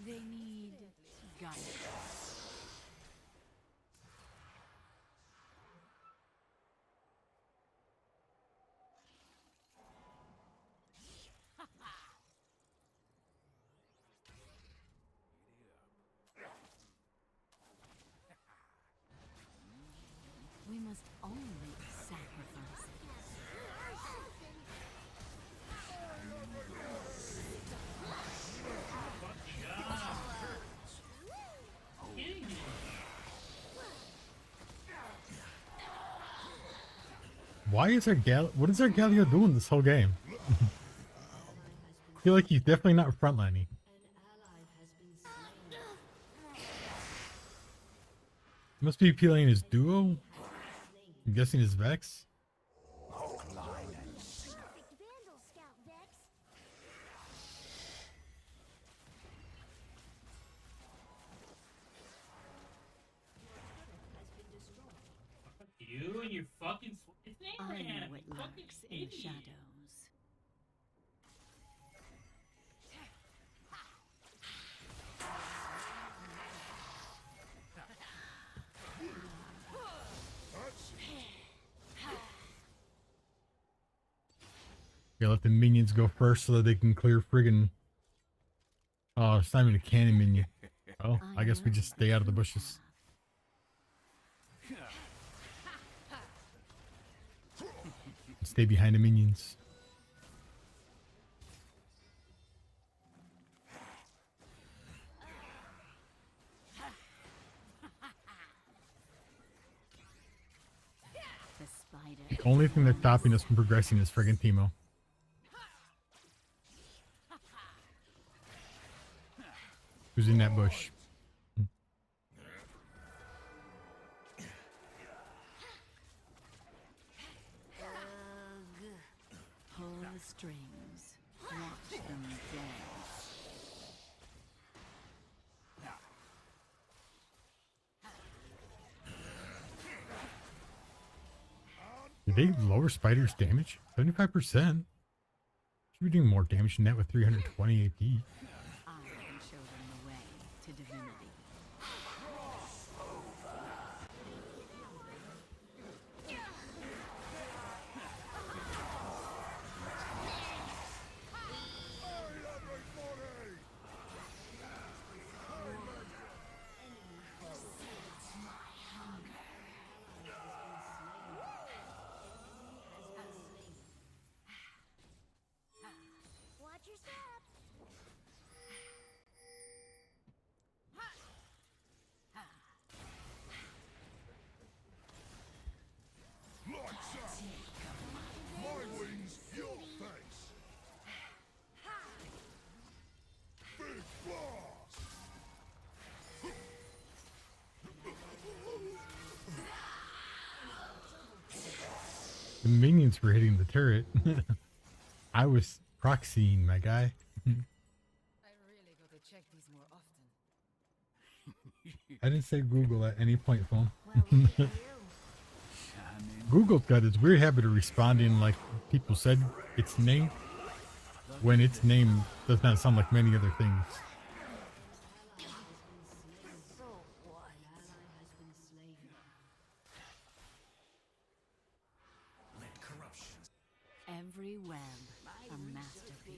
They need guidance. We must only sacrifice. Why is our what is our Galio doing this whole game? I feel like he's definitely not frontlining. Must be appealing his duo. I'm guessing his Vex. You and your fucking. It's I know Abraham. what You fucking lurks in the idiot. shadows. Yeah, let the minions go first so that they can clear friggin'. Oh, it's not even a cannon minion. Oh, I guess we just stay out of the bushes. Stay behind the minions. The spider. The only thing that's stopping us from progressing is friggin' Teemo. Who's in that bush? Pull the strings. Watch them dance. Did they lower Spider's damage? 75%. Should be doing more damage than that with 320 AP. I can show them the way to divinity. minions were hitting the turret. I was proxying, my guy. I really gotta check these more often. I didn't say Google at any point, phone. Google's got this weird habit of responding like people said its name, when its name does not sound like many other things. Every web a masterpiece.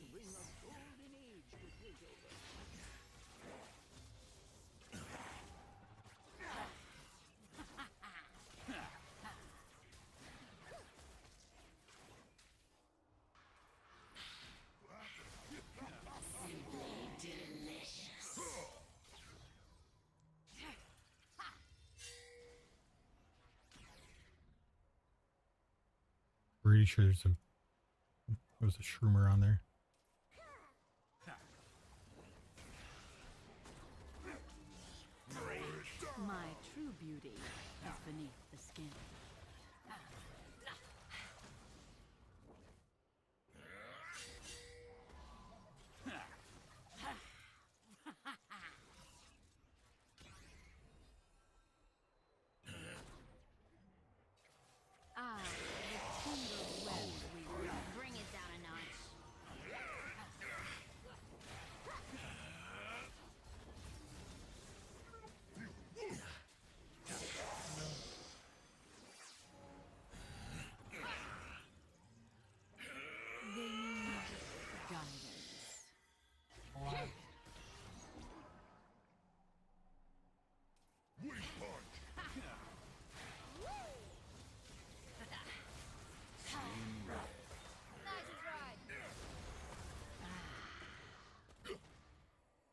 Pretty sure there's a shroomer on there. My true beauty is beneath the skin. Ah, the tangled web we bring it down a notch. They need guidance.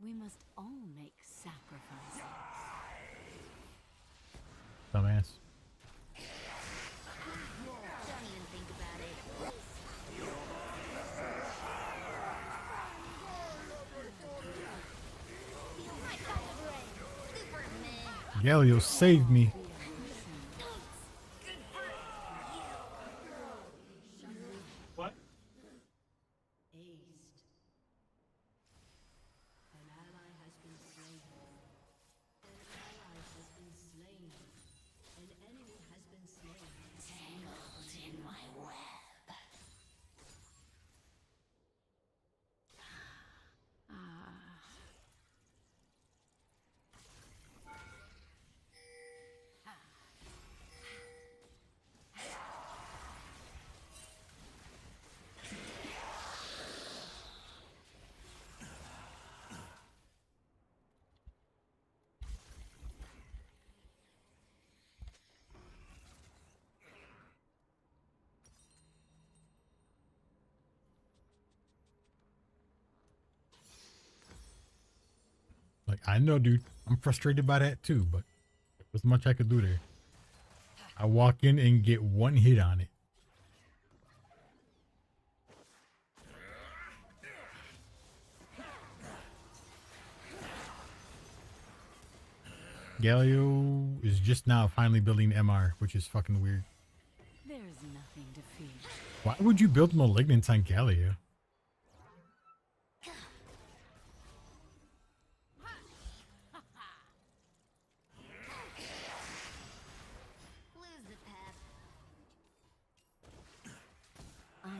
We must all make sacrifices. Dumbass. Don't even think about it. Galio saved me. What? Aced. An ally has been slain. An ally has been slain. An enemy has been slain. Tangled in my web. Like, I know, dude. I'm frustrated by that too, but there was much I could do there. I walk in and get one hit on it. Galio is just now finally building MR, which is fucking weird. There's nothing to fear. Why would you build Malignance on Galio? Lose the pep. I know.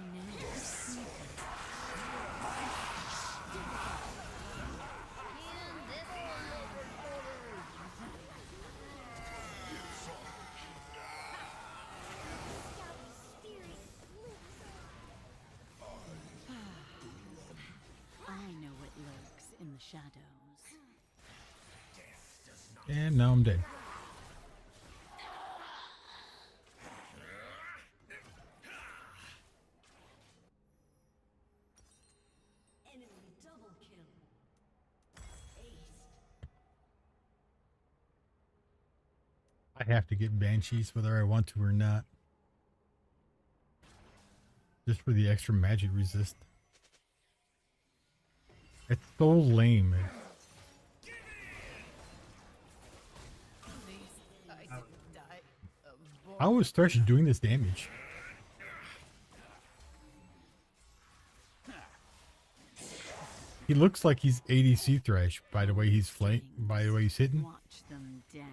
I know what lurks in the shadows. And now I'm dead. Enemy double kill. Aced. I have to get Banshees whether I want to or not. Just for the extra magic resist. It's so lame. How is Thresh doing this damage? He looks like he's ADC Thresh by the way he's by the way he's hitting. Watch them dance.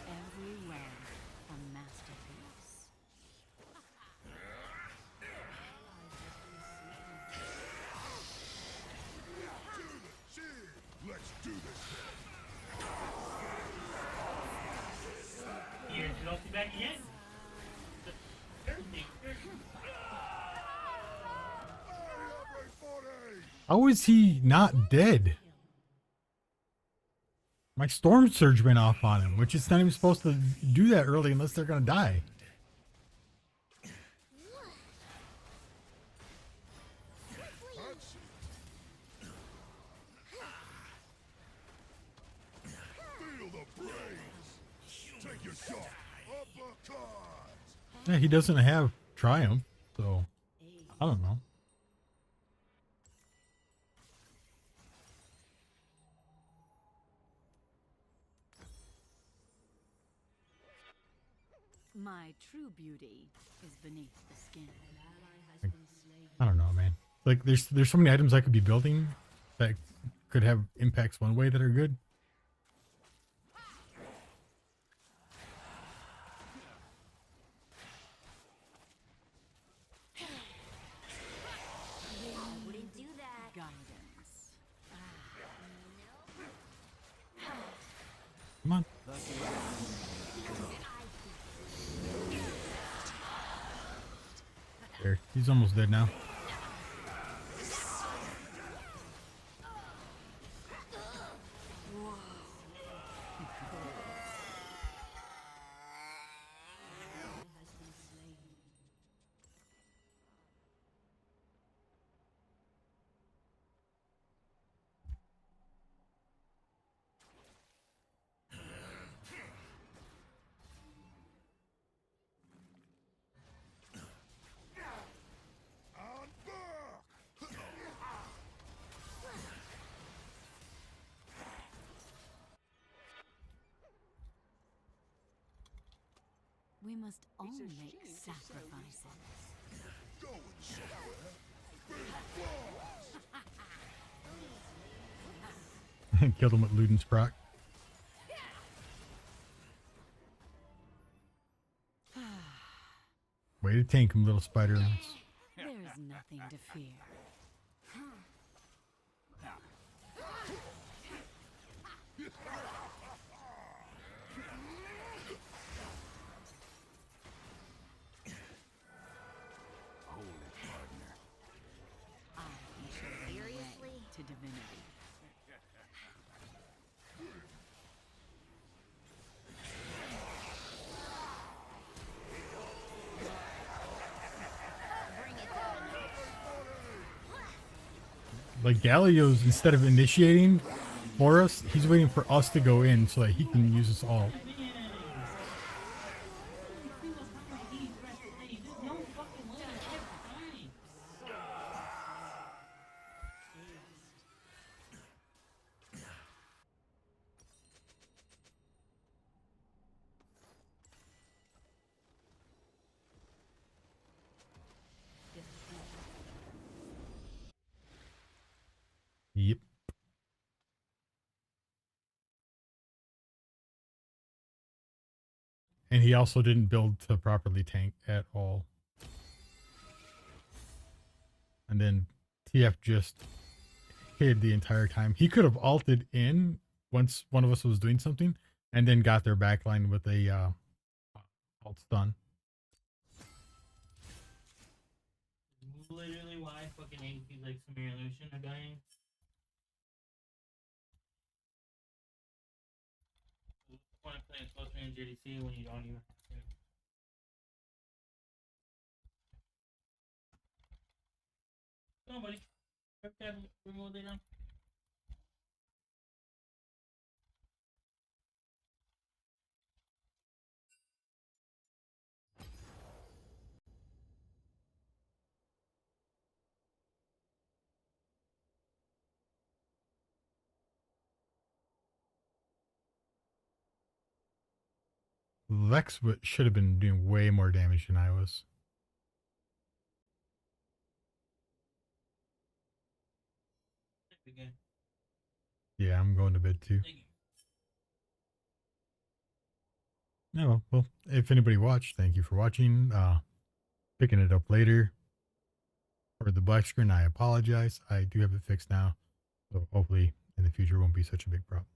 Everywhere a masterpiece. Let's do this. Here, did I see back again? Everything. How is he not dead? My storm surge went off on him, which is not even supposed to do that early unless they're gonna die. Feel the praise. Take your shot. Uppercut. Yeah, he doesn't have Triumph, so I don't know. My true beauty is beneath the skin. I don't know, man. Like there's so many items I could be building that could have impacts one way that are good. I wouldn't do that. Guidance. Come on. There, he's almost dead now. We must all make sacrifices. Killed him with Luden's proc. Way to tank him, little spider ants. There is nothing to fear. Seriously? To divinity. Like Galio's, instead of initiating for us, he's waiting for us to go in so that he can use his ult. Yep. And he also didn't build to properly tank at all. And then TF just hid the entire time. He could have ulted in once one of us was doing something and then got their backline with a ult stun. Literally why fucking ADC like Samir and Lucian are dying. Want to play a close range JDC when you don't even have to. Come on, buddy. Remove it now. Lex should have been doing way more damage than I was. Again. Yeah, I'm going to bed too. No, well, if anybody watched, thank you for watching. Picking it up later. For the black screen, I apologize. I do have it fixed now. So hopefully in the future it won't be such a big problem.